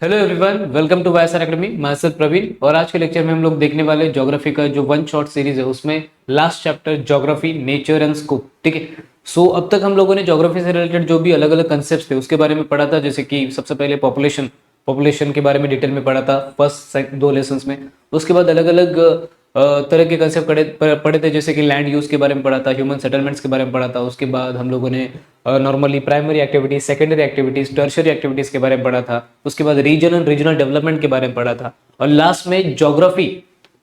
Hello everyone, welcome to YSR Academy. मैं sir Praveen और आज के लेक्चर में हम लोग देखने वाले ज्योग्राफी का जो वन शॉट सीरीज है उसमें last chapter geography nature and scope. ठीक है। सो अब तक हम लोगों ने ज्योग्राफी से रिलेटेड जो भी अलग अलग कंसेप्ट थे उसके बारे में पढ़ा था, जैसे कि सबसे पहले पॉपुलेशन के बारे में डिटेल में पढ़ा था फर्स्ट दो लेसन्स में। उसके बाद अलग अलग तरह के कंसेप्ट पढ़े थे, जैसे कि लैंड यूज के बारे में पढ़ा था, ह्यूमन सेटलमेंट्स के बारे में पढ़ा था। उसके बाद हम लोगों ने normally primary activities, secondary activities, tertiary activities के बारे में पढ़ा था। उसके बाद रीजन एंड रीजनल डेवलपमेंट के बारे में पढ़ा था। और लास्ट में ज्योग्राफी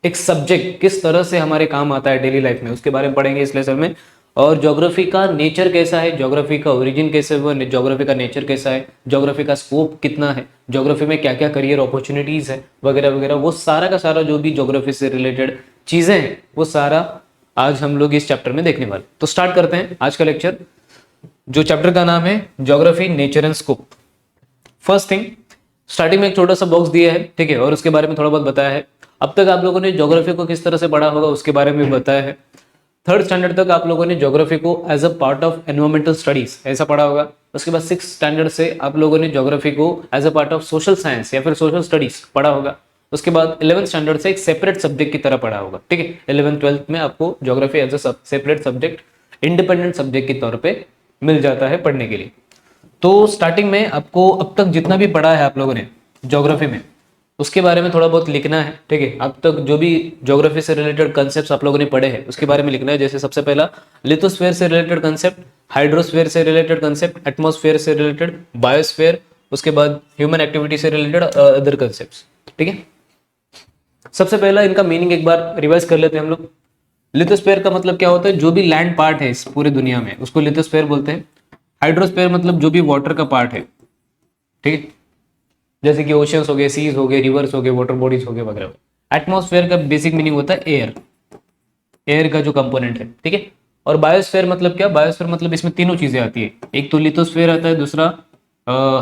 एक सब्जेक्ट किस तरह से हमारे काम आता है डेली लाइफ में, उसके बारे में पढ़ेंगे इस लेसन में। और ज्योग्राफी का नेचर कैसा है, ज्योग्राफी का ओरिजिन कैसे हुआ, ज्योग्राफी का नेचर कैसा है, ज्योग्राफी का स्कोप कितना है, ज्योग्राफी में क्या क्या करियर अपॉर्चुनिटीज है वगैरह वगैरह, वो सारा का सारा जो भी ज्योग्राफी से रिलेटेड चीजें हैं वो सारा आज हम लोग इस चैप्टर में देखने वाले। तो स्टार्ट करते हैं आज का लेक्चर, जो चैप्टर का नाम है geography nature and scope. First thing, starting में एक छोटा सा बॉक्स दिया है, ठीक है, और उसके बारे में थोड़ा बहुत बताया है। अब तक आप लोगों ने ज्योग्राफी को किस तरह से पढ़ा होगा उसके बारे में बताया है। थर्ड स्टैंडर्ड तक आप लोगों ने ज्योग्राफी को as a part of environmental studies ऐसा पढ़ा होगा। उसके बाद सिक्स स्टैंडर्ड से आप लोगों ने ज्योग्राफी को as a part of social science या फिर सोशल स्टडीज पढ़ा होगा। उसके बाद 11th स्टैंडर्ड से एक सेपरेट सब्जेक्ट की तरह पढ़ा होगा। ठीक है, 11th 12th में आपको geography as a separate subject, independent subject के तौर पे मिल जाता है पढ़ने के लिए। तो स्टार्टिंग में आपको अब तक जितना भी पढ़ा है आप लोगों ने ज्योग्राफी में उसके बारे में थोड़ा बहुत लिखना है। ठीक है, अब तक जो भी ज्योग्राफी से रिलेटेड कंसेप्ट आप लोगों ने पढ़े हैं उसके बारे में लिखना है। जैसे सबसे पहला लिथोस्फेयर से रिलेटेड कंसेप्ट, हाइड्रोस्फेयर से रिलेटेड कंसेप्ट, एटमॉस्फेयर से रिलेटेड, बायोस्फेयर, उसके बाद ह्यूमन एक्टिविटी से रिलेटेड अदर कंसेप्ट। ठीक है, सबसे पहला इनका मीनिंग एक बार रिवाइज कर लेते हैं हम लोग। लिथोस्फेयर का मतलब क्या होता है, जो भी लैंड पार्ट है इस पूरे दुनिया में उसको लिथोस्फेयर बोलते हैं। हाइड्रोस्फेयर मतलब जो भी वाटर का पार्ट है, ठीक है, जैसे कि ओशियंस हो गए, सीज हो गए, रिवर्स हो गए, वाटर बॉडीज हो गए वगैरह। एटमॉस्फेयर का बेसिक मीनिंग होता है एयर, एयर का जो कंपोनेंट है। ठीक है, और बायोस्फेयर मतलब क्या, बायोस्फेयर मतलब इसमें तीनों चीजें आती है, एक तो लिथोस्फेयर आता है, दूसरा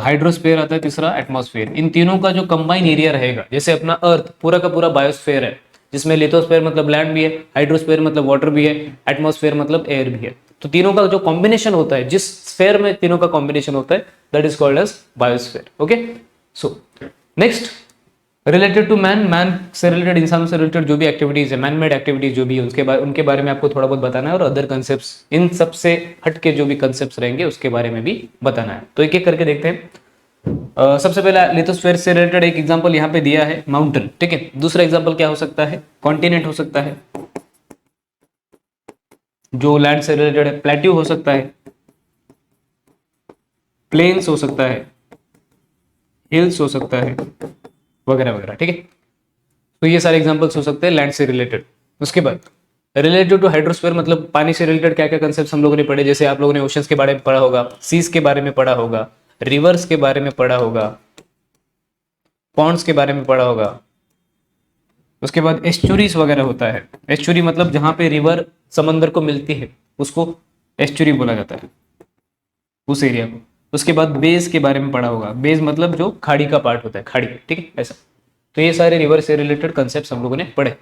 हाइड्रोस्फेयर आता है, तीसरा एटमॉस्फेयर। इन तीनों का जो कंबाइन एरिया रहेगा, जैसे अपना अर्थ पूरा का पूरा बायोस्फेयर है, जिसमें लिथोस्फेयर मतलब लैंड भी है, हाइड्रोस्फेयर मतलब वाटर भी है, एटमॉस्फेयर मतलब एयर भी है। तो तीनों का जो कॉम्बिनेशन होता है, जिस स्फेयर में तीनों का कॉम्बिनेशन होता है, that is called as biosphere. Okay, so next, related to man, man से रिलेटेड, इंसान से रिलेटेड जो भी एक्टिविटीज है, मैन मेड एक्टिविटीज जो भी है उनके बारे में आपको थोड़ा बहुत बताना है। और अदर कंसेप्ट्स, इन सब से हट के जो भी कंसेप्ट्स रहेंगे उसके बारे में भी बताना है। तो एक एक करके देखते हैं। सबसे पहला लिथोस्फेयर से रिलेटेड एक एग्जांपल यहाँ पे दिया है, माउंटेन। ठीक है, दूसरा एग्जांपल क्या हो सकता है, कॉन्टिनेंट हो सकता है, जो लैंड से रिलेटेड है, प्लेट्यू हो सकता है, प्लेन्स हो सकता है, हिल्स हो सकता है वगैरह वगैरह। ठीक है, तो ये सारे एग्जांपल्स हो सकते हैं लैंड से रिलेटेड। उसके बाद रिलेटेड टू हाइड्रोस्फीयर मतलब पानी से रिलेटेड क्या क्या कंसेप्ट हम लोगों ने पढ़े, जैसे आप लोगों ने ओशंस के बारे में पढ़ा होगा, सीज के बारे में पढ़ा होगा, रिवर्स के बारे में पढ़ा होगा, पॉन्ड्स के बारे में पढ़ा होगा। उसके बाद एस्चुरीज वगैरह होता है, एस्चुरी मतलब जहां पे रिवर समंदर को मिलती है उसको एस्चुरी बोला जाता है, उस एरिया को। उसके बाद बेस के बारे में पढ़ा होगा, बेस मतलब जो खाड़ी का पार्ट होता है, खाड़ी। ठीक है, ऐसा। तो ये सारे रिवर से रिलेटेड कंसेप्ट हम लोगों ने पढ़े।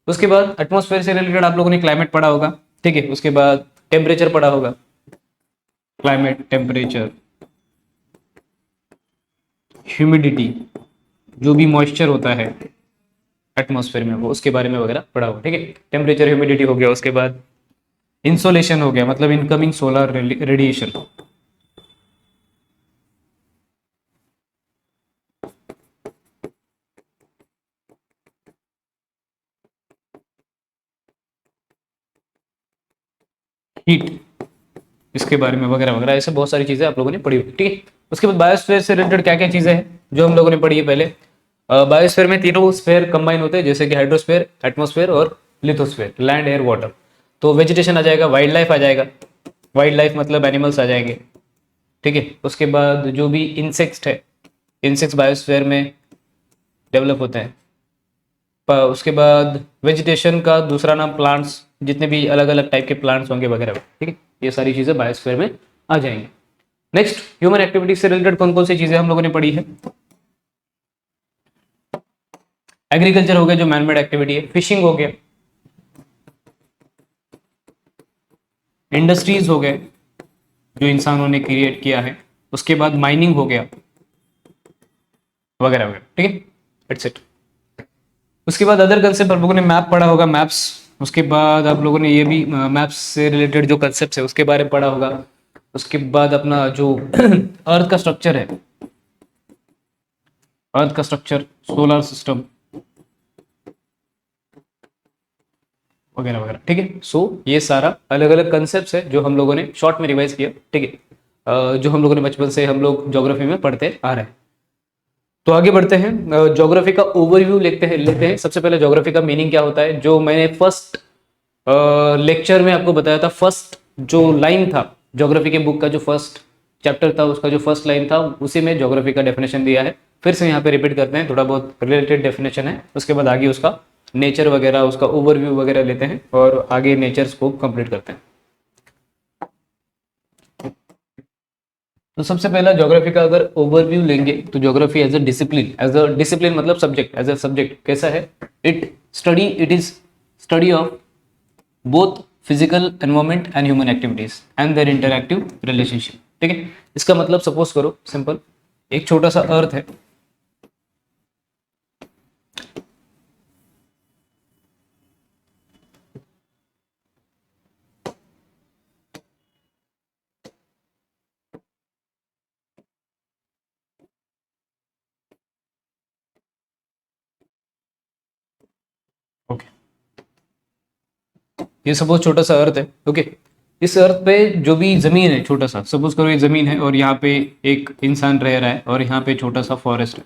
उसके बाद एटमॉस्फेयर से रिलेटेड आप लोगों ने क्लाइमेट पढ़ा होगा। ठीक है, उसके बाद टेम्परेचर पढ़ा होगा, क्लाइमेट, टेम्परेचर, ह्यूमिडिटी, जो भी मॉइस्चर होता है एटमॉस्फेयर में वो उसके बारे में वगैरह पढ़ा होगा। ठीक है, टेम्परेचर, ह्यूमिडिटी हो गया। उसके बाद इंसोलेशन हो गया, मतलब इनकमिंग सोलर रेडिएशन। हीट, इसके बारे में वगैरह वगैरह, ऐसे बहुत सारी चीजें आप लोगों ने पढ़ी होगी। ठीक है, उसके बाद बायोस्फीयर से रिलेटेड क्या क्या चीजें हैं जो हम लोगों ने पढ़ी है पहले। बायोस्फीयर में तीनों स्फीयर कंबाइन होते हैं, जैसे कि हाइड्रोस्फीयर, एटमॉस्फेयर और लिथोस्फीयर, लैंड, एयर, वाटर। तो वेजिटेशन आ जाएगा, वाइल्ड लाइफ आ जाएगा, वाइल्ड लाइफ मतलब एनिमल्स आ जाएंगे। ठीक है, उसके बाद जो भी इंसेक्ट्स है, इंसेक्ट्स बायोस्फीयर में डेवलप होते हैं। उसके बाद वेजिटेशन का दूसरा नाम प्लांट्स, जितने भी अलग अलग टाइप के प्लांट्स होंगे वगैरह। ठीक है, ये सारी चीजें बायोस्फीयर में आ जाएंगी। नेक्स्ट, ह्यूमन एक्टिविटी से रिलेटेड कौन कौन सी चीजें हम लोगों ने पढ़ी है। एग्रीकल्चर हो गया, जो मैनमेड एक्टिविटी है, फिशिंग हो गया, इंडस्ट्रीज हो गए जो इंसानों ने क्रिएट किया है, उसके बाद माइनिंग हो गया, वगैरह वगैरह, ठीक है, इट्स इट। उसके बाद अदर कंसेप्ट आप लोगों ने मैप पढ़ा होगा, मैप्स। उसके बाद आप लोगों ने ये भी मैप्स से रिलेटेड जो कंसेप्ट है उसके बारे में पढ़ा होगा। उसके बाद अपना जो अर्थ का स्ट्रक्चर है, अर्थ का स्ट्रक्चर, सोलर सिस्टम वगैरह वगैरह, ठीक है। सो ये सारा अलग अलग कंसेप्ट है जो हम लोगों ने शॉर्ट में रिवाइज किया, ठीक है, जो हम लोगों ने बचपन से हम लोग ज्योग्राफी में पढ़ते आ रहे हैं। तो आगे बढ़ते हैं, ज्योग्राफी का ओवरव्यू लेते हैं। सबसे पहले ज्योग्राफी का मीनिंग क्या होता है, जो मैंने फर्स्ट लेक्चर में आपको बताया था, फर्स्ट जो लाइन था ज्योग्राफी के बुक का, जो फर्स्ट चैप्टर था उसका जो फर्स्ट लाइन था, उसी में ज्योग्राफी का डेफिनेशन दिया है। फिर से यहाँ पे रिपीट करते हैं, थोड़ा बहुत रिलेटेड डेफिनेशन है, उसके बाद आगे उसका नेचर वगैरह, उसका ओवरव्यू वगैरह लेते हैं और आगे नेचर स्कोप कंप्लीट करते हैं। तो सबसे पहला ज्योग्राफी का अगर ओवरव्यू लेंगे तो ज्योग्राफी एज अ डिसिप्लिन मतलब सब्जेक्ट, एज अ सब्जेक्ट कैसा है, it is study of both physical environment and human activities and their interactive relationship, ठीक है। इसका मतलब सपोज करो सिंपल, एक छोटा सा अर्थ है, ओके, ये सपोज छोटा सा अर्थ है, ओके। इस अर्थ पे जो भी जमीन है, छोटा सा सपोज करो ये जमीन है और यहाँ पे एक इंसान रह रहा है और यहाँ पे छोटा सा फॉरेस्ट है,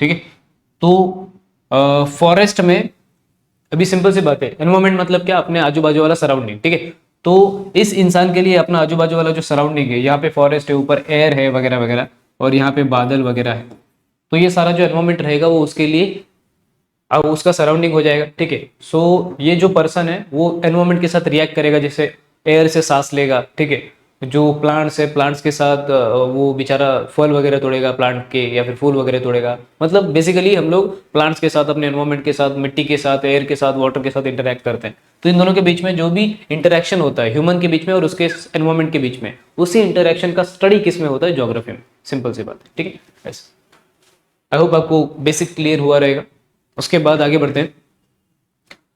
ठीक है। तो फॉरेस्ट में अभी सिंपल सी बात है, एनवायरमेंट मतलब क्या, अपने आजू बाजू वाला सराउंडिंग, ठीक है। तो इस इंसान के लिए अपना आजू बाजू वाला जो सराउंडिंग है, यहाँ पे फॉरेस्ट है, ऊपर एयर है वगैरह वगैरह, और यहाँ पे बादल वगैरह है, तो ये सारा जो एनवायरमेंट रहेगा वो उसके लिए अब उसका सराउंडिंग हो जाएगा, ठीक है। सो ये जो पर्सन है वो एनवायरमेंट के साथ रिएक्ट करेगा, जैसे एयर से सांस लेगा, ठीक है। जो प्लांट्स है, प्लांट्स के साथ वो बेचारा फल वगैरह तोड़ेगा प्लांट के, या फिर फूल वगैरह तोड़ेगा। मतलब बेसिकली हम लोग प्लांट्स के साथ, अपने एनवायरमेंट के साथ, मिट्टी के साथ, एयर के साथ, वाटर के साथ इंटरेक्ट करते हैं। तो इन दोनों के बीच में जो भी इंटरेक्शन होता है ह्यूमन के बीच में और उसके एनवायरमेंट के बीच में, उसी इंटरेक्शन का स्टडी किस में होता है, ज्योग्राफी में। सिंपल सी बात है, ठीक है। आई होप आपको बेसिक क्लियर हुआ रहेगा। उसके बाद आगे बढ़ते हैं,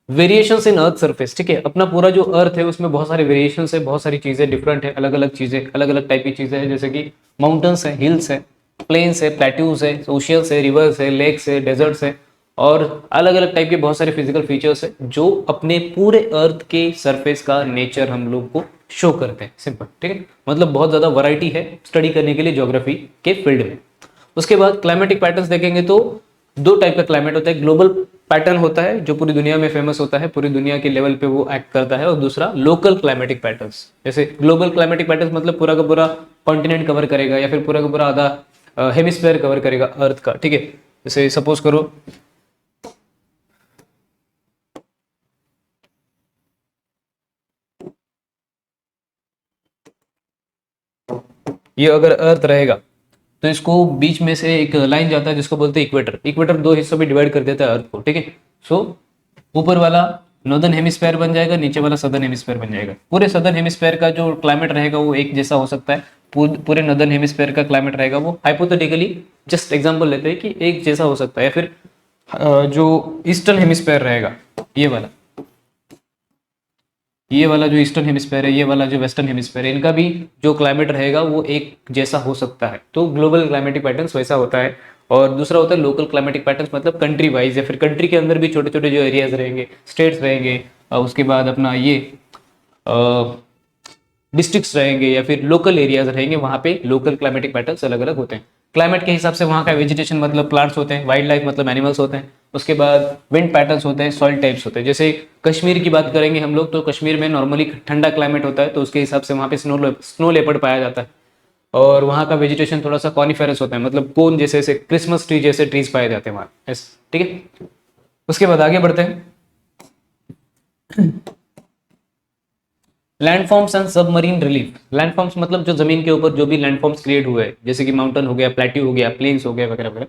वेरिएशंस इन अर्थ सरफेस, ठीक है। अपना पूरा जो अर्थ है उसमें बहुत सारे वेरिएशंस है, बहुत सारी चीजें डिफरेंट है, अलग अलग चीजें, अलग अलग टाइप की चीजें हैं, जैसे कि माउंटेन्स है, हिल्स है, प्लेन्स है, प्लेट्यूज है, ओशियंस है, रिवर्स है, लेक्स है, डेजर्ट्स है, और अलग अलग टाइप के बहुत सारे फिजिकल फीचर्स है जो अपने पूरे अर्थ के सरफेस का नेचर हम लोग को शो करते हैं। सिंपल, ठीक है। मतलब बहुत ज्यादा वैरायटी है स्टडी करने के लिए ज्योग्राफी के फील्ड में। उसके बाद क्लाइमेटिक पैटर्न्स देखेंगे तो दो टाइप का क्लाइमेट होता है, ग्लोबल पैटर्न होता है जो पूरी दुनिया में फेमस होता है, पूरी दुनिया के लेवल पे वो एक्ट करता है, और दूसरा लोकल क्लाइमेटिक पैटर्न्स। जैसे ग्लोबल क्लाइमेटिक पैटर्न्स मतलब पूरा का पूरा कॉन्टिनेंट कवर करेगा, या फिर पूरा का पूरा आधा हेमिस्फीयर कवर करेगा अर्थ का, ठीक है। जैसे सपोज करो ये अगर अर्थ रहेगा तो इसको बीच में से एक लाइन जाता है जिसको बोलते हैं इक्वेटर। इक्वेटर दो हिस्सों में डिवाइड कर देता है अर्थ को, ठीक है। सो ऊपर वाला नॉर्दर्न हेमिस्फीयर बन जाएगा, नीचे वाला सदर्न हेमिस्फीयर बन जाएगा। पूरे सदर्न हेमिस्फीयर का जो क्लाइमेट रहेगा वो एक जैसा हो सकता है, पूरे नॉर्दर्न हेमिस्फीयर का क्लाइमेट रहेगा वो हाइपोथेटिकली जस्ट एग्जांपल लेते हैं कि एक जैसा हो सकता है। या फिर जो ईस्टर्न हेमिस्फीयर रहेगा, ये वाला जो ईस्टर्न हेमिस्फीयर है, ये वाला जो वेस्टर्न हेमिस्फीयर है, इनका भी जो क्लाइमेट रहेगा वो एक जैसा हो सकता है। तो ग्लोबल क्लाइमेटिक पैटर्न्स वैसा होता है। और दूसरा होता है लोकल क्लाइमेटिक पैटर्न्स, मतलब कंट्री वाइज, या फिर कंट्री के अंदर भी छोटे छोटे जो एरियाज रहेंगे, स्टेट्स रहेंगे, और उसके बाद अपना ये डिस्ट्रिक्ट्स रहेंगे, या फिर लोकल एरियाज रहेंगे, वहाँ पे लोकल क्लाइमेटिक पैटर्न्स अलग अलग होते हैं। क्लाइमेट के हिसाब से वहाँ का वेजिटेशन मतलब प्लांट्स होते हैं, वाइल्ड लाइफ मतलब एनिमल्स होते हैं। उसके बाद विंड पैटर्न्स होते हैं, सॉइल टाइप्स होते हैं। जैसे कश्मीर की बात करेंगे हम लोग, तो कश्मीर में नॉर्मली ठंडा क्लाइमेट होता है, तो उसके हिसाब से वहाँ पे स्नो लेपर्ड पाया जाता है। और वहाँ का वेजिटेशन थोड़ा सा कॉनिफेरस होता है, मतलब कोन जैसे ऐसे क्रिसमस ट्री जैसे ट्रीज पाए जाते हैं वहाँ, ठीक है। उसके बाद आगे बढ़ते हैं, landforms and submarine relief. Landforms मतलब जो जमीन के ऊपर जो भी लैंडफॉर्म्स क्रिएट हुए हैं, जैसे कि माउंटेन हो गया, प्लेट्यू हो गया, प्लेन्स हो गया वगैरह वगैरह।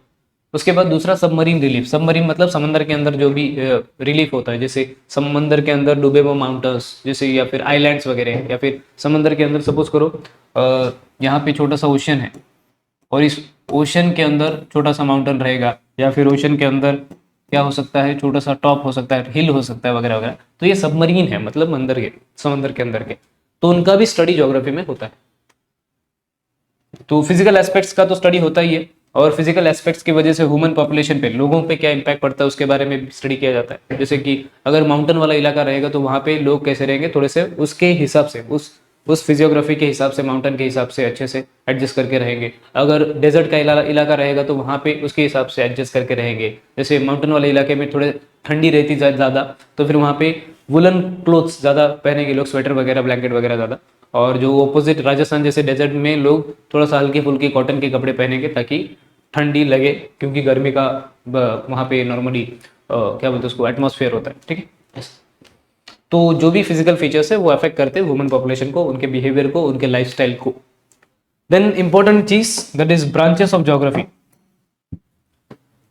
उसके बाद दूसरा सबमरीन रिलीफ। सबमरीन मतलब समंदर के अंदर जो भी रिलीफ होता है, जैसे समंदर के अंदर डूबे हुए माउंटेन्स, जैसे या फिर आइलैंड्स वगैरह, या फिर समंदर के अंदर सपोज करो यहाँ पे छोटा सा ओशन है, और इस ओशन के अंदर छोटा सा माउंटेन रहेगा, या फिर ओशन के अंदर क्या हो सकता है, छोटा सा टॉप हो सकता है, हिल हो सकता है, वगैरह वगैरह। तो ये सबमरीन है, मतलब अंदर के, समंदर के अंदर के, तो उनका भी स्टडी ज्योग्राफी में होता है। तो फिजिकल एस्पेक्ट्स का तो स्टडी होता ही है, और फिजिकल एस्पेक्ट्स की वजह से ह्यूमन पॉपुलेशन पे, लोगों पे क्या इंपैक्ट पड़ता है उसके बारे में स्टडी किया जाता है। जैसे कि अगर माउंटेन वाला इलाका रहेगा तो वहाँ पे लोग कैसे रहेंगे, थोड़े से उसके हिसाब से, उस फिजियोग्राफी के हिसाब से, माउंटेन के हिसाब से अच्छे से एडजस्ट करके रहेंगे। अगर डेजर्ट का इलाका रहेगा तो वहाँ पे उसके हिसाब से एडजस्ट करके रहेंगे। जैसे माउंटेन वाले इलाके में थोड़े ठंडी रहती ज़्यादा, तो फिर वहाँ पे वुलन क्लोथ्स ज़्यादा पहनेंगे लोग, स्वेटर वगैरह, ब्लैंकेट वगैरह ज़्यादा। और जो ऑपोजिट राजस्थान जैसे डेजर्ट में लोग थोड़ा सा हल्के फुल्के कॉटन के कपड़े पहनेंगे ताकि ठंडी लगे, क्योंकि गर्मी का वहाँ पे नॉर्मली क्या बोलते हैं उसको, एटमॉस्फेयर होता है, ठीक है। तो जो भी फिजिकल फीचर्स है वो अफेक्ट करते हैं ह्यूमन पॉपुलेशन को, उनके बिहेवियर को, उनके लाइफस्टाइल को। देन इंपॉर्टेंट चीज that is branches of geography.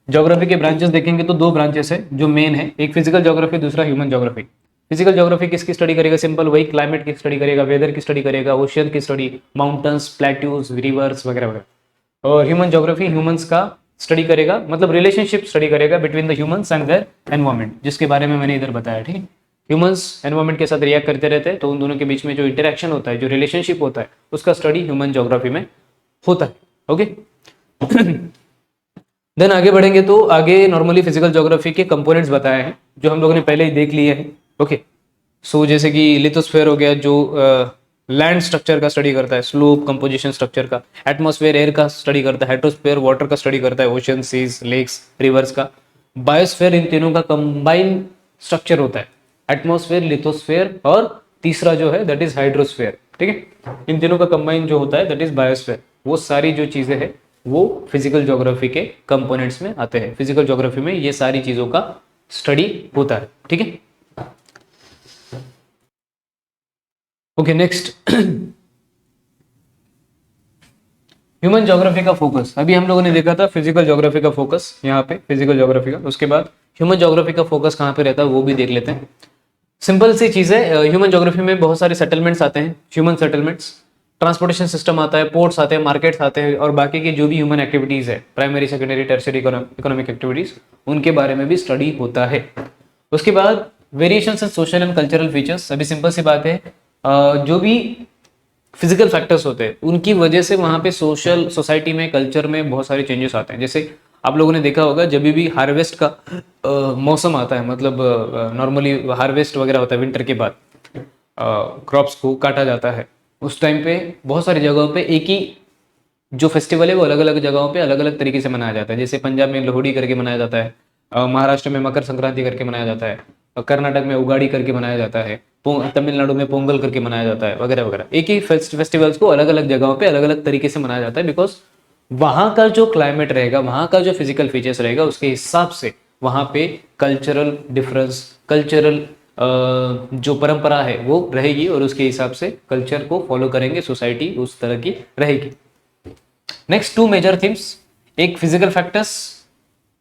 Geography के ब्रांचेस देखेंगे तो दो ब्रांचेस है जो मेन है, एक फिजिकल ज्योग्राफी, दूसरा ह्यूमन ज्योग्राफी। फिजिकल ज्योग्राफी किसकी स्टडी करेगा, सिंपल वही क्लाइमेट की स्टडी करेगा, वेदर की स्टडी करेगा, ओशियन की स्टडी, माउंटेन्स, प्लेट्यूज, रिवर्स वगैरह वगैरह। और ह्यूमन ज्योग्राफी ह्यूमंस का स्टडी करेगा, मतलब रिलेशनशिप स्टडी करेगा between the humans and their environment, जिसके बारे में मैंने इधर बताया, ठीक है। ह्यूमंस एनवायरमेंट के साथ रिएक्ट करते रहते हैं, तो उन दोनों के बीच में जो इंटरेक्शन होता है, जो रिलेशनशिप होता है, उसका स्टडी ह्यूमन ज्योग्राफी में होता है। ओके। देन आगे बढ़ेंगे तो आगे नॉर्मली फिजिकल ज्योग्राफी के कंपोनेंट्स बताए हैं जो हम लोगों ने पहले ही देख लिए हैं। ओके। सो जैसे कि लिथोस्फेयर हो गया जो लैंड स्ट्रक्चर का स्टडी करता है, स्लोप, कंपोजिशन स्ट्रक्चर का। एटमॉस्फेयर एयर का स्टडी करता है, हाइड्रोस्फेयर वाटर का स्टडी करता है, ओशन, सीज, लेक्स, रिवर्स का। बायोस्फेयर इन तीनों का कंबाइन स्ट्रक्चर होता है, एटमॉस्फेयर, लिथोस्फेयर और तीसरा जो है दैट इज हाइड्रोस्फेयर, ठीक है। इन तीनों का कंबाइन जो होता है दैट इज बायोस्फेयर। वो सारी जो चीजें हैं वो फिजिकल ज्योग्राफी के कंपोनेंट्स में आते हैं। फिजिकल ज्योग्राफी में ये सारी चीजों का स्टडी होता है, ठीक है। ओके, नेक्स्ट ह्यूमन ज्योग्राफी का फोकस। अभी हम लोगों ने देखा था फिजिकल ज्योग्राफी का फोकस, यहाँ पे फिजिकल ज्योग्राफी का। उसके बाद ह्यूमन ज्योग्राफी का फोकस कहाँ पे रहता है वो भी देख लेते हैं। सिंपल सी चीज है, ह्यूमन ज्योग्राफी में बहुत सारे सेटलमेंट्स आते हैं, ह्यूमन सेटलमेंट्स, ट्रांसपोर्टेशन सिस्टम आता है, पोर्ट्स आते हैं, मार्केट्स आते हैं, और बाकी की जो भी ह्यूमन एक्टिविटीज है, primary, secondary, tertiary economic activities, उनके बारे में भी स्टडी होता है। उसके बाद variations in social and cultural features. अभी सिंपल सी बात है, जो भी फिजिकल फैक्टर्स होते हैं उनकी वजह से वहाँ पे सोशल, सोसाइटी में, कल्चर में बहुत सारे चेंजेस आते हैं। जैसे आप लोगों ने देखा होगा जब भी हार्वेस्ट का मौसम आता है, मतलब नॉर्मली हार्वेस्ट वगैरह होता है विंटर के बाद, क्रॉप्स को काटा जाता है, उस टाइम पे बहुत सारी जगहों पे एक ही जो फेस्टिवल है वो अलग अलग जगहों पे अलग अलग तरीके से मनाया जाता है। जैसे पंजाब में लोहड़ी करके मनाया जाता है, महाराष्ट्र में मकर संक्रांति करके मनाया जाता है, कर्नाटक में उगाड़ी करके मनाया जाता है, तमिलनाडु में पोंगल करके मनाया जाता है, वगैरह वगैरह। एक ही फेस्टिवल्स को अलग अलग जगहों पे अलग अलग तरीके से मनाया जाता है, बिकॉज वहाँ का जो क्लाइमेट रहेगा, वहाँ का जो फिजिकल फीचर्स रहेगा, उसके हिसाब से वहाँ पे कल्चरल डिफरेंस, कल्चरल जो परंपरा है वो रहेगी, और उसके हिसाब से कल्चर को फॉलो करेंगे, सोसाइटी उस तरह की रहेगी। नेक्स्ट टू मेजर थीम्स, एक फिजिकल फैक्टर्स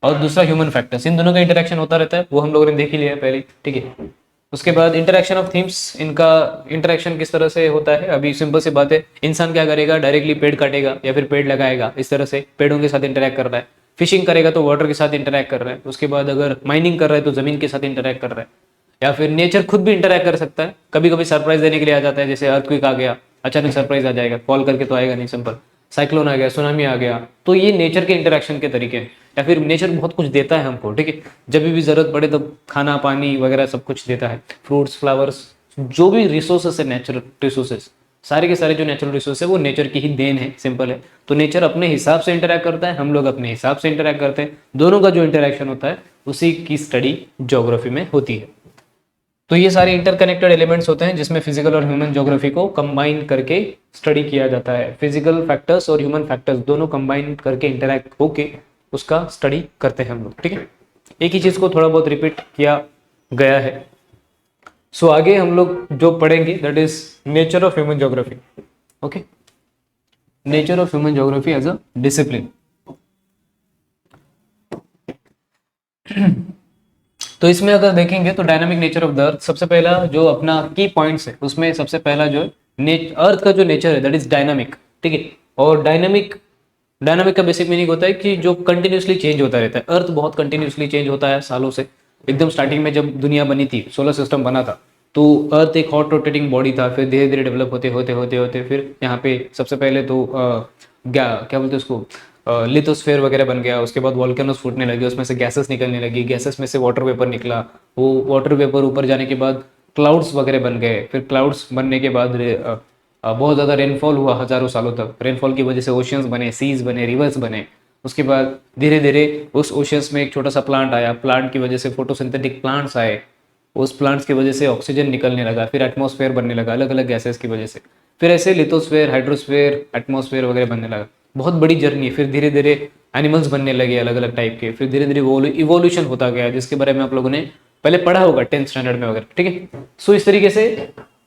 और दूसरा ह्यूमन फैक्टर्स। इन दोनों का इंटरेक्शन होता रहता है, वो हम लोगों ने देख ही लिया है पहले, ठीक है। उसके बाद इंटरेक्शन ऑफ थीम्स, इनका इंटरेक्शन किस तरह से होता है। अभी सिंपल सी बात है, इंसान क्या करेगा, डायरेक्टली पेड़ काटेगा या फिर पेड़ लगाएगा, इस तरह से पेड़ों के साथ इंटरेक्ट कर रहा है। फिशिंग करेगा तो वाटर के साथ इंटरेक्ट कर रहा है। उसके बाद अगर माइनिंग कर रहा है तो जमीन के साथ इंटरेक्ट कर रहा है, या फिर नेचर खुद भी इंटरेक्ट कर सकता है। कभी कभी सरप्राइज देने के लिए आ जाता है, जैसे अर्थक्वेक आ गया, अचानक सरप्राइज आ जाएगा, कॉल करके तो आएगा नहीं, सिंपल। साइक्लोन आ गया, सुनामी आ गया, तो ये नेचर के इंटरेक्शन के तरीके हैं। या फिर नेचर बहुत कुछ देता है हमको, ठीक है, जब भी जरूरत पड़े तब खाना, पानी वगैरह सब कुछ देता है, फ्रूट्स, फ्लावर्स, जो भी रिसोर्सेस है, नेचुरल रिसोर्सेस, सारे के सारे जो नेचुरल रिसोर्स है वो नेचर की ही देन है, सिंपल है। तो नेचर अपने हिसाब से इंटरेक्ट करता है, हम लोग अपने हिसाब से इंटरेक्ट करते हैं, दोनों का जो इंटरेक्शन होता है उसी की स्टडी ज्योग्राफी में होती है। तो ये सारे इंटरकनेक्टेड एलिमेंट्स होते हैं जिसमें फिजिकल और ह्यूमन ज्योग्राफी को कंबाइन करके स्टडी किया जाता है। फिजिकल फैक्टर्स और ह्यूमन फैक्टर्स दोनों कंबाइन करके इंटरेक्ट होके उसका स्टडी करते हैं हम लोग, ठीक है। एक ही चीज को थोड़ा बहुत रिपीट किया गया है। सो आगे हम लोग जो पढ़ेंगे that is nature of human geography. Okay, nature of human geography as a discipline. तो इसमें अगर देखेंगे तो dynamic nature of the earth, सबसे पहला जो अपना की पॉइंट्स है उसमें सबसे पहला जो है अर्थ का जो नेचर है दैट इज डायनामिक, ठीक है। और डायनामिक डायनामिक का बेसिक मीनिंग होता है कि जो कंटिन्यूसली चेंज होता रहता है। अर्थ बहुत कंटिन्यूसली चेंज होता है सालों से। एकदम स्टार्टिंग में जब दुनिया बनी थी, सोलर सिस्टम बना था, तो अर्थ एक हॉट रोटेटिंग बॉडी था। फिर धीरे धीरे डेवलप होते होते होते होते फिर यहाँ पे सबसे पहले तो क्या बोलते हैं उसको, लिथोस्फेयर वगैरह बन गया। उसके बाद वॉल्केनोस फूटने लगे, उसमें से गैसेस निकलने लगी, गैसेस में से वाटर वेपर निकला। वो वाटर वेपर ऊपर जाने के बाद क्लाउड्स वगैरह बन गए। फिर क्लाउड्स बनने के बाद बहुत ज़्यादा रेनफॉल हुआ हज़ारों सालों तक। रेनफॉल की वजह से ओशियंस बने, सीज बने, रिवर्स बने। उसके बाद धीरे धीरे उस ओशियंस में एक छोटा सा प्लांट आया। प्लांट की वजह से फोटोसिंथेटिक प्लांट्स आए। उस प्लांट्स की वजह से ऑक्सीजन निकलने लगा। फिर एटमॉस्फेयर बनने लगा अलग अलग गैसेस की वजह से। फिर ऐसे लिथोस्फेयर, हाइड्रोस्फेयर, एटमॉस्फेयर वगैरह बनने लगा। बहुत बड़ी जर्नी है। फिर धीरे धीरे एनिमल्स बनने लगे अलग अलग टाइप के। फिर धीरे धीरे इवोल्यूशन होता गया, जिसके बारे में आप लोगों ने पहले पढ़ा होगा 10th स्टैंडर्ड में वगैरह, ठीक है। सो इस तरीके से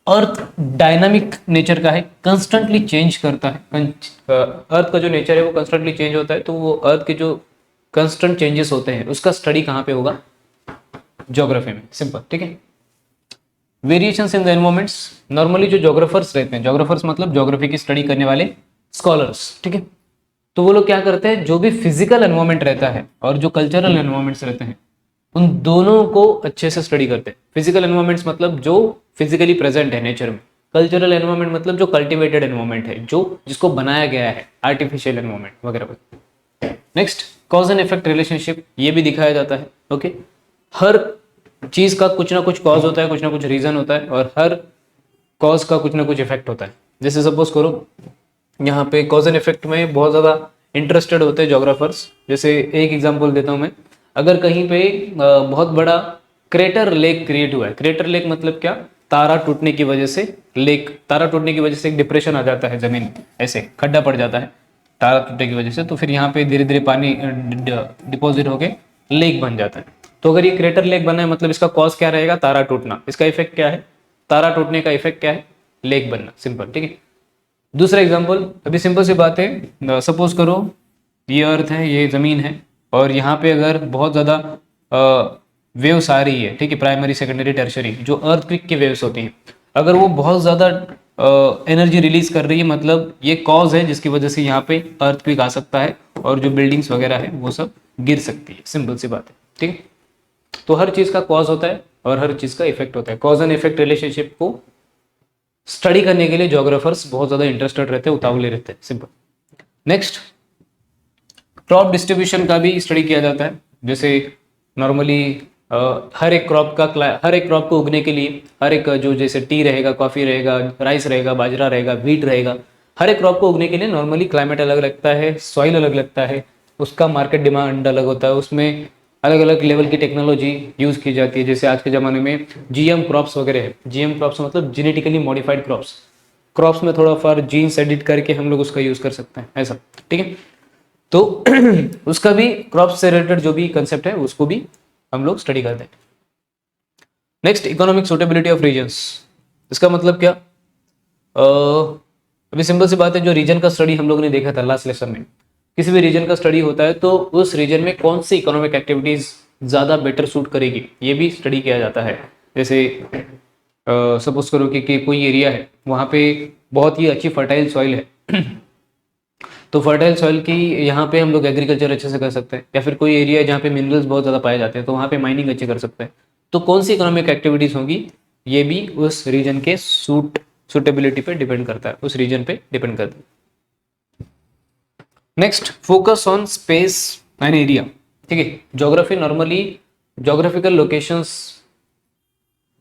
अर्थ डायनामिक नेचर का है, कंस्टेंटली चेंज करता है। अर्थ का जो नेचर है वो कंस्टेंटली चेंज होता है। तो वो अर्थ के जो कंस्टेंट चेंजेस होते हैं उसका स्टडी कहाँ पे होगा? ज्योग्राफी में, सिंपल, ठीक है। Variations in the environments, normally जो जोग्राफर्स रहते हैं, जोग्राफर्स मतलब ज्योग्राफी की स्टडी करने वाले स्कॉलर्स, ठीक है। तो वो लोग क्या करते हैं, जो भी फिजिकल एनवायरमेंट रहता है और जो कल्चरल एनवायरमेंट्स रहते हैं, उन दोनों को अच्छे से स्टडी करते हैं। फिजिकल एनवायरमेंट्स मतलब जो फिजिकली प्रेजेंट है नेचर में। कल्चरल एनवायरमेंट मतलब जो कल्टिवेटेड एनवायरमेंट है, जो जिसको बनाया गया है, आर्टिफिशियल एनवायरमेंट वगैरह। Next, cause and effect relationship, ये भी दिखाया जाता है, ओके। हर चीज का कुछ ना कुछ कॉज होता है, कुछ ना कुछ रीजन होता है, और हर कॉज का कुछ ना कुछ इफेक्ट होता है। जैसे सपोज करो यहाँ पे कॉज एंड इफेक्ट में बहुत ज़्यादा इंटरेस्टेड होते हैं जोग्राफर्स। जैसे एक एग्जांपल देता हूँ मैं। अगर कहीं पे बहुत बड़ा क्रेटर लेक क्रिएट हुआ है। क्रेटर लेक मतलब क्या? तारा टूटने की वजह से लेक, तारा टूटने की वजह से एक डिप्रेशन आ जाता है, जमीन ऐसे खड्डा पड़ जाता है तारा टूटने की वजह से। तो फिर यहाँ पे धीरे धीरे पानी डिपॉजिट होके लेक बन जाता है। तो अगर ये क्रेटर लेक बना है मतलब इसका कॉज क्या रहेगा? तारा टूटना। इसका इफेक्ट क्या है? तारा टूटने का इफेक्ट क्या है? लेक बनना, सिंपल, ठीक है। दूसरा एग्जाम्पल, अभी सिंपल सी बात है। सपोज करो ये अर्थ है, ये ज़मीन है, और यहाँ पे अगर बहुत ज़्यादा वेव्स आ रही है, ठीक है, प्राइमरी, सेकेंडरी, टर्शरी, जो अर्थक्वेक की वेव्स होती हैं, अगर वो बहुत ज़्यादा एनर्जी रिलीज कर रही है, मतलब ये कॉज है जिसकी वजह से यहाँ पे अर्थक्वेक आ सकता है और जो बिल्डिंग्स वगैरह है वो सब गिर सकती है। सिंपल सी बात है, ठीक है। तो हर चीज़ का कॉज होता है और हर चीज़ का इफेक्ट होता है। कॉज एंड इफेक्ट रिलेशनशिप को स्टडी करने के लिए जोग्राफर्स बहुत ज़्यादा इंटरेस्टेड रहते हैं, उतावले रहते हैं, सिंपल। नेक्स्ट, क्रॉप डिस्ट्रीब्यूशन का भी स्टडी किया जाता है। जैसे नॉर्मली हर एक क्रॉप को उगने के लिए, हर एक जो जैसे टी रहेगा, कॉफ़ी रहेगा, राइस रहेगा, बाजरा रहेगा, व्हीट रहेगा, हर एक क्रॉप को उगने के लिए नॉर्मली क्लाइमेट अलग लगता है, सॉइल अलग लगता है, उसका मार्केट डिमांड अलग होता है, उसमें अलग अलग लेवल की टेक्नोलॉजी यूज़ की जाती है। जैसे आज के ज़माने में जीएम क्रॉप्स वगैरह है। जीएम क्रॉप्स मतलब जेनेटिकली मॉडिफाइड क्रॉप्स। क्रॉप्स में थोड़ा फार जीन्स एडिट करके हम लोग उसका यूज़ कर सकते हैं, ऐसा, ठीक है। तो उसका भी, क्रॉप्स से रिलेटेड जो भी कंसेप्ट है उसको भी हम लोग स्टडी करते हैं। Next, economic suitability of regions. इसका मतलब क्या? अभी सिंपल सी बात है, जो रीजन का स्टडी हम लोग ने देखा था लास्ट लेसन में, किसी भी रीजन का स्टडी होता है तो उस रीजन में कौन सी इकोनॉमिक एक्टिविटीज ज़्यादा बेटर सूट करेगी, ये भी स्टडी किया जाता है। जैसे सपोज करो कि कोई एरिया है, वहाँ पे बहुत ही अच्छी फर्टाइल सॉइल है तो फर्टाइल सॉइल की यहाँ पे हम लोग एग्रीकल्चर अच्छे से कर सकते हैं। या फिर कोई एरिया है जहाँ पे मिनरल्स बहुत ज़्यादा पाए जाते हैं तो वहाँ पे माइनिंग अच्छे कर सकते हैं। तो कौन सी इकोनॉमिक एक्टिविटीज़ होगी, ये भी उस रीजन के सूटेबिलिटी पे डिपेंड करता है, उस रीजन पे डिपेंड करता है। Next, focus on space and area, ठीक है। Geography normally geographical locations,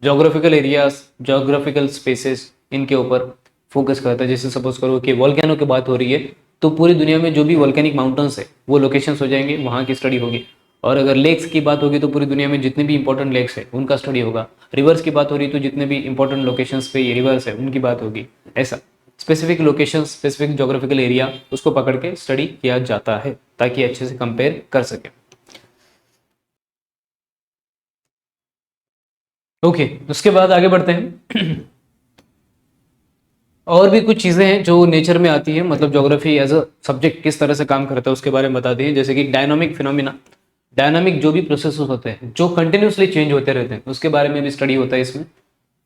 geographical areas, geographical spaces, इनके ऊपर फोकस करता है। जैसे सपोज करो कि वॉल्केनो की बात हो रही है तो पूरी दुनिया में जो भी वॉल्केनिक माउंटेन्स है वो लोकेशंस हो जाएंगे, वहाँ की स्टडी होगी। और अगर लेक्स की बात होगी तो पूरी दुनिया में जितने भी इंपॉर्टेंट लेक्स है उनका स्टडी होगा। रिवर्स की बात हो रही है तो जितने भी इंपॉर्टेंट लोकेशंस पे ये रिवर्स है उनकी बात होगी। ऐसा specific location, specific geographical area, उसको पकड़ के स्टडी किया जाता है ताकि अच्छे से कंपेयर कर सके। ओके, उसके बाद आगे बढ़ते हैं। और भी कुछ चीज़ें हैं जो नेचर में आती है, मतलब ज्योग्राफी एज अ सब्जेक्ट किस तरह से काम करता है उसके बारे में बताते हैं। जैसे कि डायनामिक फिनोमिना, डायनामिक जो भी प्रोसेस होते हैं जो कंटिन्यूसली चेंज होते रहते हैं उसके बारे में भी स्टडी होता है इसमें।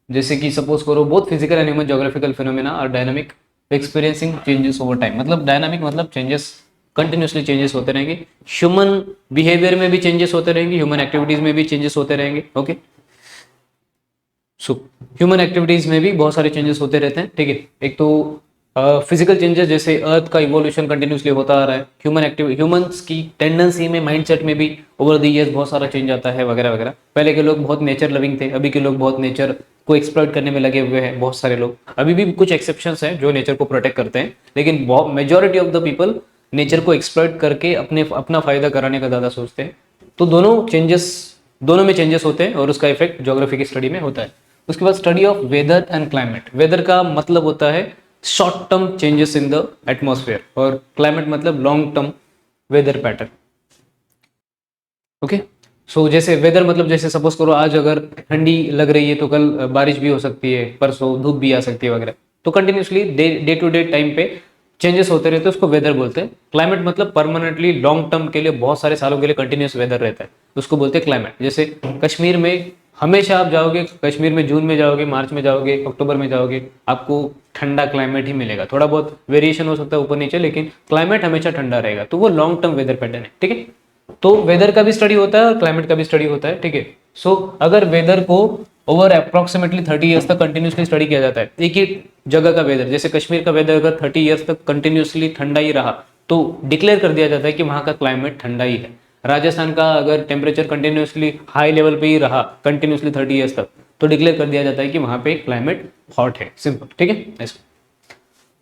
जैसे कि सपोज करो both physical and human geographical phenomena are dynamic experiencing changes over time. मतलब डायनामिक मतलब चेंजेस कंटिन्यूसली चेंजेस होते रहेंगे। ह्यूमन बिहेवियर में भी चेंजेस होते रहेंगे, ह्यूमन एक्टिविटीज में भी चेंजेस होते रहेंगे। ओके, सो ह्यूमन एक्टिविटीज में भी बहुत सारे चेंजेस होते रहते हैं। ठीक है, एक तो फिजिकल चेंजेस, जैसे अर्थ का इवोल्यूशन कंटिन्यूसली होता आ रहा है। ह्यूमंस की टेंडेंसी में, माइंडसेट में भी ओवर द ईयर्स बहुत सारा चेंज आता है वगैरह वगैरह। पहले के लोग बहुत नेचर लविंग थे, अभी के लोग बहुत नेचर को एक्सप्लॉइट करने में लगे हुए हैं। बहुत सारे लोग, अभी भी कुछ एक्सेप्शंस हैं जो नेचर को प्रोटेक्ट करते हैं, लेकिन majority of the people nature को एक्सप्लॉइट करके अपना फायदा कराने का ज़्यादा सोचते हैं। तो दोनों में चेंजेस होते हैं और उसका इफेक्ट ज्योग्राफी की स्टडी में होता है। उसके बाद study of weather and climate. Weather का मतलब होता है short term changes in the atmosphere, और क्लाइमेट मतलब long term weather pattern. Okay, so जैसे वेदर मतलब, जैसे सपोज करो आज अगर ठंडी लग रही है तो कल बारिश भी हो सकती है, परसों धूप भी आ सकती है वगैरह। तो continuously day to day time पे चेंजेस होते रहते हैं, उसको वेदर बोलते हैं। क्लाइमेट मतलब परमानेंटली लॉन्ग टर्म के लिए, बहुत सारे सालों के लिए कंटिन्यूस वेदर रहता है, उसको बोलते हैं क्लाइमेट। जैसे कश्मीर में हमेशा आप जाओगे, कश्मीर में जून में जाओगे, मार्च में जाओगे, अक्टूबर में जाओगे, आपको ठंडा क्लाइमेट ही मिलेगा। थोड़ा बहुत वेरिएशन हो सकता है ऊपर नीचे, लेकिन क्लाइमेट हमेशा ठंडा रहेगा। तो वो लॉन्ग टर्म वेदर पैटर्न है। ठीक है, तो वेदर का भी स्टडी होता है और क्लाइमेट का भी स्टडी होता है। ठीक है, सो अगर वेदर को ओवर अप्रोक्सीमेटली 30 ईयर्स तक कंटिन्यूसली स्टडी किया जाता है, एक ही जगह का वेदर, जैसे कश्मीर का वेदर अगर 30 ईयर्स तक कंटिन्यूसली ठंडा ही रहा तो डिक्लेयर कर दिया जाता है कि वहाँ का क्लाइमेट ठंडा ही है। राजस्थान का अगर टेम्परेचर कंटिन्यूसली हाई लेवल पे ही रहा कंटिन्यूसली 30 ईयर्स तक, तो डिक्लेयर कर दिया जाता है कि वहाँ पे क्लाइमेट हॉट है। सिंपल, ठीक है ऐसा।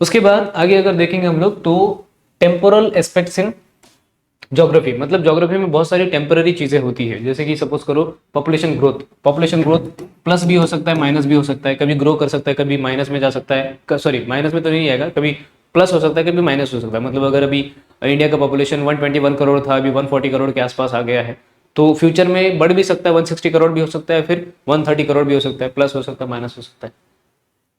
उसके बाद आगे अगर देखेंगे हम लोग, तो टेम्पोरल एस्पेक्ट्स इन ज्योग्राफी। मतलब ज्योग्राफी में बहुत सारी टेम्पररी चीजें होती है, जैसे कि सपोज करो population growth. Population growth plus भी हो सकता है, माइनस भी हो सकता है, कभी ग्रो कर सकता है, कभी माइनस में जा सकता है। सॉरी, माइनस में तो नहीं आएगा, कभी प्लस हो सकता है, कभी माइनस हो सकता है। मतलब अगर अभी इंडिया का पॉपुलेशन 121 करोड़ था, अभी 140 करोड़ के आसपास आ गया है, तो फ्यूचर में बढ़ भी सकता है, 160 करोड़ भी हो सकता है, फिर 130 करोड़ भी हो सकता है, प्लस हो सकता है, माइनस हो सकता है।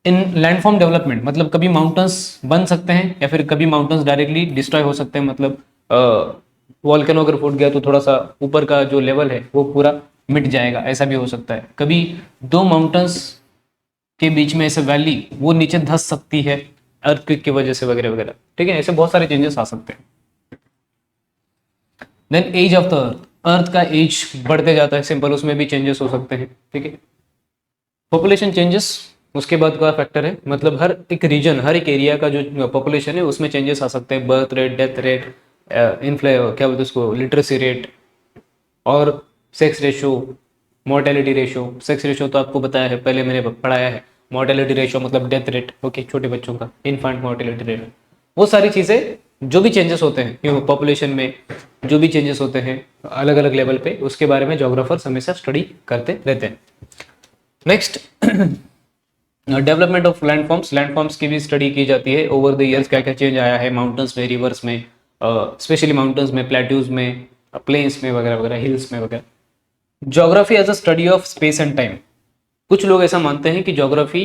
इन लैंडफॉर्म डेवलपमेंट मतलब कभी माउंटेन्स बन सकते हैं या फिर कभी माउंटेन्स डायरेक्टली डिस्ट्रॉय हो सकते हैं। मतलब वॉल्केनो अगर फूट गया तो थोड़ा सा ऊपर का जो लेवल है वो पूरा मिट जाएगा, ऐसा भी हो सकता है। कभी दो माउंटेन्स के बीच में ऐसे वैली वो नीचे धंस सकती है अर्थक्वेक की वजह से वगैरह वगैरह। ठीक है, ऐसे बहुत सारे चेंजेस आ सकते हैं। Then age of the earth, earth का एज बढ़ते जाता है, सिंपल, उसमें भी चेंजेस हो सकते हैं। ठीक है, पॉपुलेशन चेंजेस उसके बाद का फैक्टर है। मतलब हर एक रीजन, हर एक एरिया का जो पॉपुलेशन है उसमें चेंजेस आ सकते हैं। बर्थ रेट, डेथ रेट, क्या बोलते हैं उसको, लिटरेसी रेट, और sex ratio, mortality ratio. Sex ratio तो आपको बताया है, पहले मैंने पढ़ाया है। मोर्टेलिटी रेशो मतलब डेथ रेट, ओके, छोटे बच्चों का इन्फेंट मोर्टेलिटी रेट। वो सारी चीज़ें जो भी चेंजेस होते हैं पॉपुलेशन में, जो भी चेंजेस होते हैं अलग अलग लेवल पे, उसके बारे में जोग्राफर्स हमेशा स्टडी करते रहते हैं। Next, development of landforms. Landforms की भी स्टडी की जाती है, ओवर द ईयर्स क्या क्या चेंज आया है माउंटेन्स में, रिवर्स में, स्पेशली माउंटेन्स में, प्लेट्यूज में, प्लेन्स में वगैरह वगैरह, हिल्स में वगैरह। Geography as a study of space and time. कुछ लोग ऐसा मानते हैं कि ज्योग्राफी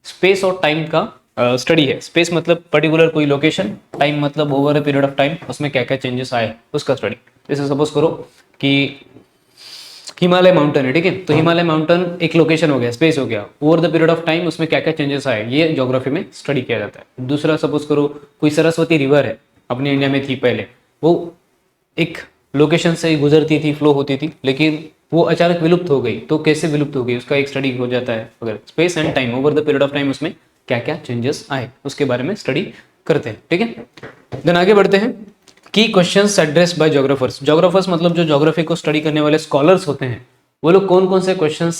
स्पेस और टाइम का स्टडी है। स्पेस मतलब पर्टिकुलर कोई लोकेशन, टाइम मतलब over a period of time उसमें क्या क्या चेंजेस आए उसका स्टडी। जैसे सपोज करो कि हिमालय माउंटेन है, ठीक है, तो हिमालय माउंटेन एक लोकेशन हो गया, स्पेस हो गया, over the period of time उसमें क्या क्या चेंजेस आए, ये ज्योग्राफी में स्टडी किया जाता है। दूसरा, सपोज करो कोई सरस्वती रिवर है, अपने इंडिया में थी पहले, वो एक लोकेशन से गुजरती थी, फ्लो होती थी, लेकिन वो अचानक विलुप्त हो गई, तो कैसे विलुप्त हो गई उसका एक स्टडी हो जाता है। अगर space and time, over the period of time उसमें क्या क्या चेंजेस आए उसके बारे में स्टडी करते हैं। ठीक है, देन आगे बढ़ते हैं। की क्वेश्चंस एड्रेस बाय ज्योग्राफर्स। ज्योग्राफर्स मतलब जो ज्योग्राफी को स्टडी करने वाले स्कॉलर्स होते हैं, वो लोग कौन कौन से क्वेश्चंस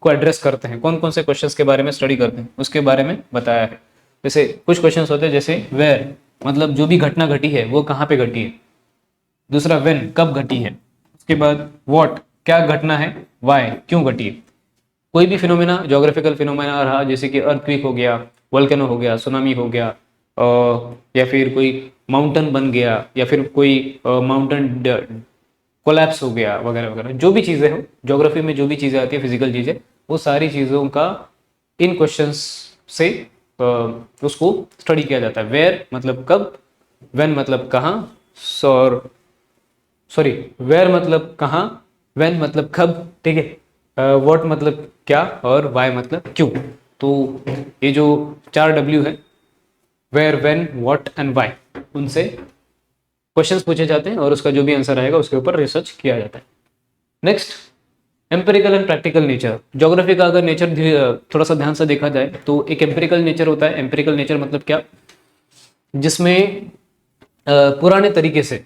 को एड्रेस करते हैं, कौन कौन से क्वेश्चंस के बारे में स्टडी करते हैं उसके बारे में बताया है। जैसे कुछ क्वेश्चंस होते हैं, जैसे वेयर मतलब जो भी घटना घटी है वो कहाँ पे घटी है। दूसरा, व्हेन कब घटी है। उसके बाद व्हाट क्या घटना है, व्हाई क्यों घटी है। कोई भी फिनोमेना, ज्योग्राफिकल फिनोमेना रहा, जैसे कि अर्थक्वेक हो गया, वोल्केनो हो गया, सुनामी हो गया, या फिर कोई माउंटेन बन गया, या फिर कोई माउंटेन कोलैप्स हो गया वगैरह वगैरह, जो भी चीज़ें हो ज्योग्राफी में, जो भी चीज़ें आती है फिजिकल चीज़ें, वो सारी चीज़ों का इन क्वेश्चंस से उसको स्टडी किया जाता है। वेयर मतलब कब, व्हेन मतलब कहाँ, और सॉरी, वेयर मतलब कहाँ, व्हेन मतलब कब, ठीक है, व्हाट मतलब क्या, और वाई मतलब क्यों। तो ये जो 4 W है, where, when, what and why, उनसे क्वेश्चंस पूछे जाते हैं और उसका जो भी आंसर आएगा उसके ऊपर रिसर्च किया जाता है। Next, empirical and practical nature. Geography का अगर नेचर थोड़ा सा ध्यान से देखा जाए तो एक एम्पिरिकल नेचर होता है। एम्पिरिकल नेचर मतलब क्या, जिसमें पुराने तरीके से,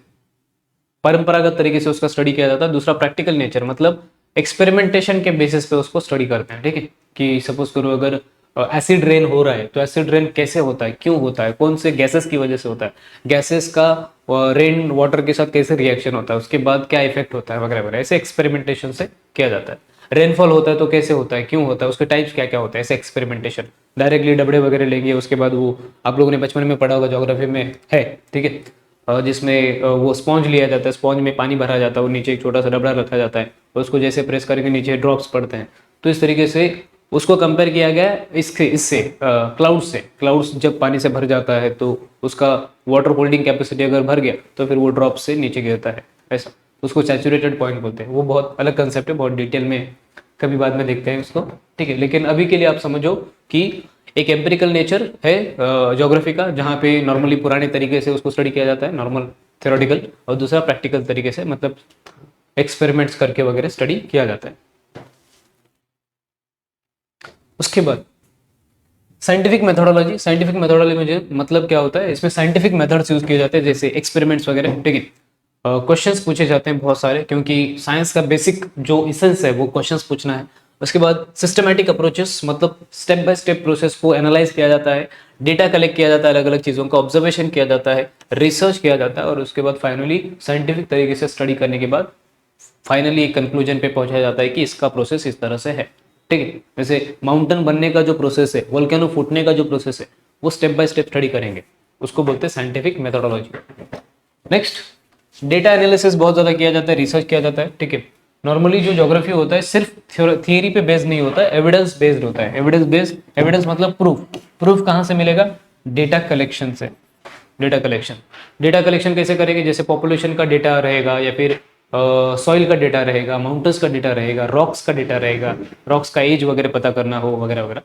परंपरागत तरीके से उसका स्टडी किया जाता है। दूसरा प्रैक्टिकल नेचर मतलब एक्सपेरिमेंटेशन के बेसिस पे उसको स्टडी करते हैं, ठीक है। कि सपोज करो अगर एसिड रेन हो रहा है तो एसिड रेन कैसे होता है, क्यों होता है, कौन से गैसेस की वजह से होता है, गैसेस का रेन वाटर के साथ कैसे रिएक्शन होता है, उसके बाद क्या इफेक्ट होता है वगैरह वगैरह, ऐसे एक्सपेरिमेंटेशन से किया जाता है। रेनफॉल होता है तो कैसे होता है, क्यों होता है, उसके टाइप्स क्या क्या होता है, ऐसे एक्सपेरिमेंटेशन। डायरेक्टली डबड़े वगैरह लेंगे, उसके बाद वो आप लोगों ने बचपन में पढ़ा होगा, ज्योग्राफी में है, ठीक है, जिसमें वो स्पॉन्ज लिया जाता है, स्पॉन्ज में पानी भरा जाता है और नीचे एक छोटा सा डबरा रखा जाता है और उसको जैसे प्रेस करके नीचे ड्रॉप्स पड़ते हैं। तो इस तरीके से उसको कंपेयर किया गया है इससे क्लाउड्स से। क्लाउड्स जब पानी से भर जाता है तो उसका वाटर होल्डिंग कैपेसिटी अगर भर गया तो फिर वो ड्रॉप से नीचे गिरता है, ऐसा उसको सैचुरेटेड पॉइंट बोलते हैं। वो बहुत अलग कंसेप्ट है, बहुत डिटेल में कभी बाद में देखते हैं उसको, ठीक है। लेकिन अभी के लिए आप समझो कि एक एम्पिरिकल नेचर है ज्योग्राफी का, जहाँ पे नॉर्मली पुराने तरीके से उसको स्टडी किया जाता है, नॉर्मल थ्योरेटिकल, और दूसरा प्रैक्टिकल तरीके से मतलब एक्सपेरिमेंट्स करके वगैरह स्टडी किया जाता है। उसके बाद साइंटिफिक मेथोडोलॉजी। साइंटिफिक मेथोडोलॉजी मतलब क्या होता है, इसमें साइंटिफिक मेथड्स यूज किए जाते हैं, जैसे एक्सपेरिमेंट्स वगैरह, ठीक है। क्वेश्चंस पूछे जाते हैं बहुत सारे, क्योंकि साइंस का बेसिक जो इसेंस है वो क्वेश्चंस पूछना है। उसके बाद सिस्टमैटिक अप्रोचेस मतलब स्टेप बाय स्टेप प्रोसेस को एनालाइज किया जाता है, डेटा कलेक्ट किया जाता है, अलग अलग चीज़ों का ऑब्जर्वेशन किया जाता है, रिसर्च किया जाता है, और उसके बाद फाइनली साइंटिफिक तरीके से स्टडी करने के बाद फाइनली एक कंक्लूजन पे पहुंचा जाता है कि इसका प्रोसेस इस तरह से है, ठीक है। जैसे माउंटेन बनने का जो प्रोसेस है, वोल्केनो फूटने का जो प्रोसेस है, वो स्टेप बाय स्टेप स्टडी करेंगे, उसको बोलते हैं scientific methodology. Next, data analysis बहुत ज़्यादा किया जाता है, रिसर्च किया जाता है, ठीक है। नॉर्मली जो ज्योग्राफी होता है सिर्फ थियरी पे बेस्ड नहीं होता है, एविडेंस बेस्ड होता है। एविडेंस बेस्ड, एविडेंस मतलब प्रूफ। प्रूफ कहाँ से मिलेगा, डेटा कलेक्शन से। डेटा कलेक्शन, डेटा कलेक्शन कैसे करेंगे, जैसे पॉपुलेशन का डेटा रहेगा, या फिर सॉइल का डेटा रहेगा, माउंटेन्स का डेटा रहेगा, रॉक्स का डेटा रहेगा, रॉक्स का एज वगैरह पता करना हो वगैरह वगैरह,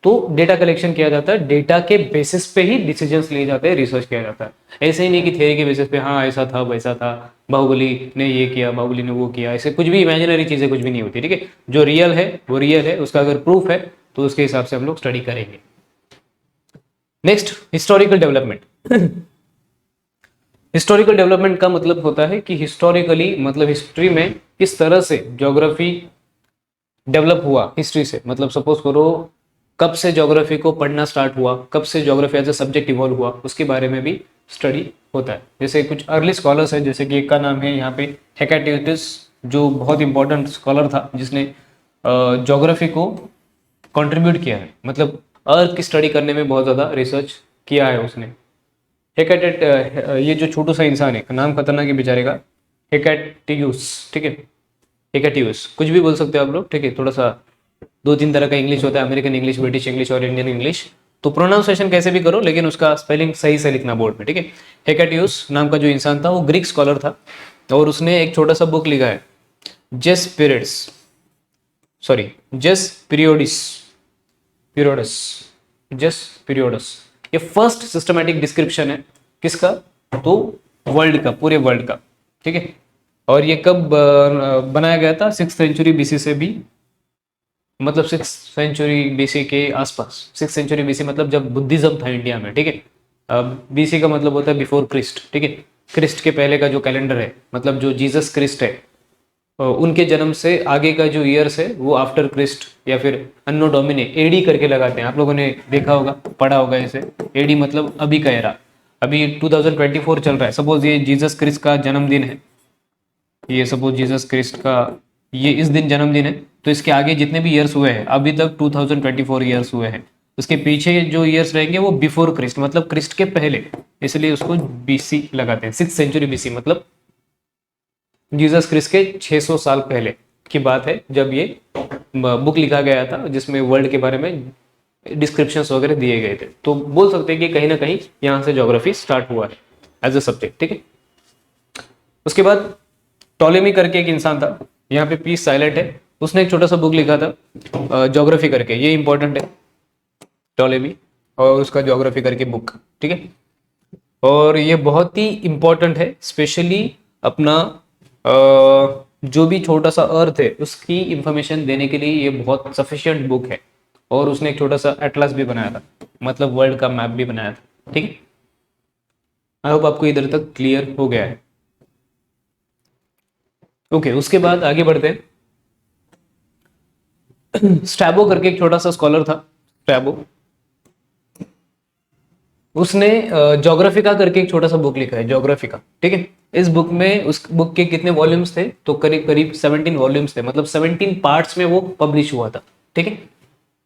तो डेटा कलेक्शन किया जाता है। डेटा के बेसिस पे ही डिसीजंस लिए जाते हैं, रिसर्च किया जाता है। ऐसे ही नहीं कि थियरी के बेसिस पे हाँ ऐसा था वैसा था, बाहुबली ने ये किया, बाहुबली ने वो किया, ऐसे कुछ भी इमेजिनरी चीज़ें कुछ भी नहीं होती, ठीक है। जो रियल है वो रियल है, उसका अगर प्रूफ है तो उसके हिसाब से हम लोग स्टडी करेंगे। Next, historical development. Historical development का मतलब होता है कि हिस्टोरिकली मतलब हिस्ट्री में किस तरह से ज्योग्राफी डेवलप हुआ, हिस्ट्री से मतलब सपोज करो कब से ज्योग्राफी को पढ़ना स्टार्ट हुआ, कब से geography as a subject evolve हुआ, उसके बारे में भी स्टडी होता है। जैसे कुछ अर्ली स्कॉलर्स हैं, जैसे कि एक का नाम है यहाँ पे हेकेटियोटिस, जो बहुत इंपॉर्टेंट स्कॉलर था, जिसने ज्योग्राफी को कंट्रीब्यूट किया है, मतलब अर्थ की स्टडी करने में बहुत ज़्यादा रिसर्च किया है उसने। हेकेटेट, ये जो छोटू सा इंसान है, नाम खतरनाक है बेचारे का, हेकेटियूस, ठीक है, हेकेटियूस, कुछ भी बोल सकते हो आप लोग, ठीक है। थोड़ा सा दो तीन तरह का इंग्लिश होता है, अमेरिकन इंग्लिश, ब्रिटिश इंग्लिश और इंडियन इंग्लिश, तो प्रोनाउंसिएशन कैसे भी करो लेकिन उसका स्पेलिंग सही से लिखना बोर्ड में, ठीक है। हेकेटियूस नाम का जो इंसान था वो ग्रीक स्कॉलर था, और उसने एक छोटा सा बुक लिखा है, जेस पीरियड्स, सॉरी जेस पीरियोडिस, पीरियोडस, जेस पीरियोडस। ये फर्स्ट सिस्टमैटिक डिस्क्रिप्शन है किसका, तो वर्ल्ड का, पूरे वर्ल्ड का, ठीक है। और ये कब बनाया गया था, 6th सेंचुरी बीसी से भी, मतलब 6th सेंचुरी बीसी के आसपास। 6th सेंचुरी बीसी मतलब जब बुद्धिज्म था इंडिया में, ठीक है। बीसी का मतलब होता है बिफोर क्रिस्ट, ठीक है। क्रिस्ट के पहले का जो कैलेंडर है, मतलब जो जीसस क्रिस्ट है, उनके जन्म से आगे का जो ईयर्स है वो आफ्टर क्रिस्ट या फिर अन्नो डोमिने, एडी करके लगाते हैं। आप लोगों ने देखा होगा, पढ़ा होगा इसे, एडी मतलब अभी का एरा। अभी 2024 चल रहा है, सपोज ये जीसस क्रिस्ट का जन्मदिन है, ये सपोज जीसस क्रिस्ट का ये इस दिन जन्मदिन है, तो इसके आगे जितने भी ईयर्स हुए हैं अभी तक 2024 ईयर्स हुए हैं, उसके पीछे जो ईयर्स रहेंगे वो बिफोर क्रिस्ट मतलब क्रिस्ट के पहले, इसलिए उसको बीसी लगाते हैं। 6th सेंचुरी बीसी मतलब जीसस क्रिस्ट के 600 साल पहले की बात है, जब ये बुक लिखा गया था जिसमें वर्ल्ड के बारे में डिस्क्रिप्शंस वगैरह दिए गए थे। तो बोल सकते हैं कि कहीं ना कहीं यहाँ से ज्योग्राफी स्टार्ट हुआ है एज अ सब्जेक्ट, ठीक है। उसके बाद टॉलेमी करके एक इंसान था, यहाँ पे पीस साइलेंट है, उसने एक छोटा सा बुक लिखा था ज्योग्राफी करके, ये इंपॉर्टेंट है, टॉलेमी और उसका ज्योग्राफी करके बुक, ठीक है। और ये बहुत ही इम्पोर्टेंट है, स्पेशली अपना जो भी छोटा सा अर्थ है उसकी इंफॉर्मेशन देने के लिए ये बहुत सफिशिएंट बुक है। और उसने एक छोटा सा एटलस भी बनाया था, मतलब वर्ल्ड का मैप भी बनाया था। ठीक है, आई होप आपको इधर तक क्लियर हो गया है। ओके, उसके बाद आगे बढ़ते हैं। स्टैबो करके एक छोटा सा स्कॉलर था, स्टैबो, उसने जोग्राफिका करके एक छोटा सा बुक लिखा है, जोग्राफिका। ठीक है, इस बुक में, उस बुक के कितने वॉल्यूम्स थे, तो करीब करीब 17 वॉल्यूम्स थे, मतलब 17 पार्ट्स में वो पब्लिश हुआ था। ठीक है,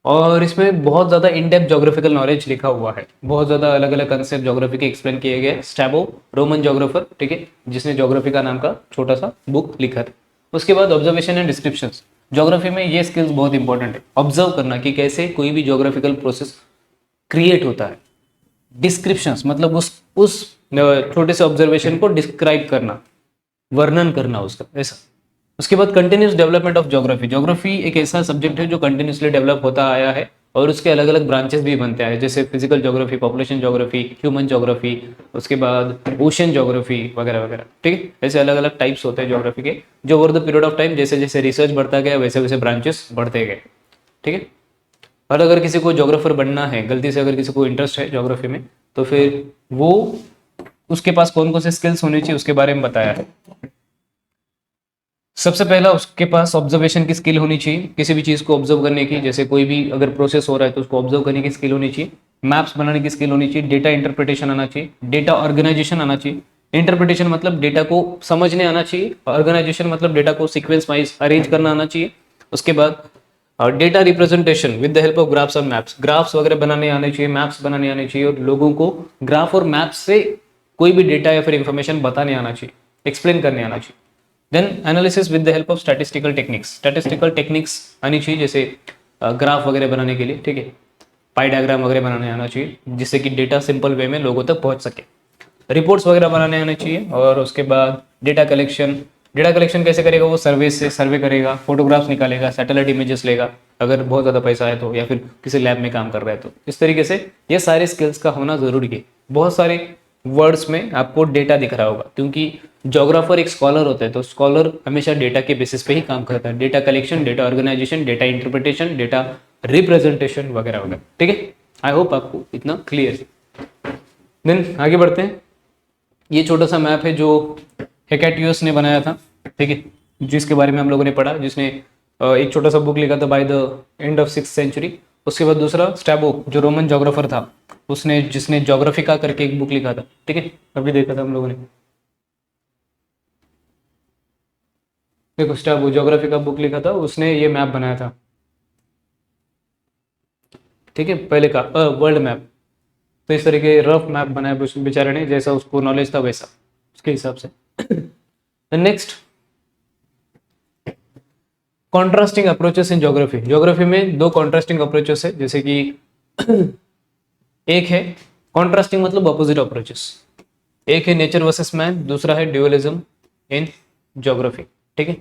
और इसमें बहुत ज़्यादा इन डेप्थ जोग्राफिकल नॉलेज लिखा हुआ है, बहुत ज़्यादा अलग अलग कंसेप्ट जोग्राफी के एक्सप्लेन किए गए। स्टैबो रोमन जोग्राफर, ठीक है, जिसने जोग्राफिका नाम का छोटा सा बुक लिखा था। उसके बाद ऑब्जर्वेशन एंड डिस्क्रिप्शंस। ज्योग्राफी में ये स्किल्स बहुत इंपॉर्टेंट है, ऑब्जर्व करना कि कैसे कोई भी जोग्राफिकल प्रोसेस क्रिएट होता है। डिस्क्रिप्शंस मतलब उस छोटे से ऑब्जर्वेशन को डिस्क्राइब करना, वर्णन करना उसका, ऐसा। उसके बाद continuous development of geography. Geography एक ऐसा सब्जेक्ट है जो कंटिन्यूसली डेवलप होता आया है, और उसके अलग अलग ब्रांचेस भी बनते हैं, जैसे physical geography, population geography, human geography, उसके बाद ओशन ज्योग्राफी वगैरह वगैरह। ठीक है, ऐसे अलग अलग टाइप्स होते हैं ज्योग्राफी के, जो over the period of time जैसे जैसे रिसर्च बढ़ता गया वैसे वैसे ब्रांचेस बढ़ते गए। ठीक है, और अगर किसी को जोग्राफर बनना है, गलती से अगर किसी को इंटरेस्ट है ज्योग्राफी में, तो फिर वो, उसके पास कौन कौन से स्किल्स होने चाहिए उसके बारे में बताया है। सबसे पहला, उसके पास ऑब्जर्वेशन की स्किल होनी चाहिए, किसी भी चीज को ऑब्जर्व करने की, जैसे कोई भी अगर प्रोसेस हो रहा है तो उसको ऑब्जर्व करने की स्किल होनी चाहिए। मैप्स बनाने की स्किल होनी चाहिए, डेटा इंटरप्रिटेशन आना चाहिए, डेटा ऑर्गेनाइजेशन आना चाहिए। इंटरप्रिटेशन मतलब डेटा को समझने आना चाहिए, ऑर्गेनाइजेशन मतलब डेटा को सीक्वेंस वाइज अरेंज करना आना चाहिए। उसके बाद data representation with the help of graphs और मैप्स, ग्राफ्स वगैरह बनाने आने चाहिए, मैप्स बनाने आने चाहिए, और लोगों को ग्राफ और मैप्स से कोई भी डेटा या फिर इंफॉर्मेशन बताने आना चाहिए, एक्सप्लेन करने आना चाहिए। Then analysis with the help of statistical techniques, statistical techniques आनी चाहिए, जैसे ग्राफ वगैरह बनाने के लिए। ठीक है, पाई डायग्राम वगैरह बनाने आना चाहिए, जिससे कि डेटा सिंपल वे में लोगों तक पहुंच सके। रिपोर्ट्स वगैरह बनाने आने चाहिए, और उसके बाद डेटा कलेक्शन। डेटा कलेक्शन कैसे करेगा, वो सर्वे से सर्वे करेगा, फोटोग्राफ्स निकालेगा, सैटेलाइट इमेजेस लेगा अगर बहुत ज़्यादा पैसा है तो, या फिर किसी लैब में काम कर रहा है तो। इस तरीके से ये सारे स्किल्स का होना ज़रूरी है। बहुत सारे वर्ड्स में आपको डेटा दिख रहा होगा, क्योंकि जोग्राफर एक स्कॉलर होता है, तो स्कॉलर हमेशा डेटा के बेसिस पे ही काम करता है। Data collection, data organisation, data interpretation, data representation वगैरह वगैरह। ठीक है, आई होप आपको इतना क्लियर है। देन आगे बढ़ते हैं। ये छोटा सा मैप है जो हेकेटियस ने बनाया था, ठीक है, जिसके बारे में हम लोगों ने पढ़ा, जिसने एक छोटा सा बुक लिखा था by the end of 6th century. उसके बाद दूसरा स्टैबो जो रोमन जोग्राफर था, उसने, जिसने जोग्राफिका करके एक बुक लिखा था। ठीक है, अभी देखा था हम लोगों ने, देखो स्टैबो जोग्राफिका बुक लिखा था, उसने ये मैप बनाया था। ठीक है, पहले का वर्ल्ड मैप। तो इस तरीके रफ मैप बनाया बेचारे ने, जैसा उसको नॉलेज था वैसा, उसके हिसाब से। Next, contrasting approaches in geography. Geography में दो कॉन्ट्रास्टिंग अप्रोचेस है, जैसे कि एक है कॉन्ट्रास्टिंग मतलब अपोजिट अप्रोचेस, एक है नेचर वर्सेस मैन, दूसरा है ड्यूअलिज्म इन ज्योग्राफी। ठीक है,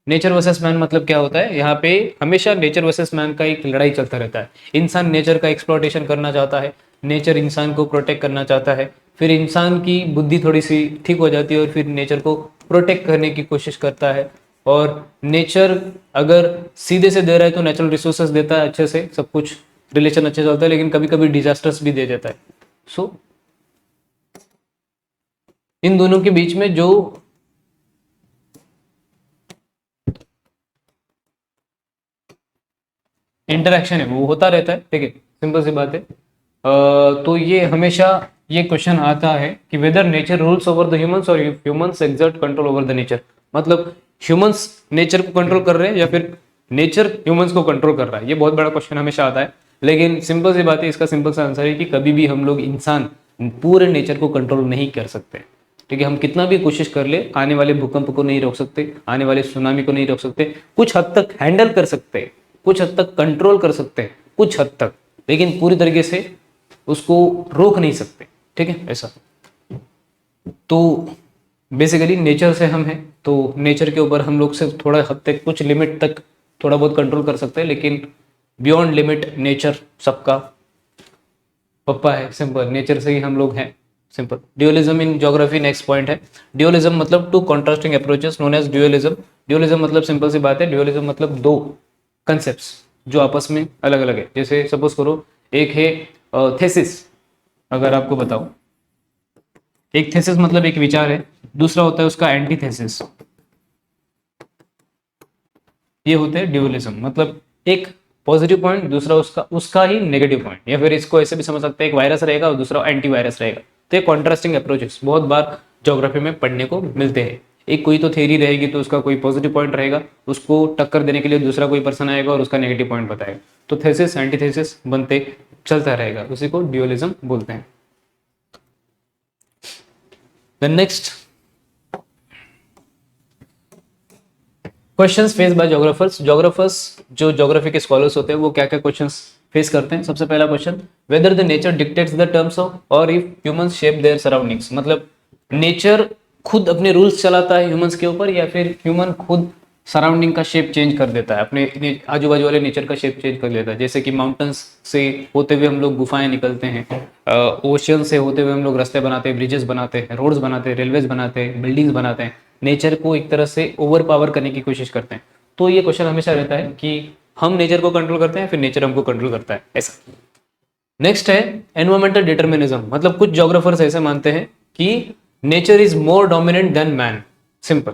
नेचर वर्सेस मैन मतलब क्या होता है, यहाँ पे हमेशा नेचर वर्सेस मैन का एक लड़ाई चलता रहता है। इंसान नेचर का एक्सप्लॉयटेशन करना चाहता है, नेचर इंसान को प्रोटेक्ट करना चाहता है, फिर इंसान की बुद्धि थोड़ी सी ठीक हो जाती है और फिर नेचर को प्रोटेक्ट करने की कोशिश करता है। और नेचर अगर सीधे से दे रहा है तो नेचुरल रिसोर्सेज देता है अच्छे से, सब कुछ रिलेशन अच्छे से होता है, लेकिन कभी कभी डिजास्टर्स भी दे देता है। सो इन दोनों के बीच में जो इंटरेक्शन है वो होता रहता है। ठीक है, सिंपल सी बात है। तो ये हमेशा ये क्वेश्चन आता है कि whether nature rules over the humans और humans exert control over the nature, मतलब ह्यूमंस नेचर को कंट्रोल कर रहे हैं या फिर नेचर ह्यूमंस को कंट्रोल कर रहा है। ये बहुत बड़ा क्वेश्चन हमेशा आता है, लेकिन सिंपल सी बात है, इसका सिंपल सा आंसर है कि कभी भी हम लोग इंसान पूरे नेचर को कंट्रोल नहीं कर सकते। ठीक है, हम कितना भी कोशिश कर ले, आने वाले भूकंप को नहीं रोक सकते, आने वाले सुनामी को नहीं रोक सकते, कुछ हद तक हैंडल कर सकते हैं, कुछ हद तक कंट्रोल कर सकते हैं, कुछ हद तक, लेकिन पूरी तरीके से उसको रोक नहीं सकते। ठीक है, ऐसा। तो बेसिकली नेचर से हम हैं, तो नेचर के ऊपर हम लोग से थोड़ा हद तक, कुछ लिमिट तक थोड़ा बहुत कंट्रोल कर सकते हैं, लेकिन बियॉन्ड लिमिट नेचर सबका पप्पा है, सिंपल, नेचर से ही हम लोग हैं। Simple. Dualism in geography next point है। ड्यूअलिज्म मतलब two contrasting approaches known as dualism. Dualism मतलब सिंपल सी बात है, ड्यूअलिज्म मतलब दो कंसेप्ट्स जो आपस में अलग अलग है। जैसे सपोज करो एक है थेसिस, अगर आपको बताओ, एक थेसिस मतलब एक विचार है, दूसरा होता है उसका एंटीथेसिस। ये होते हैं ड्यूअलिज्म, मतलब एक पॉजिटिव पॉइंट, दूसरा उसका उसका ही नेगेटिव पॉइंट। या फिर इसको ऐसे भी समझ सकते हैं, एक वायरस रहेगा और दूसरा एंटी वायरस रहेगा। तो ये कॉन्ट्रास्टिंग अप्रोचेस बहुत बार ज्योग्राफी में पढ़ने को मिलते हैं। एक कोई तो थ्योरी रहेगी तो उसका कोई पॉजिटिव पॉइंट रहेगा, उसको टक्कर देने के लिए दूसरा कोई पर्सन आएगा और उसका नेगेटिव पॉइंट बताएगा। तो थेसिस एंटीथेसिस बनते चलता रहेगा, उसी को ड्यूअलिज्म बोलते हैं। The next questions face by geographers. Geographers जो ज्योग्राफी के स्कॉलर्स होते हैं वो क्या क्या क्वेश्चंस फेस करते हैं। सबसे पहला question, whether the nature dictates the terms of और if humans shape their surroundings. मतलब नेचर खुद अपने रूल्स चलाता है ह्यूमंस के ऊपर, या फिर ह्यूमन खुद सराउंडिंग का शेप चेंज कर देता है, अपने आजू बाजू वाले नेचर का शेप चेंज कर लेता है। जैसे कि माउंटेन्स से होते हुए हम लोग गुफाएं निकलते हैं, ओशियन से होते हुए हम लोग रास्ते बनाते हैं, ब्रिजेस बनाते हैं, रोड्स बनाते हैं, रेलवेज बनाते हैं, बिल्डिंग्स बनाते हैं, नेचर को एक तरह से ओवर पावर करने की कोशिश करते हैं। तो ये क्वेश्चन हमेशा रहता है कि हम नेचर को कंट्रोल करते हैं फिर नेचर हमको कंट्रोल करता है, ऐसा। नेक्स्ट है एनवायरमेंटल डिटर्मिनिज्म। मतलब कुछ ज्योग्राफर्स ऐसे मानते हैं कि nature is more dominant than man. Simple,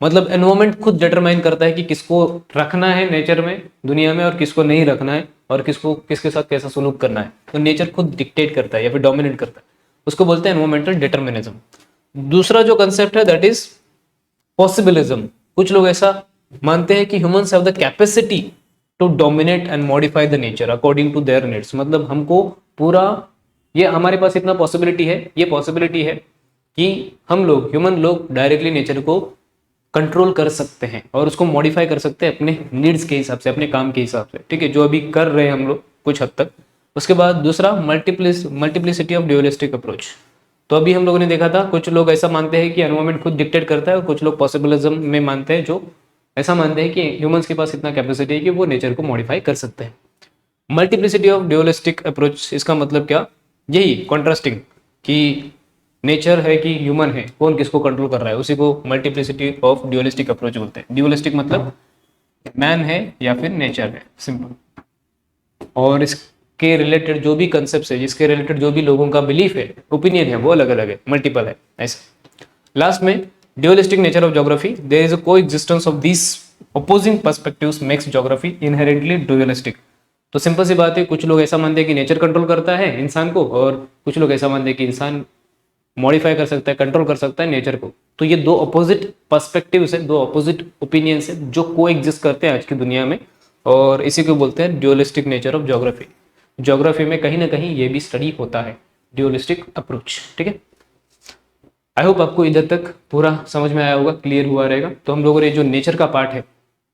मतलब एनवायरमेंट खुद डिटरमाइन करता है कि किसको रखना है नेचर में, दुनिया में, और किसको नहीं रखना है, और किसको किसके साथ कैसा सलूक करना है। तो नेचर खुद डिक्टेट करता है या फिर डोमिनेट करता है, उसको बोलते हैं एनवायरमेंटल डिटर्मिनिज्म। दूसरा जो कंसेप्ट है दैट इज पॉसिबिलिज्म। कुछ लोग ऐसा मानते हैं कि humans have the capacity to dominate and modify the nature according to their needs. मतलब हमको पूरा, ये हमारे पास इतना पॉसिबिलिटी है, ये पॉसिबिलिटी है कि हम लोग ह्यूमन लोग डायरेक्टली नेचर को कंट्रोल कर सकते हैं और उसको मॉडिफाई कर सकते हैं अपने नीड्स के हिसाब से, अपने काम के हिसाब से, ठीक है, जो अभी कर रहे हैं हम लोग कुछ हद तक। उसके बाद दूसरा मल्टीप्लिसिटी ऑफ ड्यूअलिस्टिक अप्रोच। तो अभी हम लोगों ने देखा था कुछ लोग ऐसा मानते हैं कि एनवायरमेंट खुद डिक्टेट करता है, और कुछ लोग पॉसिबिलिज्म में मानते हैं, जो ऐसा मानते हैं कि ह्यूमंस के पास इतना कैपेसिटी है कि वो नेचर को मॉडिफाई कर सकते हैं। मल्टीप्लिसिटी ऑफ ड्यूअलिस्टिक अप्रोच, इसका मतलब क्या, यही कॉन्ट्रास्टिंग कि नेचर है कि ह्यूमन है, कौन किसको कंट्रोल कर रहा है, उसी को मल्टीप्लिसिटी ऑफ ड्यूअलिस्टिक अप्रोच बोलते हैं। ड्यूअलिस्टिक मतलब मैन है या फिर नेचर है, सिंपल। और इसके रिलेटेड जो भी कंसेप्ट है, जिसके रिलेटेड जो भी लोगों का बिलीफ है, ओपिनियन है, वो अलग अलग है, मल्टीपल है, ऐसे। लास्ट में dualistic nature of geography, there is a coexistence of these opposing perspectives makes geography inherently dualistic. तो सिंपल सी बात है, कुछ लोग ऐसा मानते हैं कि नेचर कंट्रोल करता है इंसान को, और कुछ लोग ऐसा मानते हैं कि इंसान मॉडिफाई कर सकता है, कंट्रोल कर सकता है नेचर को। तो ये दो अपोजिट पर्सपेक्टिव है, दो अपोजिट ओपिनियन है जो को एग्जिस्ट करते हैं आज की दुनिया में, और इसी को बोलते हैं ड्यूअलिस्टिक नेचर ऑफ ज्योग्राफी। ज्योग्राफी में कहीं ना कहीं ये भी स्टडी होता है, ड्यूअलिस्टिक अप्रोच, ठीक है। आई होप आपको इधर तक पूरा समझ में आया होगा, क्लियर हुआ रहेगा। तो हम लोगों ने जो नेचर का पार्ट है,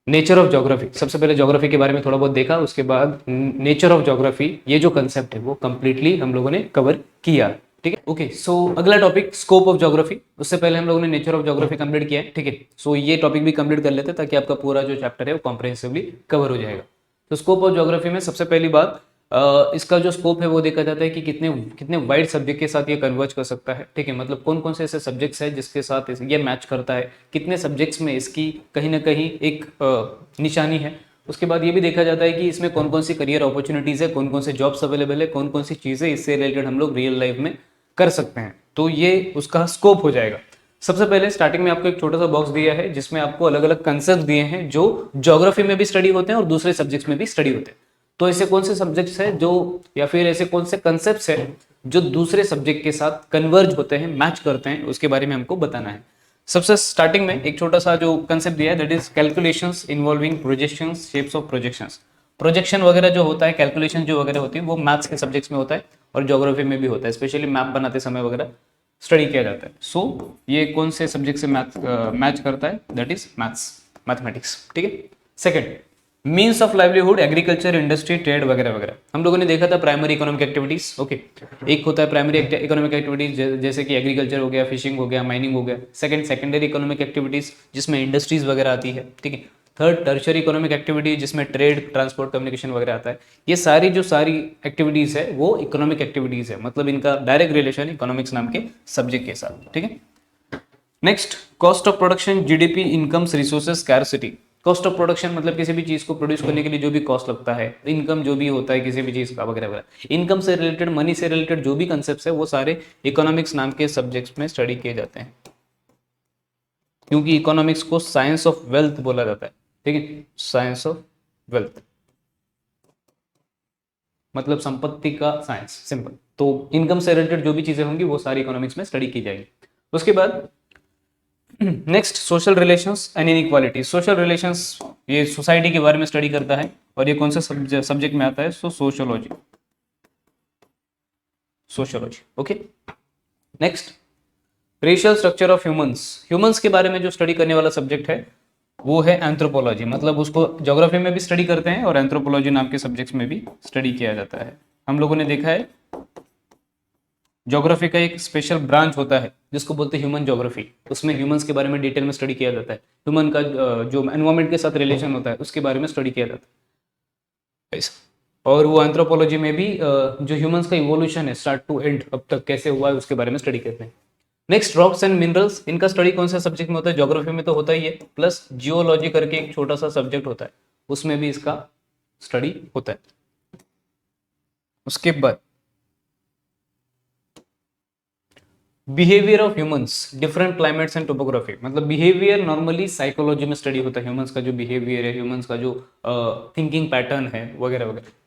नेचर ऑफ ज्योग्राफी, सबसे पहले ज्योग्राफी के बारे में थोड़ा बहुत देखा, उसके बाद नेचर ऑफ ज्योग्राफी, ये जो कंसेप्ट है वो कंप्लीटली हम लोगों ने कवर किया, ठीक है। ओके, सो अगला टॉपिक स्कोप ऑफ ज्योग्राफी। उससे पहले हम लोगों ने नेचर ऑफ ज्योग्राफी कंप्लीट किया है, ठीक है। सो ये टॉपिक भी कंप्लीट कर लेते हैं ताकि आपका पूरा जो चैप्टर है वो कॉम्प्रिहेंसिवली कवर हो जाएगा। तो स्कोप ऑफ ज्योग्राफी में सबसे पहली बात, इसका जो स्कोप है वो देखा जाता है कि कितने कितने वाइड सब्जेक्ट के साथ ये कन्वर्ज कर सकता है, ठीक है। मतलब कौन कौन से ऐसे सब्जेक्ट्स हैं जिसके साथ ये मैच करता है, कितने सब्जेक्ट्स में इसकी कहीं ना कहीं एक निशानी है। उसके बाद ये भी देखा जाता है कि इसमें कौन कौन सी करियर अपॉर्चुनिटीज़ है, कौन कौन से जॉब्स अवेलेबल है, कौन कौन सी चीज़ें इससे रिलेटेड हम लोग रियल लाइफ में कर सकते हैं। तो ये उसका स्कोप हो जाएगा। सबसे पहले स्टार्टिंग में आपको एक छोटा सा बॉक्स दिया है जिसमें आपको अलग अलग कंसेप्ट दिए हैं जो ज्योग्राफी में भी स्टडी होते हैं और दूसरे सब्जेक्ट्स में भी स्टडी होते हैं। तो ऐसे कौन से सब्जेक्ट्स हैं जो, या फिर ऐसे कौन से कंसेप्ट्स हैं जो दूसरे सब्जेक्ट के साथ कन्वर्ज होते हैं, मैच करते हैं, उसके बारे में हमको बताना है। सबसे स्टार्टिंग में एक छोटा सा जो कंसेप्ट दिया है that is calculations involving projections, shapes of projections. Projection वगैरह जो होता है, कैलकुलेशन जो वगैरह होती है, वो मैथ्स के सब्जेक्ट्स में होता है और ज्योग्राफी में भी होता है, स्पेशली मैप बनाते समय वगैरह स्टडी किया जाता है। सो ये कौन से सब्जेक्ट से मैच करता है, दैट इज मैथ्स, मैथमेटिक्स, ठीक है। Second, means of livelihood, agriculture, industry, trade वगैरह वगैरह। हम लोगों ने देखा था प्राइमरी इकोनॉमिक एक्टिविटीज, ओके। एक होता है प्राइमरी इकोनॉमिक एक्टिविटीज जैसे कि एग्रीकल्चर हो गया, फिशिंग हो गया, माइनिंग हो गया। सेकंड, सेकेंडरी इकोनॉमिक एक्टिविटीज जिसमें इंडस्ट्रीज वगैरह आती है, ठीक है। थर्ड टर्शियरी इकोनॉमिक एक्टिविटी, जिसमें ट्रेड, ट्रांसपोर्ट, कम्युनिकेशन वगैरह आता है। ये सारी जो सारी एक्टिविटीज़ है वो इकोनॉमिक एक्टिविटीज़ है, मतलब इनका डायरेक्ट रिलेशन इकोनॉमिक्स नाम के सब्जेक्ट के साथ, ठीक है। Next, cost of production, GDP, incomes, resources, scarcity. Cost of production मतलब किसी भी चीज को प्रोड्यूस करने के लिए जो भी कॉस्ट लगता है, इनकम जो भी होता है किसी भी चीज का वगैरह वगैरह। इनकम से रिलेटेड, मनी से रिलेटेड जो भी कंसेप्ट है वो सारे इकोनॉमिक्स नाम के सब्जेक्ट्स में स्टडी किए जाते हैं, क्योंकि इकोनॉमिक्स को साइंस ऑफ वेल्थ बोला जाता है, ठीक है। साइंस ऑफ वेल्थ मतलब संपत्ति का साइंस, सिंपल। तो इनकम से रिलेटेड जो भी चीजें होंगी वो सारी इकोनॉमिक्स में स्टडी की जाएगी। उसके बाद next, social relations and inequality. Social relations ये सोसाइटी के बारे में स्टडी करता है, और ये कौन सा सब्जेक्ट में आता है? Sociology, sociology, okay. Next, racial structure of humans. Humans के बारे में जो स्टडी करने वाला सब्जेक्ट है वो है एंथ्रोपोलॉजी, मतलब उसको ज्योग्राफी में भी स्टडी करते हैं और एंथ्रोपोलॉजी नाम के सब्जेक्ट्स में भी स्टडी किया जाता है। हम लोगों ने देखा है ज्योग्राफी का एक स्पेशल ब्रांच होता है जिसको बोलते हैं ह्यूमन ज्योग्राफी, उसमें ह्यूमंस के बारे में डिटेल में स्टडी किया जाता है। ह्यूमन का जो एनवायरमेंट के साथ रिलेशन होता है उसके बारे में स्टडी किया जाता है। और वो एंथ्रोपोलॉजी में भी जो ह्यूमंस का इवोल्यूशन है स्टार्ट टू एंड अब तक कैसे हुआ है उसके बारे में स्टडी करते हैं। Next, rocks and minerals. इनका स्टडी कौन सा सब्जेक्ट में होता है? ज्योग्राफी में तो होता ही है, प्लस जियोलॉजी करके एक छोटा सा सब्जेक्ट होता है उसमें भी इसका स्टडी होता है। उसके बाद behaviour of humans, different climates and topography. मतलब बिहेवियर नॉर्मली साइकोलॉजी में स्टडी होता है, ह्यूमंस का जो बिहेवियर है, ह्यूमंस का जो थिंकिंग पैटर्न है वगैरह वगैरह।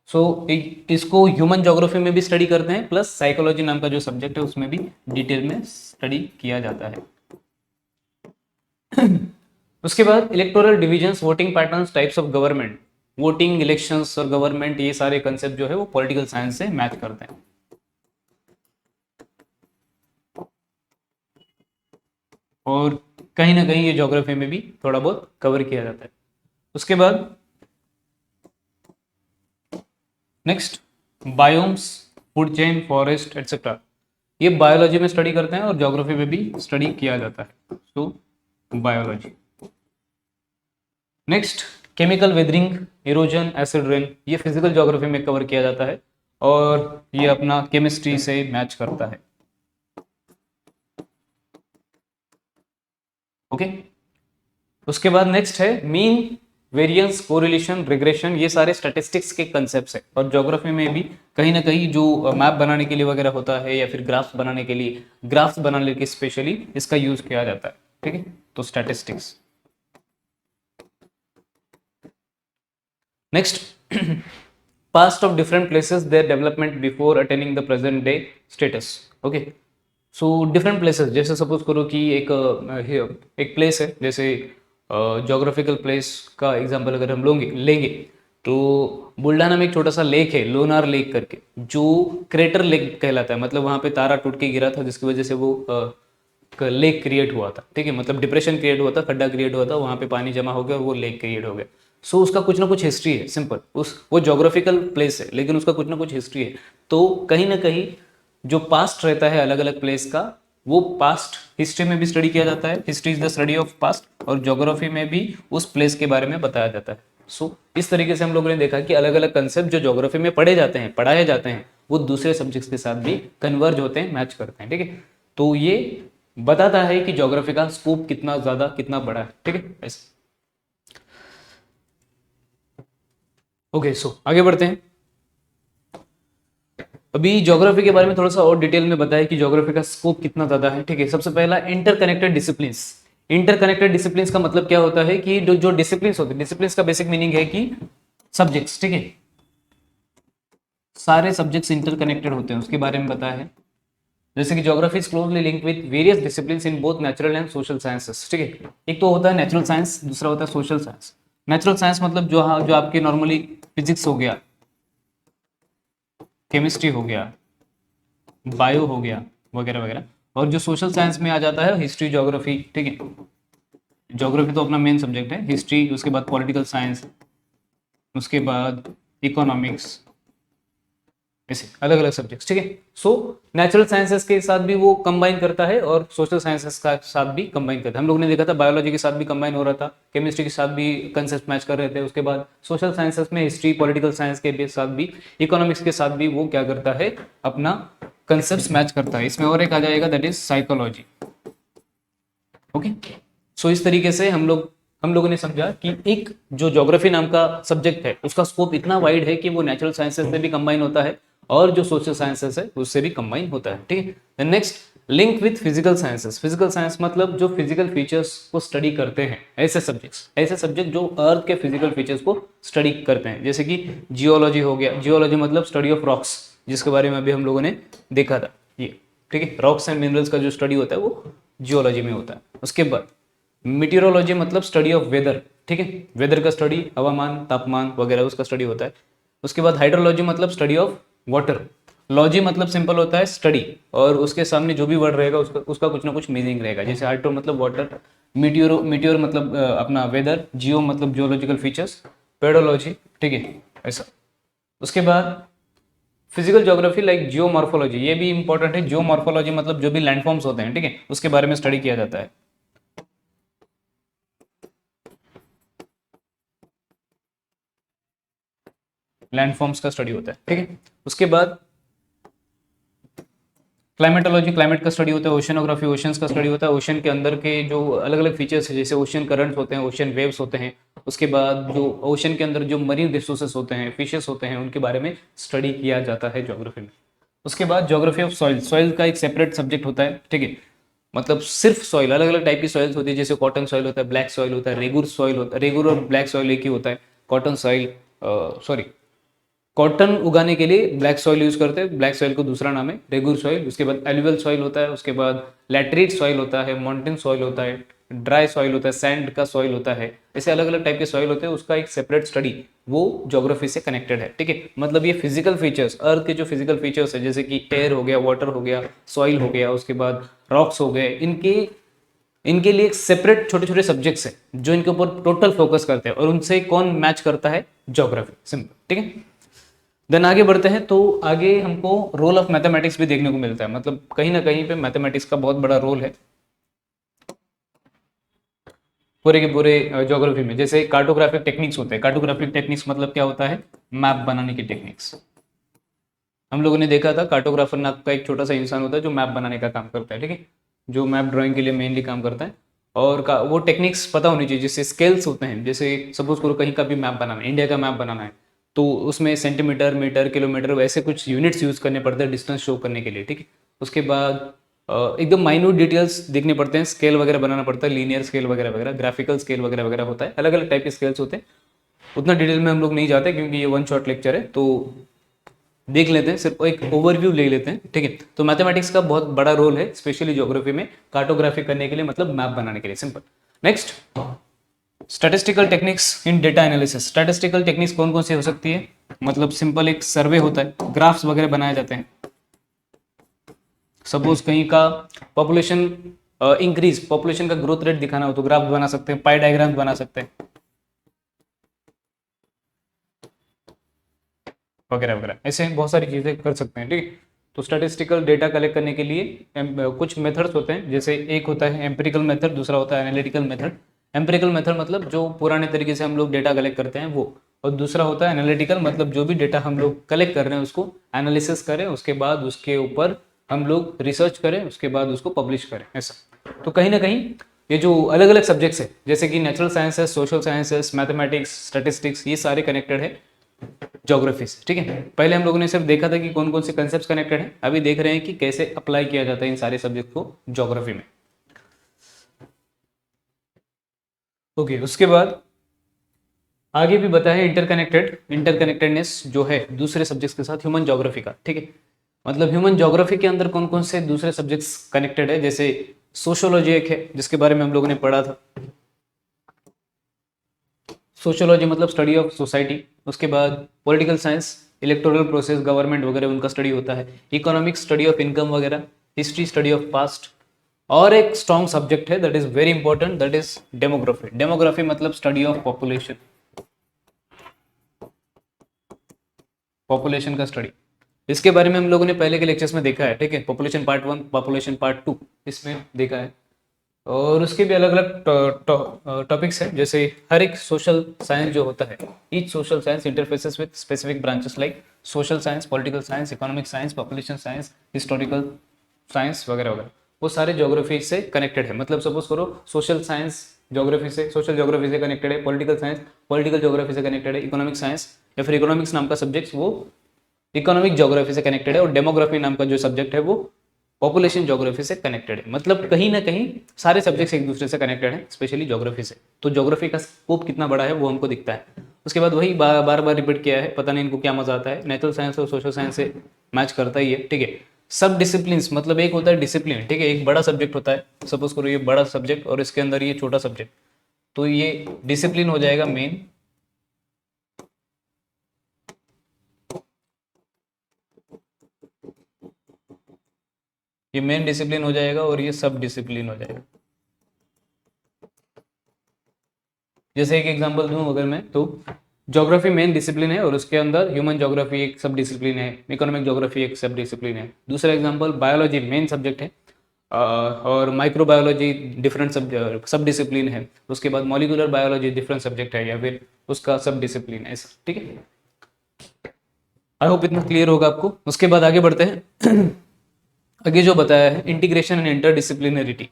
सो इसको ह्यूमन ज्योग्राफी में भी स्टडी करते हैं, प्लस साइकोलॉजी नाम का जो सब्जेक्ट है उसमें भी डिटेल में स्टडी किया जाता है। उसके बाद electoral divisions, voting patterns, types of government. Voting, elections और गवर्नमेंट, ये सारे कंसेप्ट जो है वो पॉलिटिकल साइंस से मैच करते हैं। और कहीं ना कहीं ये ज्योग्राफी में भी थोड़ा बहुत कवर किया जाता है। उसके बाद next, biomes, food chain, forest etcetera. ये बायोलॉजी में स्टडी करते हैं और ज्योग्राफी में भी स्टडी किया जाता है, तो biology. Next, chemical weathering, erosion, acid rain, ये फिजिकल ज्योग्राफी में कवर किया जाता है और ये अपना केमिस्ट्री से मैच करता है, ओके। उसके बाद नेक्स्ट है मीन, वेरिएंस, कोरिलेशन, रिग्रेशन, ये सारे स्टैटिस्टिक्स के कंसेप्ट्स है। और ज्योग्राफी में भी कहीं ना कहीं जो मैप बनाने के लिए वगैरह होता है या फिर ग्राफ्स बनाने के लिए, ग्राफ्स बनाने के स्पेशली इसका यूज किया जाता है, ठीक है। तो statistics. Next, past of different places, their development before attaining the present day status, okay. So different places, जैसे सपोज करो कि एक प्लेस है, जैसे ज्योग्राफिकल प्लेस का एग्जांपल अगर हम लेंगे तो बुल्ढाना में एक छोटा सा लेक है, लोनार लेक करके, जो क्रेटर लेक कहलाता है। मतलब वहाँ पे तारा टूट के गिरा था जिसकी वजह से वो लेक क्रिएट हुआ था, ठीक है। मतलब डिप्रेशन क्रिएट हुआ था, खड्डा क्रिएट हुआ था, वहाँ पे पानी जमा हो गया और वो लेक क्रिएट हो गया। सो उसका कुछ ना कुछ हिस्ट्री है, सिंपल। वो ज्योग्राफिकल प्लेस है लेकिन उसका कुछ ना कुछ हिस्ट्री है। तो कहीं ना कहीं जो पास्ट रहता है अलग अलग प्लेस का, वो पास्ट हिस्ट्री में भी स्टडी किया जाता है। History is the study of past, और ज्योग्राफी में भी उस प्लेस के बारे में बताया जाता है। सो इस तरीके से हम लोगों ने देखा कि अलग अलग कंसेप्ट जो ज्योग्राफी में पढ़ाए जाते हैं वो दूसरे सब्जेक्ट्स के साथ भी कन्वर्ज होते हैं, मैच करते हैं, ठीक है। तो ये बताता है कि ज्योग्राफी का स्कोप कितना ज्यादा, कितना बड़ा है, ठीक है। ऐसे ओके, सो आगे बढ़ते हैं। अभी ज्योग्राफी के बारे में थोड़ा सा और डिटेल में बताया कि ज्योग्राफी का स्कोप कितना ज्यादा है, ठीक है। सबसे पहला, इंटरकनेक्टेड डिसिप्लिन्स। इंटरकनेक्टेड डिसिप्लिन्स का मतलब क्या होता है कि जो डिसिप्लिन्स होते हैं, डिसिप्लिन्स का बेसिक मीनिंग है कि सब्जेक्ट्स, ठीक है, सारे सब्जेक्ट्स इंटरकनेक्टेड होते हैं, उसके बारे में बताया है। जैसे कि geography is closely linked with various disciplines in both natural and social sciences, ठीक है। एक तो होता है नेचुरल साइंस, दूसरा होता है सोशल साइंस। नेचुरल साइंस मतलब जो आपके नॉर्मली फिजिक्स हो गया, केमिस्ट्री हो गया, बायो हो गया, वगैरह वगैरह। और जो सोशल साइंस में आ जाता है हिस्ट्री, ज्योग्राफी, ठीक है। ज्योग्राफी तो अपना मेन सब्जेक्ट है, हिस्ट्री, उसके बाद पॉलिटिकल साइंस, उसके बाद इकोनॉमिक्स, ऐसे अलग अलग सब्जेक्ट्स, ठीक है। सो नेचुरल साइंसेस के साथ भी वो कंबाइन करता है और सोशल साइंसेस का साथ भी कंबाइन करता है। हम लोग ने देखा था बायोलॉजी के साथ भी कंबाइन हो रहा था, केमिस्ट्री के साथ भी कंसेप्ट मैच कर रहे थे। उसके बाद सोशल साइंसेस में हिस्ट्री, पॉलिटिकल साइंस के साथ भी, इकोनॉमिक्स के साथ भी वो क्या करता है, अपना कंसेप्ट मैच करता है। इसमें और एक आ जाएगा, दैट इज साइकोलॉजी। ओके, सो इस तरीके से हम लोगों ने समझा कि एक जो ज्योग्राफी नाम का सब्जेक्ट है उसका स्कोप इतना वाइड है कि वो नेचुरल साइंसेस से भी कंबाइन होता है और जो सोशल साइंसेस है उससे भी कंबाइन होता है, ठीक है। Next, link with physical sciences. Physical science मतलब जो फिजिकल फीचर्स को स्टडी करते हैं, ऐसे सब्जेक्ट जो अर्थ के फिजिकल फीचर्स को स्टडी करते हैं, जैसे कि जियोलॉजी हो गया। जियोलॉजी मतलब स्टडी ऑफ रॉक्स, जिसके बारे में अभी हम लोगों ने देखा था ये, ठीक है। रॉक्स एंड मिनरल्स का जो स्टडी होता है वो जियोलॉजी में होता है। उसके बाद मीटियोरोलॉजी मतलब स्टडी ऑफ वेदर, ठीक है। वेदर का स्टडी, हवामान, तापमान वगैरह उसका स्टडी होता है। उसके बाद हाइड्रोलॉजी मतलब स्टडी ऑफ वाटर। लॉजी मतलब सिंपल होता है स्टडी, और उसके सामने जो भी वर्ड रहेगा उसका कुछ ना कुछ मीनिंग रहेगा। जैसे हाइड्रो मतलब वाटर, मीटियोर मतलब अपना वेदर, जियो मतलब जियोलॉजिकल फीचर्स, पेडोलॉजी, ठीक है, ऐसा। उसके बाद फिजिकल ज्योग्राफी लाइक जियोमॉर्फोलॉजी, ये भी इंपॉर्टेंट है। जियोमॉर्फोलॉजी मतलब जो भी लैंडफॉर्म्स होते हैं, ठीक है, उसके बारे में स्टडी किया जाता है। लैंडफॉर्म्स का स्टडी होता है, ठीक है। उसके बाद क्लाइमेटोलॉजी, क्लाइमेट का स्टडी होता है। ओशनोग्राफी, ओशंस का स्टडी होता है। ओशन के अंदर के जो अलग अलग फीचर्स है, जैसे ओशन करंट्स होते हैं, ओशन वेव्स होते हैं। उसके बाद जो ओशन के अंदर जो मरीन रिसोर्सेस होते हैं, फिशेस होते हैं, उनके बारे में स्टडी किया जाता है ज्योग्राफी में। उसके बाद ज्योग्राफी ऑफ सॉइल, सॉइल का एक सेपरेट सब्जेक्ट होता है, ठीक है। मतलब सिर्फ सॉइल, अलग अलग टाइप की सॉइल्स होती है, जैसे कॉटन सॉइल होता है, ब्लैक सॉइल होता है, रेगुर सॉइल होता है। रेगुर और ब्लैक सॉइल एक ही होता है। कॉटन सॉइल, सॉरी, कॉटन उगाने के लिए ब्लैक सॉइल यूज करते हैं, ब्लैक सॉइल को दूसरा नाम है रेगुर सॉइल। उसके बाद एलुवियल सॉइल होता है। उसके बाद लैटरेट सॉइल होता है, माउंटेन सॉइल होता है, ड्राई सॉइल होता है, सैंड का सॉइल होता है। ऐसे अलग अलग टाइप के सॉइल होते हैं, उसका एक सेपरेट स्टडी वो ज्योग्राफी से कनेक्टेड है, ठीक है। मतलब ये फिजिकल फीचर्स, अर्थ के जो फिजिकल फीचर्स है, जैसे कि एयर हो गया, वाटर हो गया, सॉइल हो गया, उसके बाद रॉक्स हो गए, इनके इनके लिए एक सेपरेट छोटे छोटे सब्जेक्ट्स है जो इनके ऊपर टोटल फोकस करते हैं, और उनसे कौन मैच करता है, ज्योग्राफी, सिंपल, ठीक है। देन आगे बढ़ते हैं, तो आगे हमको रोल ऑफ मैथमेटिक्स भी देखने को मिलता है। मतलब कहीं ना कहीं पे मैथमेटिक्स का बहुत बड़ा रोल है पूरे के पूरे ज्योग्राफी में। जैसे कार्टोग्राफिक टेक्निक्स होते हैं। कार्टोग्राफिक टेक्निक्स मतलब क्या होता है, मैप बनाने की टेक्निक्स। हम लोगों ने देखा था कार्टोग्राफर नाम का एक छोटा सा इंसान होता है जो मैप बनाने का काम करता है, ठीक है, जो मैप ड्राइंग के लिए मेनली काम करता है। और वो टेक्निक्स पता होनी चाहिए, जैसे स्केल्स होते हैं। जैसे सपोज करो कहीं का भी मैप बनाना है, इंडिया का मैप बनाना है, तो उसमें सेंटीमीटर, मीटर, किलोमीटर वैसे कुछ यूनिट्स यूज करने पड़ते हैं डिस्टेंस शो करने के लिए, ठीक है। उसके बाद एकदम माइन्यूट डिटेल्स देखने पड़ते हैं, स्केल वगैरह बनाना पड़ता है, लीनियर स्केल वगैरह वगैरह, ग्राफिकल स्केल वगैरह वगैरह होता है। अलग अलग टाइप के स्केल्स होते हैं, उतना डिटेल में हम लोग नहीं जाते क्योंकि ये वन शॉट लेक्चर है। तो देख लेते हैं, सिर्फ एक ओवरव्यू ले लेते हैं, ठीक है। तो मैथमेटिक्स का बहुत बड़ा रोल है, स्पेशली ज्योग्राफी में, कार्टोग्राफी करने के लिए, मतलब मैप बनाने के लिए, simple. Next, statistical techniques in data analysis. Statistical techniques कौन कौन सी हो सकती है, मतलब सिंपल एक सर्वे होता है, ग्राफ्स वगैरह बनाए जाते हैं। सपोज कहीं का पॉपुलेशन इंक्रीज, पॉपुलेशन का ग्रोथ रेट दिखाना हो तो ग्राफ बना सकते हैं, पाई डायग्राम बना सकते हैं, वगैरह वगैरह। ऐसे बहुत सारी चीजें कर सकते हैं, ठीक है। तो स्टैटिस्टिकल डेटा कलेक्ट करने के लिए कुछ मेथड्स होते हैं। जैसे एक होता है एम्पिरिकल मेथड, दूसरा होता है एनालिटिकल मेथड। एम्पिरिकल मेथड मतलब जो पुराने तरीके से हम लोग डेटा कलेक्ट करते हैं वो, और दूसरा होता है एनालिटिकल, मतलब जो भी डेटा हम लोग कलेक्ट कर रहे हैं उसको एनालिसिस करें, उसके बाद उसके ऊपर हम लोग रिसर्च करें, उसके बाद उसको पब्लिश करें, ऐसा। तो कहीं ना कहीं ये जो अलग अलग सब्जेक्ट्स है, जैसे कि natural sciences, social sciences, mathematics, statistics, ये सारे कनेक्टेड है ज्योग्राफी से, ठीक है। पहले हम लोगों ने सिर्फ देखा था कि कौन कौन से कंसेप्ट कनेक्टेड हैं, अभी देख रहे हैं कि कैसे अप्लाई किया जाता है इन सारे सब्जेक्ट को ज्योग्राफी में। ओके, उसके बाद आगे भी बताया इंटरकनेक्टेडनेस जो है दूसरे सब्जेक्ट्स के साथ, ह्यूमन ज्योग्राफी का, ठीक है। मतलब ह्यूमन ज्योग्राफी के अंदर कौन कौन से दूसरे सब्जेक्ट्स कनेक्टेड है, जैसे सोशोलॉजी एक है जिसके बारे में हम लोगों ने पढ़ा था। सोशियोलॉजी मतलब स्टडी ऑफ सोसाइटी। उसके बाद political science, electoral process, government वगैरह उनका स्टडी होता है। इकोनॉमिक्स, स्टडी ऑफ इनकम वगैरह। History, study of past. और एक स्ट्रॉन्ग सब्जेक्ट है that is very important, that is demography. Demography मतलब स्टडी ऑफ पॉपुलेशन, पॉपुलेशन का स्टडी। इसके बारे में हम लोगों ने पहले के लेक्चर्स में देखा है, ठीक है, पॉपुलेशन पार्ट 1, पॉपुलेशन पार्ट 2 इसमें देखा है। और उसके भी अलग अलग टॉपिक्स हैं, जैसे हर एक सोशल साइंस जो होता है, each social science interfaces with specific branches like social science, political science, economic science, population science, historical science वगैरह वगैरह, वो सारे ज्योग्राफी से कनेक्टेड है। मतलब सपोज करो सोशल साइंस ज्योग्राफी से, सोशल ज्योग्राफी से कनेक्टेड है, पॉलिटिकल साइंस पॉलिटिकल ज्योग्राफी से कनेक्टेड है, इकोनॉमिक साइंस या फिर इकोनॉमिक्स नाम का सब्जेक्ट वो इकोनॉमिक ज्योग्राफी से कनेक्टेड है, और डेमोग्राफी नाम का जो सब्जेक्ट है वो पॉपुलेशन ज्योग्राफी से कनेक्टेड है। मतलब कहीं ना कहीं सारे सब्जेक्ट्स एक दूसरे से कनेक्टेड हैं, स्पेशली ज्योग्राफी से। तो ज्योग्राफी का स्कोप कितना बड़ा है वो हमको दिखता है। उसके बाद वही बार बार रिपीट किया है, पता नहीं इनको क्या मजा आता है, नेचुरल साइंस और सोशल साइंस से मैच करता ही है, ठीक है। सब डिसिप्लिन, मतलब एक होता है डिसिप्लिन, ठीक है, एक बड़ा सब्जेक्ट होता है, सपोज करो ये बड़ा सब्जेक्ट और इसके अंदर ये छोटा सब्जेक्ट, तो ये डिसिप्लिन हो जाएगा मेन, ये मेन डिसिप्लिन हो जाएगा और ये सब डिसिप्लिन हो जाएगा। जैसे एक एग्जांपल दूं अगर मैं, तो ज्योग्राफी मेन डिसिप्लिन है और उसके अंदर ह्यूमन ज्योग्राफी एक सब डिसिप्लिन है, इकोनॉमिक ज्योग्राफी एक सब डिसिप्लिन है। दूसरा एग्जांपल बायोलॉजी मेन सब्जेक्ट है, और माइक्रोबायोलॉजी डिफरेंट सब डिसिप्लिन है। उसके बाद मॉलिक्यूलर बायोलॉजी डिफरेंट सब्जेक्ट है या फिर उसका सब डिसिप्लिन है, ठीक है। आई होप इतना क्लियर होगा आपको। उसके बाद आगे बढ़ते हैं। आगे जो बताया है इंटीग्रेशन एंड इंटरडिसिप्लिनरिटी,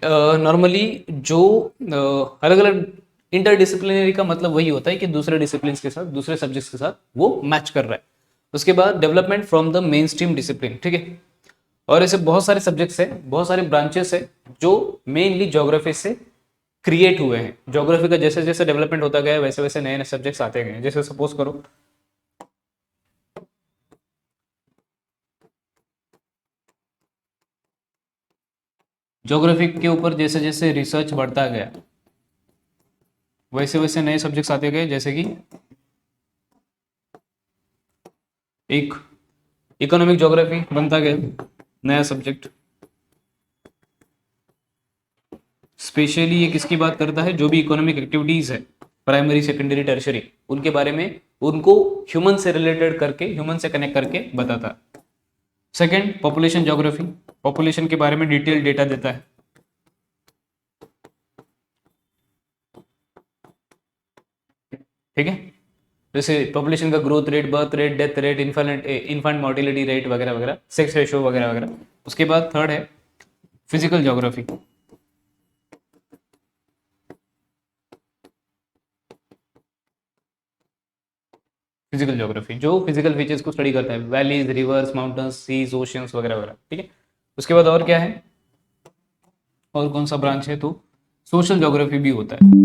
नॉर्मली जो अलग अलग इंटरडिसिप्लिनरी का मतलब वही होता है कि दूसरे डिसिप्लिन के साथ, दूसरे सब्जेक्ट्स के साथ वो मैच कर रहा है। उसके बाद development from the main stream discipline, ठीक है। और ऐसे बहुत सारे सब्जेक्ट्स है, बहुत सारे ब्रांचेस है जो मेनली ज्योग्राफी से क्रिएट हुए हैं। ज्योग्राफी का जैसे जैसे डेवलपमेंट होता गया वैसे वैसे नए नए सब्जेक्ट्स आते गए। जैसे सपोज करो ज्योग्राफी के ऊपर जैसे जैसे रिसर्च बढ़ता गया वैसे वैसे नए सब्जेक्ट्स आते गए, जैसे कि एक इकोनॉमिक ज्योग्राफी बनता गया नया सब्जेक्ट। स्पेशली ये किसकी बात करता है, जो भी इकोनॉमिक एक्टिविटीज है प्राइमरी सेकेंडरी टर्शरी, उनके बारे में उनको ह्यूमन से रिलेटेड करके, ह्यूमन से कनेक्ट करके बताता है। सेकेंड पॉपुलेशन ज्योग्राफी, पॉपुलेशन के बारे में डिटेल डेटा देता है। ठीक है, जैसे पॉपुलेशन का growth rate, birth rate, death rate, infant mortality rate वगैरह वगैरह, सेक्स रेशियो वगैरह वगैरह। उसके बाद थर्ड है फिजिकल ज्योग्राफी, फिजिकल ज्योग्राफी जो फिजिकल फीचर्स को स्टडी करता है, valleys, rivers, mountains, seas, oceans वगैरह वगैरह, ठीक है। उसके बाद और क्या है, और कौन सा ब्रांच है, तो सोशल ज्योग्राफी भी होता है।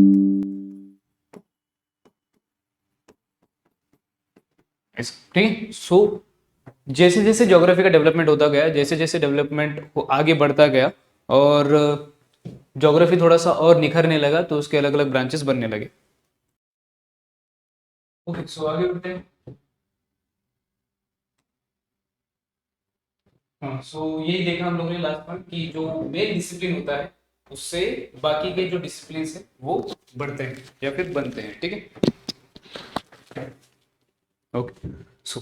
ठीक है। सो जैसे जैसे ज्योग्राफी का डेवलपमेंट होता गया, जैसे जैसे डेवलपमेंट आगे बढ़ता गया और ज्योग्राफी थोड़ा सा और निखरने लगा, तो उसके अलग अलग ब्रांचेस बनने लगे। ओके, सो आगे बढ़ते हैं। हाँ, सो यही देखा हम लोगों ने लास्ट में कि जो मेन डिसिप्लिन होता है उससे बाकी के जो डिसिप्लिन है वो बढ़ते हैं या फिर बनते हैं, ठीक है। ओके, सो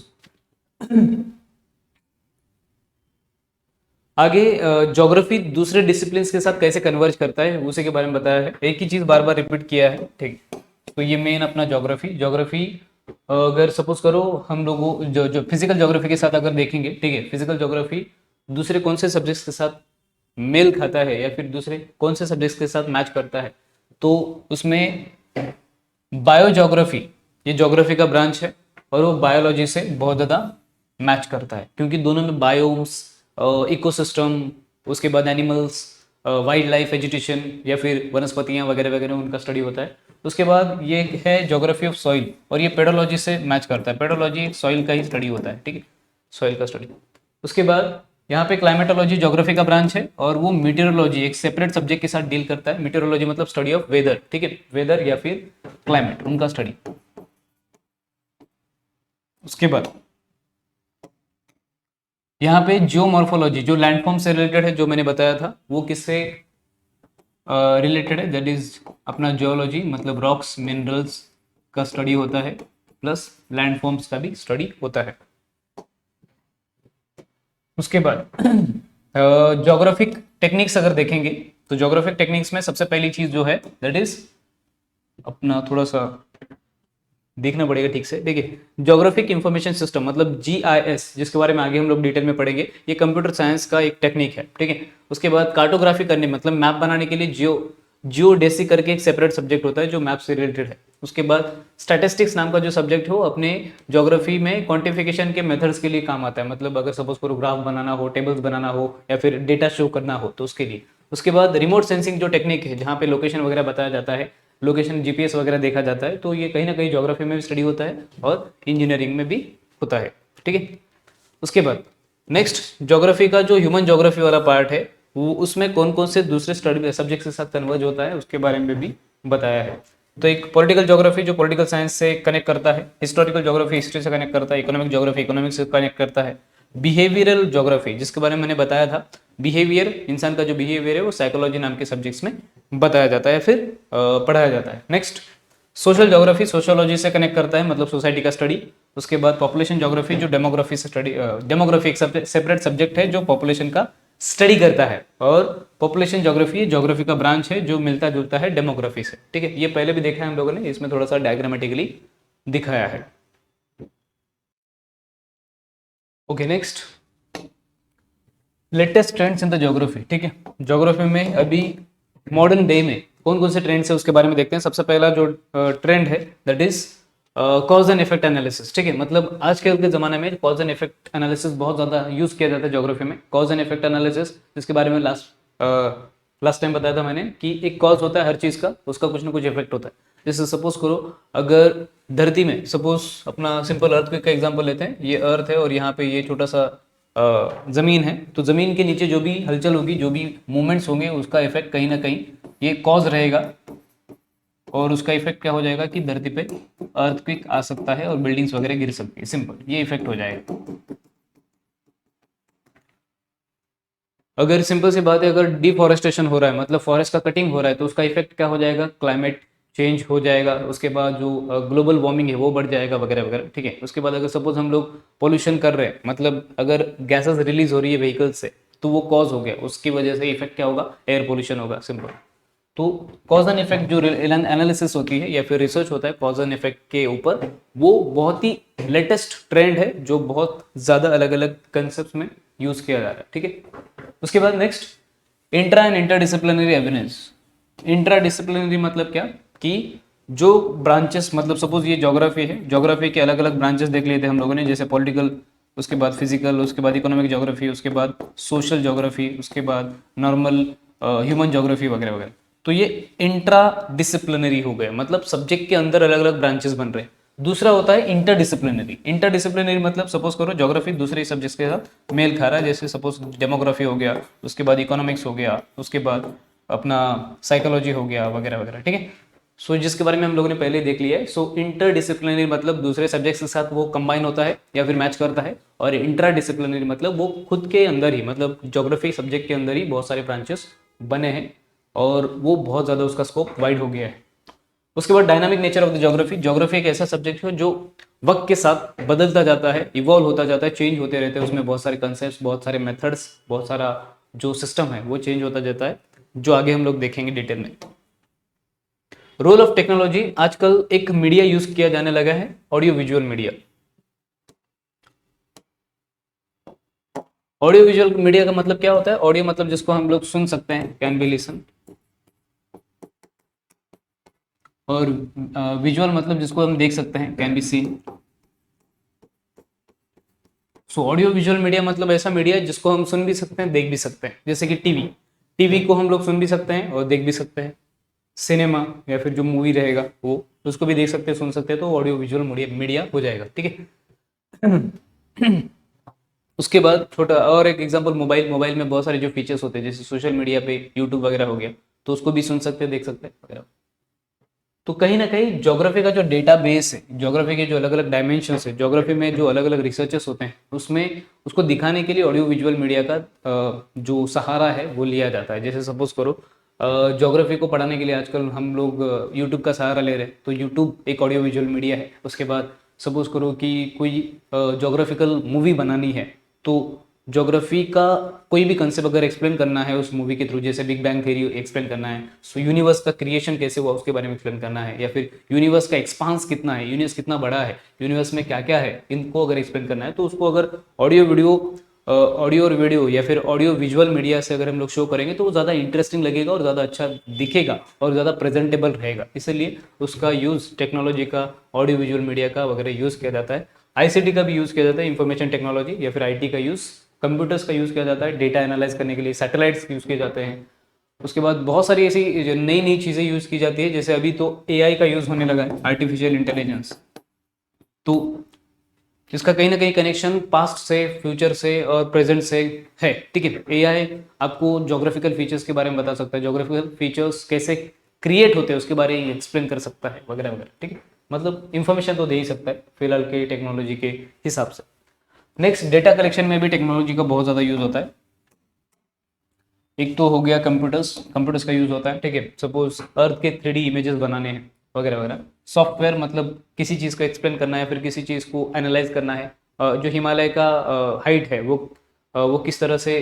आगे ज्योग्राफी दूसरे डिसिप्लिन के साथ कैसे कन्वर्ज करता है उसी के बारे में बताया है। एक ही चीज बार बार रिपीट किया है, ठीक। तो ये मेन अपना ज्योग्राफी, ज्योग्राफी अगर सपोज करो हम लोगों जो जो फिजिकल ज्योग्राफी के साथ अगर देखेंगे, ठीक है, फिजिकल ज्योग्राफी दूसरे कौन से सब्जेक्ट्स के साथ मेल खाता है या फिर दूसरे कौन से सब्जेक्ट्स के साथ मैच करता है, तो उसमें बायो ज्योग्राफी, ये ज्योग्राफी का ब्रांच है और वो बायोलॉजी से बहुत ज़्यादा मैच करता है, क्योंकि दोनों में बायोम्स, इकोसिस्टम, उसके बाद एनिमल्स, वाइल्ड लाइफ, वेजिटेशन या फिर वनस्पतियाँ वगैरह वगैरह, उनका स्टडी होता है। उसके बाद ये है ज्योग्राफी ऑफ सॉइल, और ये पेडोलॉजी से मैच करता है। पेडोलॉजी सॉइल का ही स्टडी होता है, ठीक है, सॉइल का स्टडी। उसके बाद यहाँ पे क्लाइमेटोलॉजी ज्योग्राफी का ब्रांच है और वो मीटेरोलॉजी एक सेपरेट सब्जेक्ट के साथ डील करता है। मीटेरोलॉजी मतलब स्टडी ऑफ वेदर, ठीक है, वेदर या फिर क्लाइमेट, उनका स्टडी। उसके बाद यहाँ पे जियोमॉर्फोलॉजी जो लैंडफॉर्म से रिलेटेड है, जो मैंने बताया था, वो किससे रिलेटेड है, दैट इज अपना जियोलॉजी, मतलब रॉक्स, मिनरल्स का स्टडी होता है, प्लस लैंडफॉर्म्स का भी स्टडी होता है। उसके बाद जोग्राफिक टेक्निक्स अगर देखेंगे तो जोग्राफिक टेक्निक्स में सबसे पहली चीज जो है दैट इज अपना थोड़ा सा देखना पड़ेगा ठीक से। देखिए ज्योग्राफिक इंफॉर्मेशन सिस्टम मतलब जीआईएस, जिसके बारे में आगे हम लोग डिटेल में पढ़ेंगे, ये कंप्यूटर साइंस का एक टेक्निक है, ठीक है। उसके बाद कार्टोग्राफी करने मतलब मैप बनाने के लिए जियोडेसी करके एक सेपरेट सब्जेक्ट होता है जो मैप से रिलेटेड है। उसके बाद स्टैटिस्टिक्स नाम का जो सब्जेक्ट हो अपने ज्योग्राफी में क्वांटिफिकेशन के मेथड्स के लिए काम आता है, मतलब अगर सपोज करो ग्राफ बनाना हो, टेबल्स बनाना हो या फिर डेटा शो करना हो तो उसके लिए। उसके बाद रिमोट सेंसिंग जो टेक्निक है जहाँ पे लोकेशन वगैरह बताया जाता है, लोकेशन जीपीएस वगैरह देखा जाता है, तो ये कहीं ना कहीं ज्योग्राफी में भी स्टडी होता है और इंजीनियरिंग में भी होता है, ठीक है। उसके बाद नेक्स्ट ज्योग्राफी का जो ह्यूमन ज्योग्राफी वाला पार्ट है वो उसमें कौन कौन से दूसरे स्टडी सब्जेक्ट के साथ कन्वर्ज होता है उसके बारे में भी बताया है। तो एक पॉलिटिकल ज्योग्राफी जो पॉलिटिकल साइंस से कनेक्ट करता है, हिस्टोरिकल ज्योग्राफी हिस्ट्री से कनेक्ट करता है, इकोनॉमिक ज्योग्राफी इकोनॉमिक्स से कनेक्ट करता है, बिहेवियरल ज्योग्राफी जिसके बारे में मैंने बताया था, बिहेवियर इंसान का जो बिहेवियर है वो साइकोलॉजी नाम के सब्जेक्ट्स में बताया जाता है फिर पढ़ाया जाता है। नेक्स्ट सोशल ज्योग्राफी सोशियोलॉजी से कनेक्ट करता है मतलब सोसाइटी का स्टडी। उसके बाद पॉपुलेशन ज्योग्राफी जो डेमोग्राफी से स्टडी, डेमोग्राफी एक सेपरेट सब्जेक्ट है जो पॉपुलेशन का स्टडी करता है, और पॉपुलेशन ज्योग्राफी ज्योग्राफी का ब्रांच है जो मिलता जुलता है डेमोग्राफी से, ठीक है। ये पहले भी देखा है हम लोगों ने, इसमें थोड़ा सा डायग्रामेटिकली दिखाया है। Okay next latest trends in the geography, ठीक है। ज्योग्राफी में अभी मॉडर्न डे में कौन कौन से ट्रेंड्स है उसके बारे में देखते हैं। सबसे पहला जो ट्रेंड है that is cause and effect analysis, ठीक है। मतलब आजकल के जमाने में कॉज एंड इफेक्ट एनालिसिस बहुत ज्यादा यूज किया जाता है ज्योग्राफी में। कॉज एंड इफेक्ट एनालिसिस जिसके बारे में लास्ट टाइम बताया था मैंने कि एक कॉज होता है हर चीज का, उसका कुछ ना कुछ इफेक्ट होता है। जैसे सपोज करो अगर धरती में सपोज अपना सिंपल अर्थ का एग्जांपल लेते हैं, ये अर्थ है और यहाँ पे ये छोटा सा जमीन है, तो जमीन के नीचे जो भी हलचल होगी जो भी मूवमेंट्स होंगे उसका इफेक्ट कहीं ना कहीं ये कॉज रहेगा, और उसका इफेक्ट क्या हो जाएगा कि धरती पे अर्थक्वेक आ सकता है और बिल्डिंग्स वगैरह गिर सकती है, सिंपल ये इफेक्ट हो जाएगा। अगर सिंपल सी बात है अगर डिफॉरेस्टेशन हो रहा है मतलब फॉरेस्ट का कटिंग हो रहा है तो उसका इफेक्ट क्या हो जाएगा, क्लाइमेट चेंज हो जाएगा। उसके बाद जो ग्लोबल वार्मिंग है वो बढ़ जाएगा वगैरह वगैरह, ठीक है। उसके बाद अगर सपोज हम लोग पोल्यूशन कर रहे हैं मतलब अगर गैसेस रिलीज हो रही है व्हीकल्स से तो वो कॉज हो गया, उसकी वजह से इफेक्ट क्या होगा, एयर पोल्यूशन होगा, सिंपल। तो कॉज एंड इफेक्ट जो एनालिसिस होती है या फिर रिसर्च होता है कॉज एंड इफेक्ट के ऊपर, वो बहुत ही लेटेस्ट ट्रेंड है जो बहुत ज्यादा अलग अलग कंसेप्ट में यूज किया जा रहा है, ठीक है। उसके बाद next intra and interdisciplinary evidence. Intra disciplinary मतलब क्या कि जो ब्रांचेस मतलब सपोज ये ज्योग्राफी है, ज्योग्राफी के अलग अलग ब्रांचेस देख लिए थे हम लोगों ने, जैसे पॉलिटिकल, उसके बाद फिजिकल, उसके बाद इकोनॉमिक ज्योग्राफी, उसके बाद सोशल ज्योग्राफी, उसके बाद नॉर्मल ह्यूमन ज्योग्राफी वगैरह वगैरह। तो ये इंट्रा डिसिप्लिनरी हो गए मतलब सब्जेक्ट के अंदर अलग अलग ब्रांचेस बन रहे हैं। दूसरा होता है इंटरडिसिप्लिनरी। इंटरडिसिप्लिनरी मतलब सपोज करो ज्योग्राफी दूसरे सब्जेक्ट्स के साथ मेल खा रहा है, जैसे सपोज डेमोग्राफी हो गया, उसके बाद इकोनॉमिक्स हो गया, उसके बाद अपना साइकोलॉजी हो गया वगैरह वगैरह, ठीक है। सो जिसके बारे में हम लोगों ने पहले देख लिया है। सो इंटरडिसिप्लिनरी मतलब दूसरे सब्जेक्ट्स के साथ वो कंबाइन होता है या फिर मैच करता है, और इंट्रा डिसिप्लिनरी मतलब वो खुद के अंदर ही मतलब ज्योग्राफी सब्जेक्ट के अंदर ही बहुत सारे ब्रांचेस बने हैं और वो बहुत ज़्यादा उसका स्कोप वाइड हो गया है। उसके बाद dynamic nature of the geography. Geography एक ऐसा सब्जेक्ट है जो वक्त के साथ बदलता जाता है, इवॉल्व होता जाता है, चेंज होते रहते हैं। उसमें बहुत सारे कंसेप्ट, बहुत सारे मेथड्स, बहुत सारा जो सिस्टम है वो चेंज होता जाता है, जो आगे हम लोग देखेंगे डिटेल में। Role of technology. आजकल एक मीडिया यूज किया जाने लगा है, audio visual media. Audio visual media का मतलब क्या होता है, ऑडियो मतलब जिसको हम लोग सुन सकते हैं, कैन बी लिसन, और विजुअल मतलब जिसको हम देख सकते हैं, can be seen. So audio visual media मतलब ऐसा मीडिया जिसको हम सुन भी सकते हैं, देख भी सकते हैं। जैसे कि टीवी, टीवी को हम लोग सुन भी सकते हैं और देख भी सकते हैं। सिनेमा या फिर जो मूवी रहेगा वो उसको भी देख सकते हैं, सुन सकते हैं, तो ऑडियो विजुअल मीडिया हो जाएगा, ठीक है। उसके बाद छोटा और एक एग्जांपल, मोबाइल। मोबाइल में बहुत सारे जो फीचर्स होते हैं जैसे सोशल मीडिया पे यूट्यूब वगैरह हो गया, तो उसको भी सुन सकते हैं, देख सकते हैं वगैरह। तो कहीं ना कहीं ज्योग्राफी का जो डेटा बेस है, ज्योग्राफी के जो अलग अलग डायमेंशंस है, ज्योग्राफी में जो अलग अलग रिसर्चेस होते हैं उसमें उसको दिखाने के लिए ऑडियो विजुअल मीडिया का जो सहारा है वो लिया जाता है। जैसे सपोज करो ज्योग्राफी को पढ़ाने के लिए आजकल हम लोग यूट्यूब का सहारा ले रहे हैं, तो यूट्यूब एक ऑडियो विजुअल मीडिया है। उसके बाद सपोज करो कि कोई ज्योग्राफिकल मूवी बनानी है, तो ज्योग्राफी का कोई भी कंसेप्ट अगर एक्सप्लेन करना है उस मूवी के थ्रू, जैसे बिग बैंग थ्योरी एक्सप्लेन करना है, सो यूनिवर्स का क्रिएशन कैसे हुआ उसके बारे में एक्सप्लेन करना है, या फिर यूनिवर्स का एक्सपांस कितना है, यूनिवर्स कितना बड़ा है, यूनिवर्स में क्या क्या है, इनको अगर एक्सप्लेन करना है तो उसको अगर ऑडियो और वीडियो या फिर ऑडियो विजुअल मीडिया से अगर हम लोग शो करेंगे तो वो ज़्यादा इंटरेस्टिंग लगेगा और ज़्यादा अच्छा दिखेगा और ज़्यादा प्रेजेंटेबल रहेगा। इसलिए उसका यूज़ टेक्नोलॉजी का, ऑडियो विजुअल मीडिया का वगैरह यूज़ किया जाता है। आईसीटी का भी यूज़ किया जाता है, इंफॉर्मेशन टेक्नोलॉजी या फिर आईटी का यूज़, कंप्यूटर्स का यूज़ किया जाता है डेटा एनालाइज करने के लिए, सैटेलाइट्स यूज़ किए जाते हैं। उसके बाद बहुत सारी ऐसी नई नई चीज़ें यूज़ की जाती है, जैसे अभी तो एआई का यूज़ होने लगा है, आर्टिफिशियल इंटेलिजेंस। तो इसका कहीं ना कहीं कनेक्शन पास्ट से, फ्यूचर से और प्रेजेंट से है, ठीक है। एआई आपको ज्योग्राफिकल फीचर्स के बारे में बता सकता है, ज्योग्राफिकल फीचर्स कैसे क्रिएट होते हैं उसके बारे में एक्सप्लेन कर सकता है वगैरह वगैरह, ठीक है। मतलब इंफॉर्मेशन तो दे ही सकता है फिलहाल के टेक्नोलॉजी के हिसाब से। नेक्स्ट, डेटा कलेक्शन में भी टेक्नोलॉजी का बहुत ज़्यादा यूज़ होता है। एक तो हो गया कंप्यूटर्स का यूज़ होता है, ठीक है। सपोज अर्थ के 3D इमेजेस बनाने हैं वगैरह वगैरह। सॉफ्टवेयर मतलब किसी चीज़ को एक्सप्लेन करना है, फिर किसी चीज़ को एनालाइज करना है। जो हिमालय का हाइट है वो किस तरह से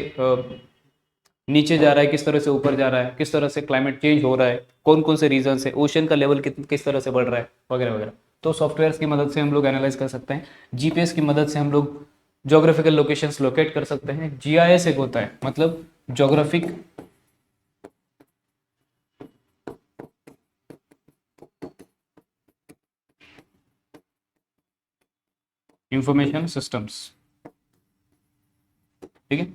नीचे जा रहा है, किस तरह से ऊपर जा रहा है, किस तरह से क्लाइमेट चेंज हो रहा है, कौन कौन से रीजन है, ओशन का लेवल किस तरह से बढ़ रहा है वगैरह वगैरह। तो सॉफ्टवेयर्स की मदद से हम लोग एनालाइज कर सकते हैं। जीपीएस की मदद से हम लोग जोग्राफिकल लोकेशंस लोकेट कर सकते हैं। जीआईएस एक होता है, मतलब जोग्राफिक इंफॉर्मेशन सिस्टम्स, ठीक है।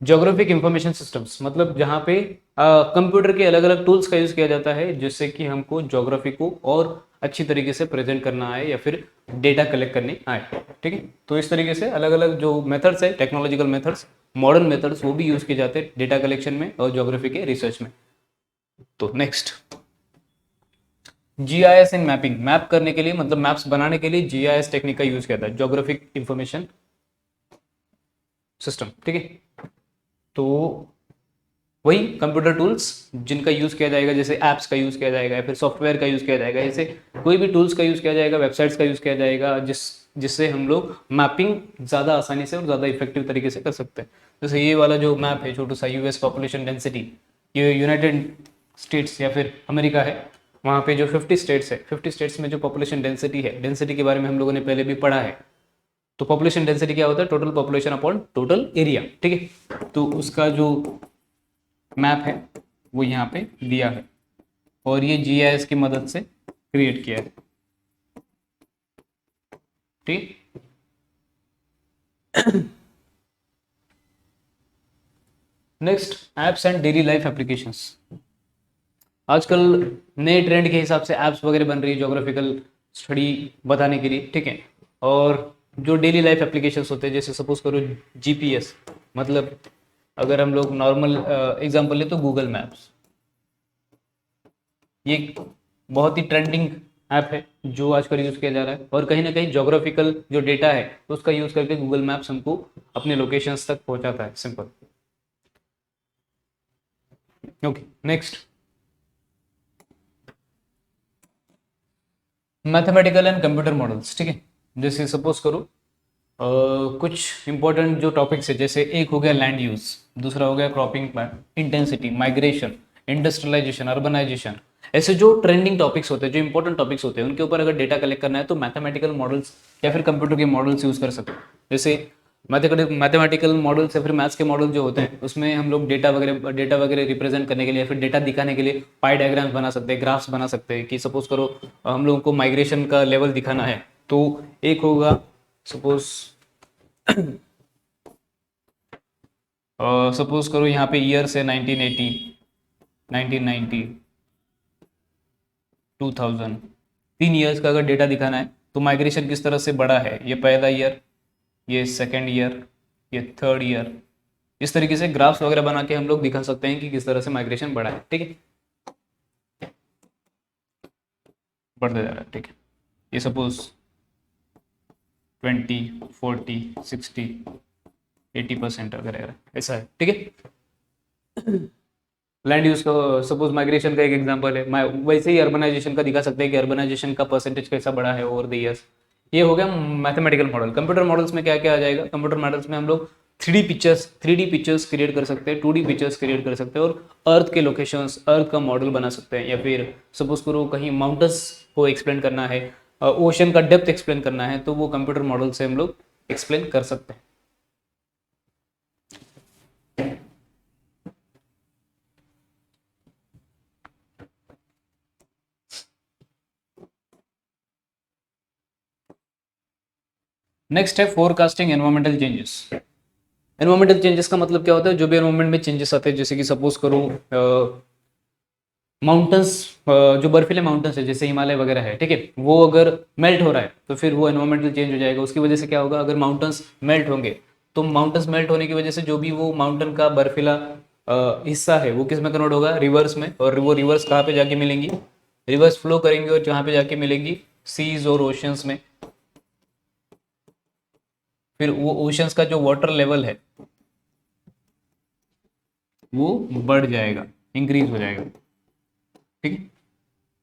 ज्योग्राफिक इंफॉर्मेशन सिस्टम्स मतलब जहाँ पे कंप्यूटर के अलग अलग टूल्स का यूज किया जाता है, जिससे कि हमको ज्योग्राफी को और अच्छी तरीके से प्रेजेंट करना आए या फिर डेटा कलेक्ट करने आए, ठीक है। तो इस तरीके से अलग अलग जो मेथड्स है, टेक्नोलॉजिकल मेथड्स, मॉडर्न मेथड्स, वो भी यूज किए जाते हैं डेटा कलेक्शन में और ज्योग्राफी के रिसर्च में। तो नेक्स्ट, जीआईएस इन मैपिंग, मैप करने के लिए मतलब मैप्स बनाने के लिए जीआईएस टेक्निक का यूज किया जाता है, ज्योग्राफिक इंफॉर्मेशन सिस्टम, ठीक है। तो वही कंप्यूटर टूल्स जिनका यूज़ किया जाएगा, जैसे ऐप्स का यूज़ किया जाएगा या फिर सॉफ्टवेयर का यूज़ किया जाएगा, ऐसे कोई भी टूल्स का यूज़ किया जाएगा, वेबसाइट्स का यूज़ किया जाएगा, जिससे हम लोग मैपिंग ज़्यादा आसानी से और ज़्यादा इफेक्टिव तरीके से कर सकते हैं। जैसे ये वाला जो मैप है छोटू सा, यूएस पॉपुलेशन डेंसिटी, ये यूनाइटेड स्टेट्स या फिर अमेरिका है, वहाँ पे जो 50 स्टेट्स है, 50 स्टेट्स में जो पॉपुलेशन डेंसिटी है, डेंसिटी के बारे में हम लोगों ने पहले भी पढ़ा है। तो पॉपुलेशन डेंसिटी क्या होता है? Total population upon total area, ठीक है। तो उसका जो मैप है वो यहाँ पे दिया है और ये जीआईएस की मदद से क्रिएट किया है, ठीक। Next, apps and daily life applications. आजकल नए ट्रेंड के हिसाब से एप्स वगैरह बन रही है ज्योग्राफिकल स्टडी बताने के लिए, ठीक है। और जो डेली लाइफ एप्लीकेशंस होते हैं, जैसे सपोज करो जीपीएस, मतलब अगर हम लोग नॉर्मल एग्जांपल ले तो गूगल मैप्स, ये एक बहुत ही ट्रेंडिंग ऐप है जो आजकल यूज़ किया जा रहा है। और कहीं ना कहीं ज्योग्राफिकल जो डेटा है उसका यूज़ करके गूगल मैप्स हमको अपने लोकेशंस तक पहुंचाता है, simple. Okay, next, mathematical and computer models, ठीक है। जैसे सपोज करो कुछ इंपॉर्टेंट जो टॉपिक्स है, जैसे एक हो गया लैंड यूज, दूसरा हो गया cropping intensity, migration, industrialisation, urbanisation. ऐसे जो ट्रेंडिंग टॉपिक्स होते हैं, जो इंपॉर्टेंट टॉपिक्स होते हैं, उनके ऊपर अगर डेटा कलेक्ट करना है तो मैथमेटिकल मॉडल्स या फिर कंप्यूटर के मॉडल्स यूज कर सकते हैं। जैसे मैथमेटिकल मॉडल्स या फिर मैथ्स के मॉडल जो होते हैं, उसमें हम लोग डेटा वगैरह रिप्रेजेंट करने के लिए या फिर डेटा दिखाने के लिए पाई डायग्राम्स बना सकते हैं, ग्राफ्स बना सकते हैं। कि सपोज करो हम लोगों को माइग्रेशन का लेवल दिखाना है, तो एक होगा सपोज सपोज करो यहाँ पे ईयर्स है 1980, 1990, 2000, 3 ईयर्स का अगर डेटा दिखाना है तो माइग्रेशन किस तरह से बढ़ा है, ये पहला ईयर, ये सेकेंड ईयर, ये थर्ड ईयर। इस तरीके से ग्राफ्स वगैरह बना के हम लोग दिखा सकते हैं कि किस तरह से माइग्रेशन बढ़ा है, ठीक है, बढ़ते जा रहा है, ठीक है। ये सपोज 20, 40, 60, 80% वगैरह ऐसा है, ठीक है। लैंड यूज का सपोज माइग्रेशन का एक एग्जांपल है, वैसे ही अर्बनाइजेशन का दिखा सकते हैं कि अर्बनाइजेशन का परसेंटेज कैसा बढ़ा है ओवर द ईयर्स। ये हो गया मैथमेटिकल मॉडल। कंप्यूटर मॉडल्स में क्या क्या आ जाएगा? कंप्यूटर मॉडल्स में हम लोग थ्री डी पिक्चर्स क्रिएट कर सकते हैं, 2D पिक्चर्स क्रिएट कर सकते हैं, और अर्थ के लोकेशंस, अर्थ का मॉडल बना सकते हैं, या फिर सपोज करो कहीं माउंटेन्स को एक्सप्लेन करना है, ओशन का डेप्थ एक्सप्लेन करना है, तो वो कंप्यूटर मॉडल से हम लोग एक्सप्लेन कर सकते हैं। नेक्स्ट है forecasting environmental changes. Environmental changes का मतलब क्या होता है, जो भी एनवायरमेंट में चेंजेस आते हैं, जैसे कि सपोज करो माउंटेन्स, जो बर्फीले माउंटेन्स है जैसे हिमालय वगैरह है, ठीक है, वो अगर मेल्ट हो रहा है तो फिर वो एनवायरमेंटल चेंज हो जाएगा। उसकी वजह से क्या होगा, अगर माउंटेन्स मेल्ट होंगे तो माउंटेन्स मेल्ट होने की वजह से जो भी वो माउंटेन का बर्फीला हिस्सा है वो किस में कन्वर्ट होगा, रिवर्स में, और वो रिवर्स कहाँ पे जाके मिलेंगी, रिवर्स फ्लो करेंगे और जहाँ पे जाके मिलेंगी सीज और ओशंस में। फिर वो ओशंस का जो वाटर लेवल है वो बढ़ जाएगा, इंक्रीज हो जाएगा, ठीक है।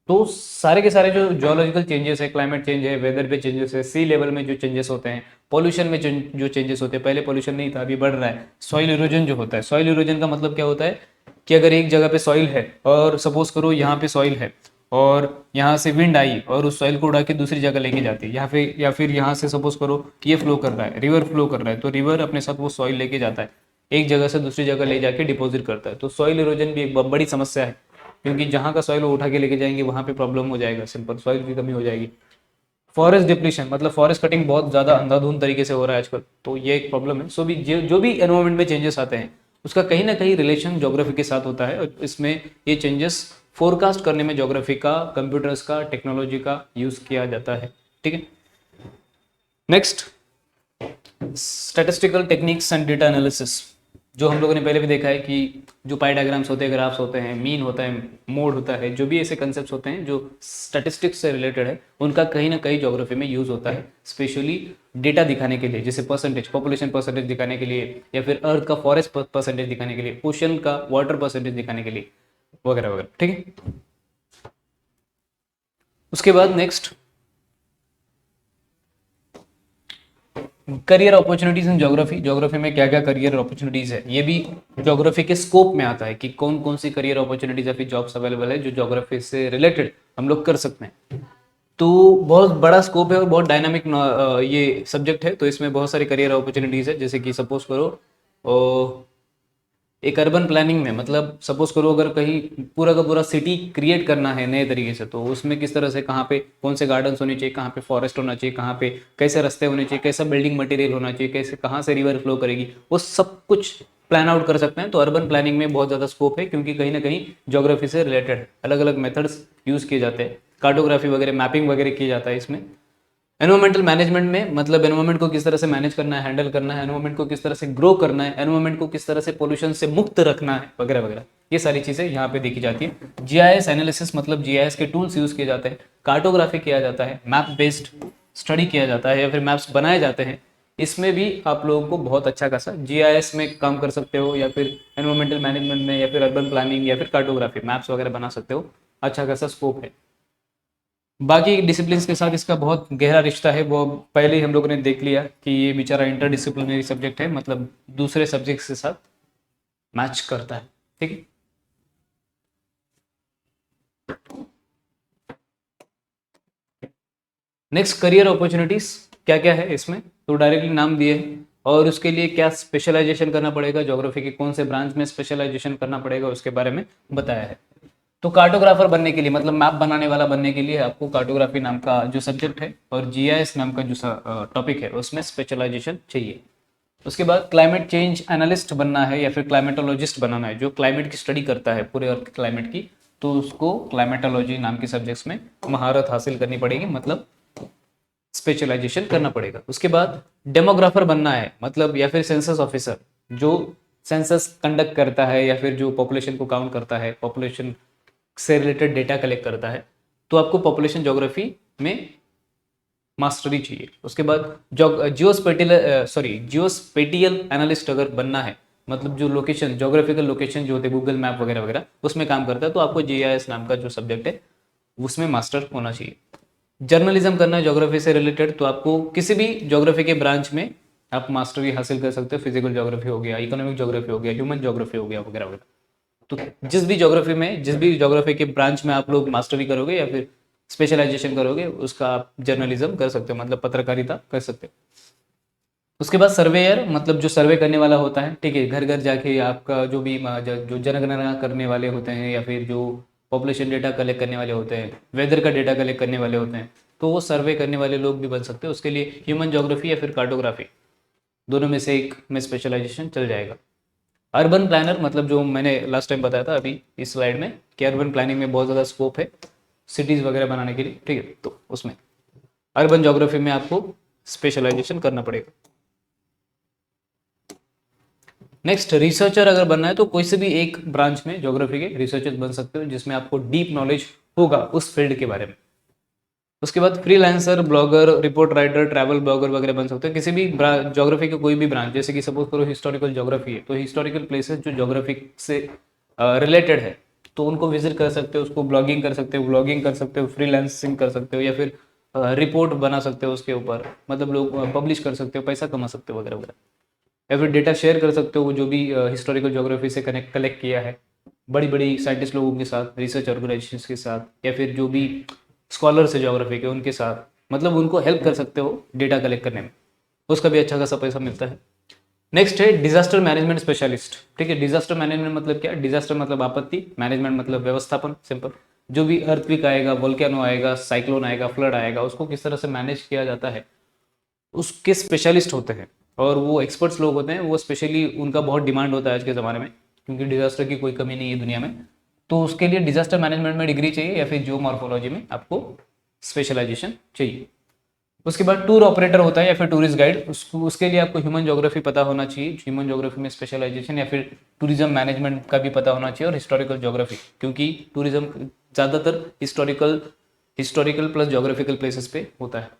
तो सारे के सारे जो जियोलॉजिकल चेंजेस है, क्लाइमेट चेंज है, वेदर पे चेंजेस है, सी लेवल में जो चेंजेस होते हैं, पॉल्यूशन में जो चेंजेस होते हैं, पहले पॉल्यूशन नहीं था अभी बढ़ रहा है, सॉइल इरोजन जो होता है, सॉइल इरोजन का मतलब क्या होता है कि अगर एक जगह पे सॉइल है और सपोज करो यहाँ पे सॉइल है और यहाँ से विंड आई और उस सॉइल को उड़ा के दूसरी जगह लेके जाती है, या फिर यहाँ से सपोज करो ये फ्लो कर रहा है, रिवर फ्लो कर रहा है, तो रिवर अपने साथ वो सॉइल लेके जाता है, एक जगह से दूसरी जगह ले जाके डिपॉजिट करता है। तो सॉइल इरोजन भी एक बहुत बड़ी समस्या है, क्योंकि जहाँ का सॉइल वो उठा के लेके जाएंगे वहाँ पे प्रॉब्लम हो जाएगा, सिंपल सॉइल की कमी हो जाएगी। फॉरेस्ट डिप्लीशन मतलब फॉरेस्ट कटिंग बहुत ज़्यादा अंधाधुंध तरीके से हो रहा है आजकल, तो ये एक प्रॉब्लम है। सो भी जो भी एनवायरमेंट में चेंजेस आते हैं उसका कहीं ना कहीं रिलेशन ज्योग्राफी के साथ होता है, और इसमें ये चेंजेस फोरकास्ट करने में ज्योग्राफी का, कंप्यूटर्स का, टेक्नोलॉजी का यूज़ किया जाता है, ठीक है। Next, statistical techniques and data analysis. जो हम लोगों ने पहले भी देखा है कि जो पाई डायग्राम्स होते हैं, ग्राफ्स होते हैं, मीन होता है, मोड होता है, जो भी ऐसे कंसेप्ट होते हैं जो स्टैटिस्टिक्स से रिलेटेड है, उनका कहीं ना कहीं ज्योग्राफी में यूज होता है, स्पेशली डेटा दिखाने के लिए, जैसे परसेंटेज, पॉपुलेशन परसेंटेज दिखाने के लिए, या फिर अर्थ का फॉरेस्ट परसेंटेज दिखाने के लिए, ओशन का वाटर परसेंटेज दिखाने के लिए, वगैरह वगैरह, ठीक है। उसके बाद next, career opportunities in geography. Geography में क्या क्या करियर अपॉर्चुनिटीज है, ये भी ज्योग्राफी के स्कोप में आता है कि कौन कौन सी करियर अपॉर्चुनिटीज या फिर जॉब्स अवेलेबल है जो ज्योग्राफी से रिलेटेड हम लोग कर सकते हैं। तो बहुत बड़ा स्कोप है और बहुत डायनामिक ये सब्जेक्ट है, तो इसमें बहुत सारी करियर अपॉर्चुनिटीज है। जैसे कि सपोज करो एक अर्बन प्लानिंग में, मतलब सपोज करो अगर कहीं पूरा का पूरा सिटी क्रिएट करना है नए तरीके से, तो उसमें किस तरह से, कहाँ पे कौन से गार्डन्स होने चाहिए, कहाँ पे फॉरेस्ट होना चाहिए, कहाँ पे कैसे रास्ते होने चाहिए, कैसा बिल्डिंग मटेरियल होना चाहिए, कैसे कहाँ से रिवर फ्लो करेगी, वो सब कुछ प्लान आउट कर सकते हैं। तो अर्बन प्लानिंग में बहुत ज़्यादा स्कोप है, क्योंकि कहीं ना कहीं ज्योग्राफी से रिलेटेड अलग अलग मेथड्स यूज़ किए जाते हैं, कार्टोग्राफी वगैरह, मैपिंग वगैरह किया जाता है इसमें। एनवायरमेंटल मैनेजमेंट में मतलब एनवायरमेंट को किस तरह से मैनेज करना है, हैंडल करना है, एनवायरमेंट को किस तरह से ग्रो करना है, एनवायरमेंट को किस तरह से पोल्यूशन से मुक्त रखना है, वगैरह वगैरह, ये सारी चीज़ें यहाँ पे देखी जाती है। जीआईएस एनालिसिस मतलब जीआईएस के टूल्स यूज़ किए जाते हैं, कार्टोग्राफी किया जाता है, मैप बेस्ड स्टडी किया जाता है, या फिर मैप्स बनाए जाते हैं। इसमें भी आप लोगों को बहुत अच्छा खासा जीआईएस में काम कर सकते हो, या फिर एनवायरमेंटल मैनेजमेंट में, या फिर अर्बन प्लानिंग, या फिर कार्टोग्राफी, मैप्स वगैरह बना सकते हो, अच्छा खासा स्कोप है। बाकी डिसिप्लिन के साथ इसका बहुत गहरा रिश्ता है, वो पहले ही हम लोगों ने देख लिया कि ये बेचारा इंटरडिसिप्लिनरी सब्जेक्ट है, मतलब दूसरे सब्जेक्ट के साथ मैच करता है, ठीक है। नेक्स्ट, करियर अपॉर्चुनिटीज क्या क्या है इसमें, तो डायरेक्टली नाम दिए हैं, और उसके लिए क्या स्पेशलाइजेशन करना पड़ेगा, ज्योग्राफी के कौन से ब्रांच में स्पेशलाइजेशन करना पड़ेगा उसके बारे में बताया है। तो कार्टोग्राफर बनने के लिए, मतलब मैप बनाने वाला बनने के लिए, आपको कार्टोग्राफी नाम का जो सब्जेक्ट है और जीआईएस नाम का जो टॉपिक है उसमें स्पेशलाइजेशन चाहिए। उसके बाद क्लाइमेट चेंज एनालिस्ट बनना है, या फिर क्लाइमेटोलॉजिस्ट बनाना है, जो क्लाइमेट की स्टडी करता है पूरे अर्थ क्लाइमेट की, तो उसको क्लाइमेटोलॉजी नाम के सब्जेक्ट्स में महारत हासिल करनी पड़ेगी, मतलब स्पेशलाइजेशन करना पड़ेगा। उसके बाद डेमोग्राफर बनना है, मतलब या फिर सेंसस ऑफिसर, जो सेंसस कंडक्ट करता है, या फिर जो पॉपुलेशन को काउंट करता है, पॉपुलेशन से रिलेटेड डेटा कलेक्ट करता है, तो आपको पॉपुलेशन ज्योग्राफी में मास्टरी चाहिए। उसके बाद जियोस्पेटियल एनालिस्ट अगर बनना है, मतलब जो लोकेशन, ज्योग्राफिकल लोकेशन जो होते हैं गूगल मैप वगैरह वगैरह, उसमें काम करता है, तो आपको जीआईएस नाम का जो सब्जेक्ट है उसमें मास्टर होना चाहिए। जर्नलिज्म करना है ज्योग्राफी से रिलेटेड, तो आपको किसी भी ज्योग्राफी के ब्रांच में आप मास्टरी हासिल कर सकते हो। फिजिकल ज्योग्राफी हो गया, इकोनॉमिक ज्योग्राफी हो गया, ह्यूमन ज्योग्राफी हो गया, वगैरह वगैरह। तो जिस भी ज्योग्राफी के ब्रांच में आप लोग मास्टरी करोगे या फिर स्पेशलाइजेशन करोगे, उसका आप जर्नलिज्म कर सकते हो, मतलब पत्रकारिता कर सकते हो। उसके बाद सर्वेयर, मतलब जो सर्वे करने वाला होता है, ठीक है, घर घर जाके आपका जो भी जो जनगणना करने वाले होते हैं या फिर जो पॉपुलेशन डेटा कलेक्ट करने वाले होते हैं, वेदर का डेटा कलेक्ट करने वाले होते हैं, तो वो सर्वे करने वाले लोग भी बन सकते हैं। उसके लिए ह्यूमन ज्योग्राफी या फिर कार्टोग्राफी, दोनों में से एक में स्पेशलाइजेशन चल जाएगा। अर्बन प्लानर, मतलब जो मैंने लास्ट टाइम बताया था अभी इस स्लाइड में कि अर्बन प्लानिंग में बहुत ज़्यादा स्कोप है सिटीज़ वगैरह बनाने के लिए, ठीक है, तो उसमें अर्बन ज्योग्राफी में आपको स्पेशलाइजेशन करना पड़ेगा। नेक्स्ट, रिसर्चर अगर बनना है तो कोई से भी एक ब्रांच में ज्योग्राफी के रिसर्चर बन सकते हो, जिसमें आपको डीप नॉलेज होगा उस फील्ड के बारे में। उसके बाद freelancer, blogger, report writer, travel blogger वगैरह बन सकते हो किसी भी ज्योग्राफी के कोई भी ब्रांच। जैसे कि सपोज करो हिस्टोरिकल ज्योग्राफी है, तो हिस्टोरिकल प्लेसेस जो ज्योग्राफी से रिलेटेड है, तो उनको विजिट कर सकते हो, उसको ब्लॉगिंग कर सकते हो, व्लॉगिंग कर सकते हो, फ्रीलांसिंग कर सकते हो, या फिर रिपोर्ट बना सकते हो उसके ऊपर, मतलब लोग पब्लिश कर सकते हो, पैसा कमा सकते हो, वगैरह वगैरह। या फिर डेटा शेयर कर सकते हो जो भी हिस्टोरिकल ज्योग्राफी से कलेक्ट किया है, बड़ी बड़ी साइंटिस्ट लोगों के साथ, रिसर्च ऑर्गेनाइजेशन के साथ, या फिर जो भी स्कॉलर्स है ज्योग्राफी के उनके साथ, मतलब उनको हेल्प कर सकते हो डेटा कलेक्ट करने में, उसका भी अच्छा खासा पैसा मिलता है। नेक्स्ट है डिजास्टर मैनेजमेंट स्पेशलिस्ट, ठीक है। डिजास्टर मैनेजमेंट मतलब क्या? डिजास्टर मतलब आपत्ति, मैनेजमेंट मतलब व्यवस्थापन, सिंपल। जो भी अर्थक्वेक आएगा, वोल्केनो आएगा, साइक्लोन आएगा, फ्लड आएगा, उसको किस तरह से मैनेज किया जाता है, उसके स्पेशलिस्ट होते हैं। और वो एक्सपर्ट्स लोग होते हैं, वो स्पेशली उनका बहुत डिमांड होता है आज के ज़माने में, क्योंकि डिजास्टर की कोई कमी नहीं है दुनिया में। तो उसके लिए डिजास्टर मैनेजमेंट में डिग्री चाहिए या फिर जियो मॉर्फोलॉजी में आपको स्पेशलाइजेशन चाहिए। उसके बाद टूर ऑपरेटर होता है या फिर टूरिस्ट गाइड, उसके लिए आपको ह्यूमन ज्योग्राफी पता होना चाहिए, ह्यूमन ज्योग्राफी में स्पेशलाइजेशन, या फिर टूरिज्म मैनेजमेंट का भी पता होना चाहिए, और हिस्टोरिकल ज्योग्राफी, क्योंकि टूरिज्म ज़्यादातर हिस्टोरिकल प्लस ज्योग्राफिकल प्लेसेस पे होता है।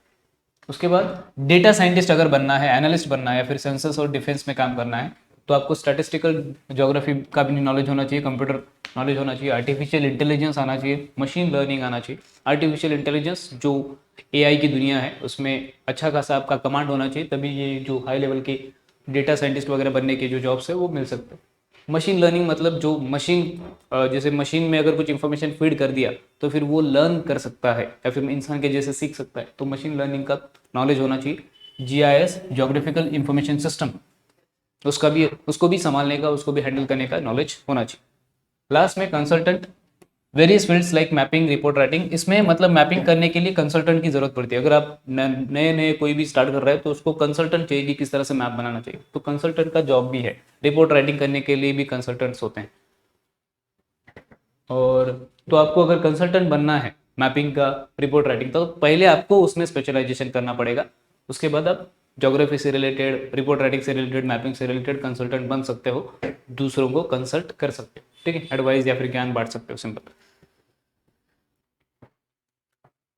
उसके बाद डेटा साइंटिस्ट अगर बनना है, एनालिस्ट बनना है, या फिर सेंसस और डिफेंस में काम करना है, तो आपको स्टैटिस्टिकल ज्योग्राफी का भी नॉलेज होना चाहिए, कंप्यूटर नॉलेज होना चाहिए, आर्टिफिशियल इंटेलिजेंस आना चाहिए, मशीन लर्निंग आना चाहिए। आर्टिफिशियल इंटेलिजेंस जो एआई की दुनिया है, उसमें अच्छा खासा आपका कमांड होना चाहिए, तभी ये जो हाई लेवल के डेटा साइंटिस्ट वगैरह बनने के जो जॉब्स है वो मिल सकते हैं। मशीन लर्निंग मतलब जो मशीन, जैसे मशीन में अगर कुछ इंफॉर्मेशन फीड कर दिया तो फिर वो लर्न कर सकता है या फिर इंसान के जैसे सीख सकता है, तो मशीन लर्निंग का नॉलेज होना चाहिए। जीआईएस, ज्योग्राफिकल इंफॉर्मेशन सिस्टम, उसको भी संभालने का, उसको भी हैंडल करने का नॉलेज होना चाहिए। लास्ट में consultant, various fields like mapping, report writing, इसमें मतलब मैपिंग करने के लिए कंसल्टेंट की जरूरत पड़ती है। अगर आप नए नए कोई भी स्टार्ट कर रहे हैं तो उसको कंसल्टेंट चाहिए कि किस तरह से मैप बनाना चाहिए, तो कंसल्टेंट का जॉब भी है। रिपोर्ट राइटिंग करने के लिए भी कंसल्टेंट्स होते हैं। और तो आपको अगर कंसल्टेंट बनना है मैपिंग का, रिपोर्ट राइटिंग, तो पहले आपको उसमें स्पेशलाइजेशन करना पड़ेगा। उसके बाद आप ज्योग्राफी से रिलेटेड, रिपोर्ट राइटिंग से रिलेटेड, मैपिंग से रिलेटेड कंसल्टेंट बन सकते हो, दूसरों को कंसल्ट कर सकते हो, ठीक है, एडवाइस या फिर ज्ञान बांट सकते हो, सिंपल।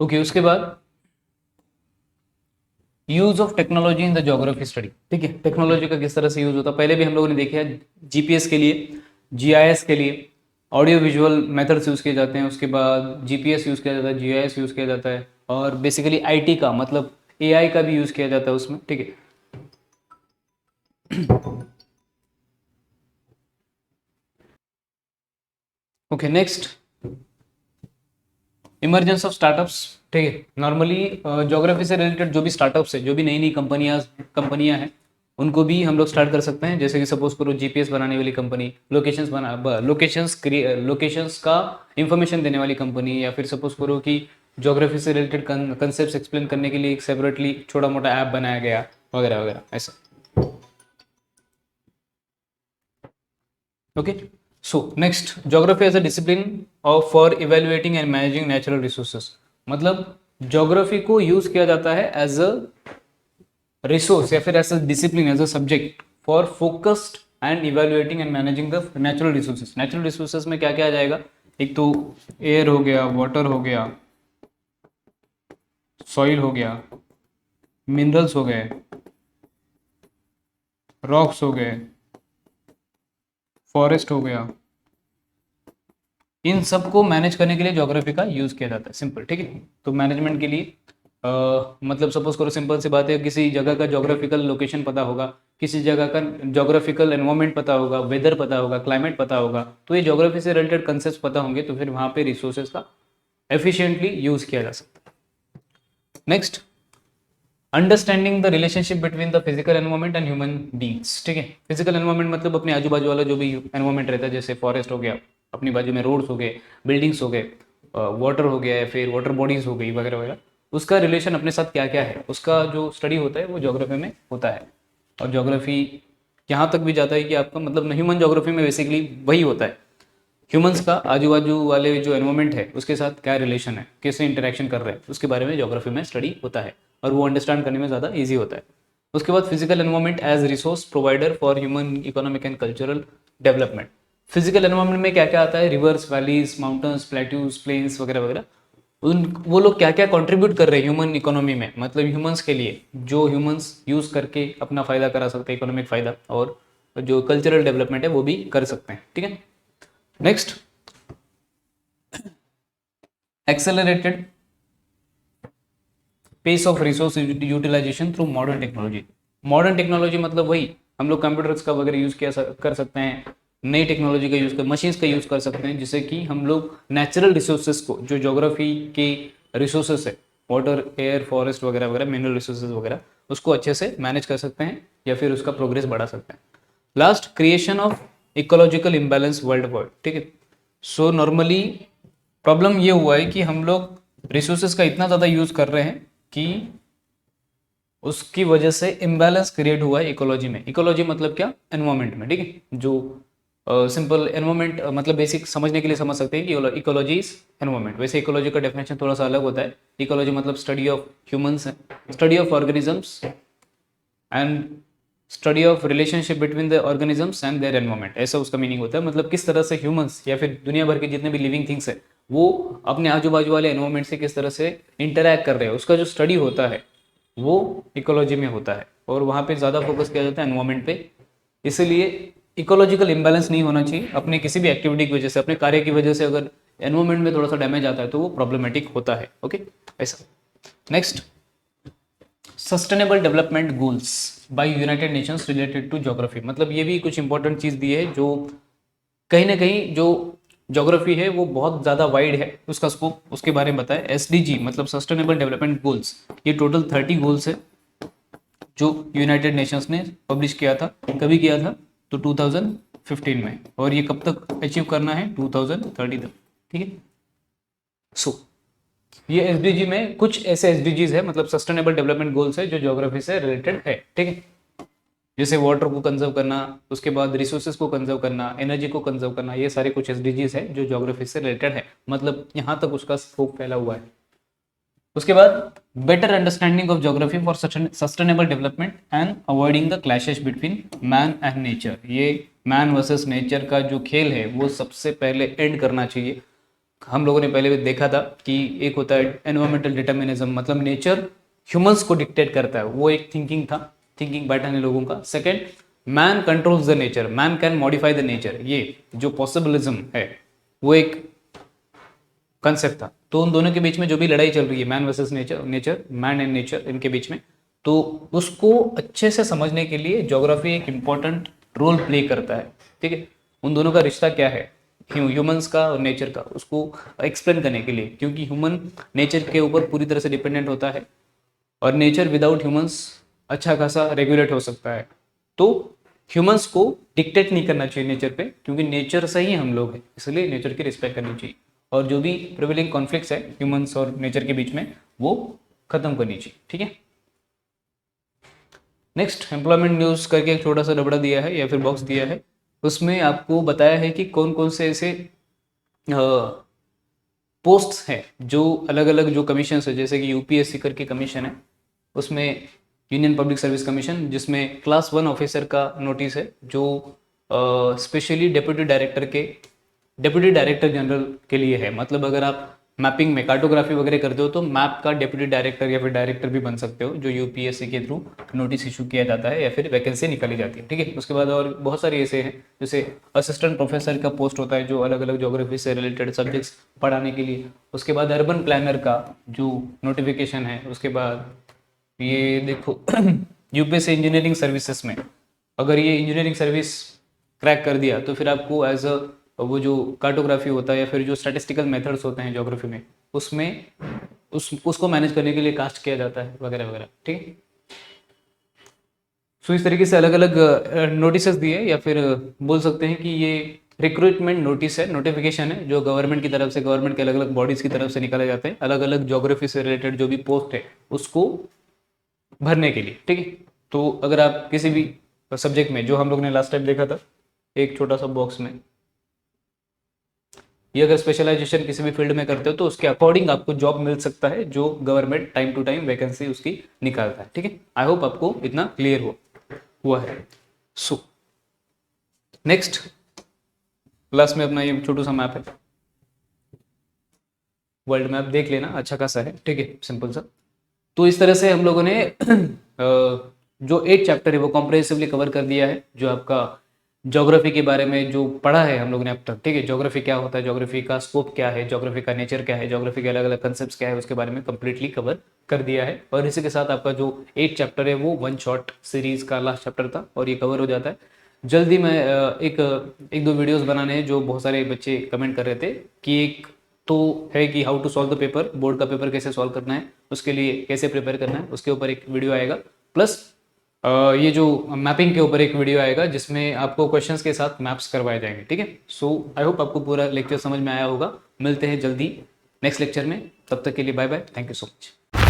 ओके, उसके बाद use of technology in the geography study, ठीक है, टेक्नोलॉजी का किस तरह से यूज होता है पहले भी हम लोगों ने देखा है। जीपीएस के लिए, जीआईएस के लिए ऑडियो विजुअल मेथड्स यूज किए जाते हैं, उसके बाद जीपीएस यूज किया जाता है, जीआईएस यूज किया जाता है, और बेसिकली आईटी का मतलब एआई का भी यूज किया जाता है उसमें, ठीक है। Okay, next, emergence of startups, ठीक है। नॉर्मली ज्योग्राफी से रिलेटेड जो भी स्टार्टअप्स है, जो भी नई नई कंपनियां हैं, उनको भी हम लोग स्टार्ट कर सकते हैं। जैसे कि सपोज करो जीपीएस बनाने वाली कंपनी, लोकेशंस का इंफॉर्मेशन देने वाली कंपनी, या फिर सपोज करो कि ज्योग्राफी से रिलेटेड कंसेप्ट एक्सप्लेन करने के लिए एक सेपरेटली छोटा मोटा ऐप बनाया गया, वगैरह वगैरह, ऐसा। Okay, so next, geography as a discipline of for evaluating and managing natural resources, मतलब ज्योग्राफी को यूज किया जाता है एज अ रिसोर्स या फिर as a discipline, as a subject for focused and evaluating and managing the natural resources. Natural resources में क्या क्या आ जाएगा? एक तो एयर हो गया, वाटर हो गया, सॉइल हो गया, मिनरल्स हो गए, रॉक्स हो गए, फॉरेस्ट हो गया, इन सबको मैनेज करने के लिए ज्योग्राफी का यूज किया जाता है, सिंपल, ठीक है। तो मैनेजमेंट के लिए मतलब सपोज करो, सिंपल सी बात है, किसी जगह का जोग्राफिकल लोकेशन पता होगा, किसी जगह का जोग्राफिकल एनवायरनमेंट पता होगा, वेदर पता होगा, क्लाइमेट पता होगा, तो ये जोग्राफी से रिलेटेड कंसेप्ट पता होंगे, तो फिर वहाँ पे रिसोर्सेज का एफिशिएंटली यूज किया जा सकता है। Next, understanding the relationship between the physical environment and human beings. ठीक है, फिजिकल एनवायरनमेंट मतलब अपने आजू बाजू वाला जो भी एनवायरनमेंट रहता है, जैसे फॉरेस्ट हो गया, अपनी बाजू में रोड्स हो गए, बिल्डिंग्स हो गए, वाटर हो गया, या फिर वाटर बॉडीज हो गई वगैरह वगैरह, उसका रिलेशन अपने साथ क्या क्या है, उसका जो स्टडी होता है वो ज्योग्राफी में होता है। और ज्योग्राफी यहाँ तक भी जाता है कि आपका मतलब ह्यूमन ज्योग्राफी में बेसिकली वही होता है, ह्यूमंस का आजू बाजू वाले जो एनवायरनमेंट है उसके साथ क्या रिलेशन है, कैसे इंटरेक्शन कर रहे हैं, उसके बारे में ज्योग्राफी में स्टडी होता है, और वो अंडरस्टैंड करने में ज़्यादा ईजी होता है। उसके बाद physical environment as resource provider for human economic and cultural development. Physical environment में क्या क्या आता है, rivers, valleys, mountains, plateaus, plains वगैरह वगैरह, उन वो लोग क्या क्या कंट्रीब्यूट कर रहे हैं ह्यूमन इकोनॉमी में, मतलब ह्यूमंस के लिए, जो ह्यूमंस यूज करके अपना फायदा करा सकते हैं, इकोनॉमिक फायदा, और जो कल्चरल डेवलपमेंट है वो भी कर सकते हैं। ठीक है, next, accelerated pace of resource utilisation through modern technology. Modern technology मतलब वही हम लोग कंप्यूटर्स का वगैरह यूज कर सकते हैं, नई टेक्नोलॉजी का यूज कर, मशीन्स का यूज कर सकते हैं, जिससे कि हम लोग नेचुरल रिसोर्सेज को, जो ज्योग्राफी के रिसोर्सेज है, वाटर, एयर, फॉरेस्ट वगैरह वगैरह, मिनरल रिसोर्सेज वगैरह, उसको अच्छे से मैनेज कर सकते हैं या फिर उसका प्रोग्रेस बढ़ा सकते हैं। Last, creation of ecological imbalance world wide. ठीक है, सो नॉर्मली प्रॉब्लम ये हुआ है कि हम लोग रिसोर्सेज का इतना ज़्यादा यूज कर रहे हैं कि उसकी वजह से इम्बैलेंस क्रिएट हुआ है इकोलॉजी में। इकोलॉजी मतलब क्या, एनवायरनमेंट में। ठीक है, जो सिंपल एनवायरनमेंट मतलब बेसिक समझने के लिए समझ सकते हैं कि इकोलॉजी इज एनवायरनमेंट। वैसे इकोलॉजी का डेफिनेशन थोड़ा सा अलग होता है। इकोलॉजी मतलब study of humans, study of organisms and study of relationship between the organisms and their environment, ऐसा उसका मीनिंग होता है। मतलब किस तरह से ह्यूमंस या फिर दुनिया भर के जितने भी लिविंग थिंग्स है वो अपने आजू बाजू वाले एनवायरनमेंट से किस तरह से इंटरैक्ट कर रहे हैं, उसका जो स्टडी होता है वो इकोलॉजी में होता है, और वहाँ पे ज़्यादा फोकस किया जाता है एनवायरनमेंट पे। इसीलिए इकोलॉजिकल इम्बैलेंस नहीं होना चाहिए अपने किसी भी एक्टिविटी की वजह से, अपने कार्य की वजह से अगर एनवायरनमेंट में थोड़ा सा डैमेज आता है तो वो प्रॉब्लमेटिक होता है। ओके, ऐसा। Next, sustainable development goals by United Nations related to geography. मतलब ये भी कुछ इंपॉर्टेंट चीज़ दी है, जो कहीं ना कहीं जो ज्योग्राफी है वो बहुत ज़्यादा वाइड है उसका स्कोप, उसके बारे में बताया। एसडीजी मतलब सस्टेनेबल डेवलपमेंट गोल्स, ये टोटल 30 गोल्स है जो यूनाइटेड नेशंस ने पब्लिश किया था। कभी किया था, तो 2015 में, और ये कब तक अचीव करना है, 2030 तक। ठीक है, सो ये एसडीजी में कुछ ऐसे एसडीजीज है, मतलब सस्टेनेबल डेवलपमेंट गोल्स है जो ज्योग्राफी से रिलेटेड है। ठीक है, जैसे वाटर को कंजर्व करना, उसके बाद रिसोर्सेज को कंजर्व करना, एनर्जी को कंजर्व करना, ये सारे कुछ एसडीजीज है जो ज्योग्राफी से रिलेटेड है, मतलब यहाँ तक उसका स्कोप फैला हुआ है। उसके बाद better understanding of geography for sustainable development and avoiding the clashes between man and nature. ये मैन वर्सेस नेचर का जो खेल है वो सबसे पहले एंड करना चाहिए। हम लोगों ने पहले भी देखा था कि एक होता है एनवायरमेंटल डिटर्मिनिज्म, मतलब नेचर ह्यूमंस को डिक्टेट करता है, वो एक थिंकिंग था, थिंकिंग पैटर्न है लोगों का। Second, man controls the nature, man can modify the nature, ये जो पॉसिबिलिज्म है वो एक कंसेप्ट था। तो उन दोनों के बीच में जो भी लड़ाई चल रही है, man versus nature, nature, man and nature, इनके बीच में, तो उसको अच्छे से समझने के लिए ज्योग्राफी एक इंपॉर्टेंट रोल प्ले करता है। ठीक है, उन दोनों का रिश्ता क्या है, ह्यूमंस का और नेचर का, उसको एक्सप्लेन करने के लिए, क्योंकि ह्यूमन नेचर के ऊपर पूरी तरह से डिपेंडेंट होता है, और नेचर विदाउट ह्यूमंस अच्छा खासा रेगुलेट हो सकता है। तो ह्यूमंस को डिक्टेट नहीं करना चाहिए नेचर पे, क्योंकि नेचर से ही हम लोग हैं, इसलिए नेचर की रिस्पेक्ट करनी चाहिए, और जो भी प्रिवेलिंग कॉन्फ्लिक्ट्स है ह्यूमंस और नेचर के बीच में वो खत्म करनी चाहिए। ठीक है, नेक्स्ट, एम्प्लॉयमेंट न्यूज़ करके एक छोटा सा डबड़ा दिया है या फिर बॉक्स दिया है, उसमें आपको बताया है कि कौन कौन से ऐसे पोस्ट्स हैं जो अलग अलग जो कमीशन है, जैसे कि यूपीएससी करके कमीशन है, उसमें यूनियन पब्लिक सर्विस कमीशन, जिसमें क्लास 1 ऑफिसर का नोटिस है, जो स्पेशली डेप्यूटी डायरेक्टर जनरल के लिए है। मतलब अगर आप मैपिंग में कार्टोग्राफी वगैरह करते हो तो मैप का डिप्टी डायरेक्टर या फिर डायरेक्टर भी बन सकते हो, जो यूपीएससी के थ्रू नोटिस इशू किया जाता है या फिर वैकेंसी निकाली जाती है। ठीक है, उसके बाद और बहुत सारे ऐसे हैं, जैसे असिस्टेंट प्रोफेसर का पोस्ट होता है जो अलग अलग ज्योग्राफी से रिलेटेड सब्जेक्ट्स पढ़ाने के लिए। उसके बाद अर्बन प्लानर का जो नोटिफिकेशन है। उसके बाद ये देखो यूपीएससी इंजीनियरिंग सर्विसेज में अगर ये इंजीनियरिंग सर्विस क्रैक कर दिया तो फिर आपको एज अ वो जो कार्टोग्राफी होता है या फिर जो स्टैटिस्टिकल मेथड्स होते हैं ज्योग्राफी में, उसमें उसको मैनेज करने के लिए कास्ट किया जाता है वगैरह वगैरह। ठीक है, सो इस तरीके से अलग अलग नोटिस दिए, या फिर बोल सकते हैं कि ये रिक्रूटमेंट नोटिस है, नोटिफिकेशन है, जो गवर्नमेंट की तरफ से, गवर्नमेंट के अलग अलग बॉडीज की तरफ से निकाले जाते हैं अलग अलग ज्योग्राफी से रिलेटेड जो भी पोस्ट है उसको भरने के लिए। ठीक है, तो अगर आप किसी भी सब्जेक्ट में, जो हम लोग ने लास्ट टाइम देखा था एक छोटा सा बॉक्स में, ये अगर स्पेशलाइजेशन किसी भी फील्ड में करते हो तो उसके अकॉर्डिंग आपको जॉब मिल सकता है, जो government time to time vacancy उसकी निकालता है। ठीक है, आई होप आपको इतना क्लियर हुआ है। सो नेक्स्ट क्लास में अपना ये छोटू सा मैप है, वर्ल्ड मैप देख लेना, अच्छा खासा है। ठीक है, सिंपल सा। तो इस तरह से हम लोगों ने जो 8 चैप्टर है वो कॉम्प्रिहेंसिवली कवर कर दिया है, जो आपका ज्योग्राफी के बारे में जो पढ़ा है हम लोगों ने अब तक। ठीक है, ज्योग्राफी क्या होता है, ज्योग्राफी का स्कोप क्या है, ज्योग्राफी का नेचर क्या है, ज्योग्राफी के अलग अलग कंसेप्ट क्या है, उसके बारे में कंप्लीटली कवर कर दिया है। और इसी के साथ आपका जो 8 चैप्टर है वो वन शॉट सीरीज का लास्ट चैप्टर था और ये कवर हो जाता है। जल्दी मैं एक दो वीडियोस बनाने हैं, जो बहुत सारे बच्चे कमेंट कर रहे थे कि एक तो है कि how to solve the paper, board का पेपर कैसे सॉल्व करना है, उसके लिए कैसे प्रिपेयर करना है, उसके ऊपर एक वीडियो आएगा। प्लस ये जो मैपिंग के ऊपर एक वीडियो आएगा जिसमें आपको क्वेश्चंस के साथ मैप्स करवाए जाएंगे। ठीक है, सो आई होप आपको पूरा लेक्चर समझ में आया होगा। मिलते हैं जल्दी नेक्स्ट लेक्चर में, तब तक के लिए bye bye, thank you so much.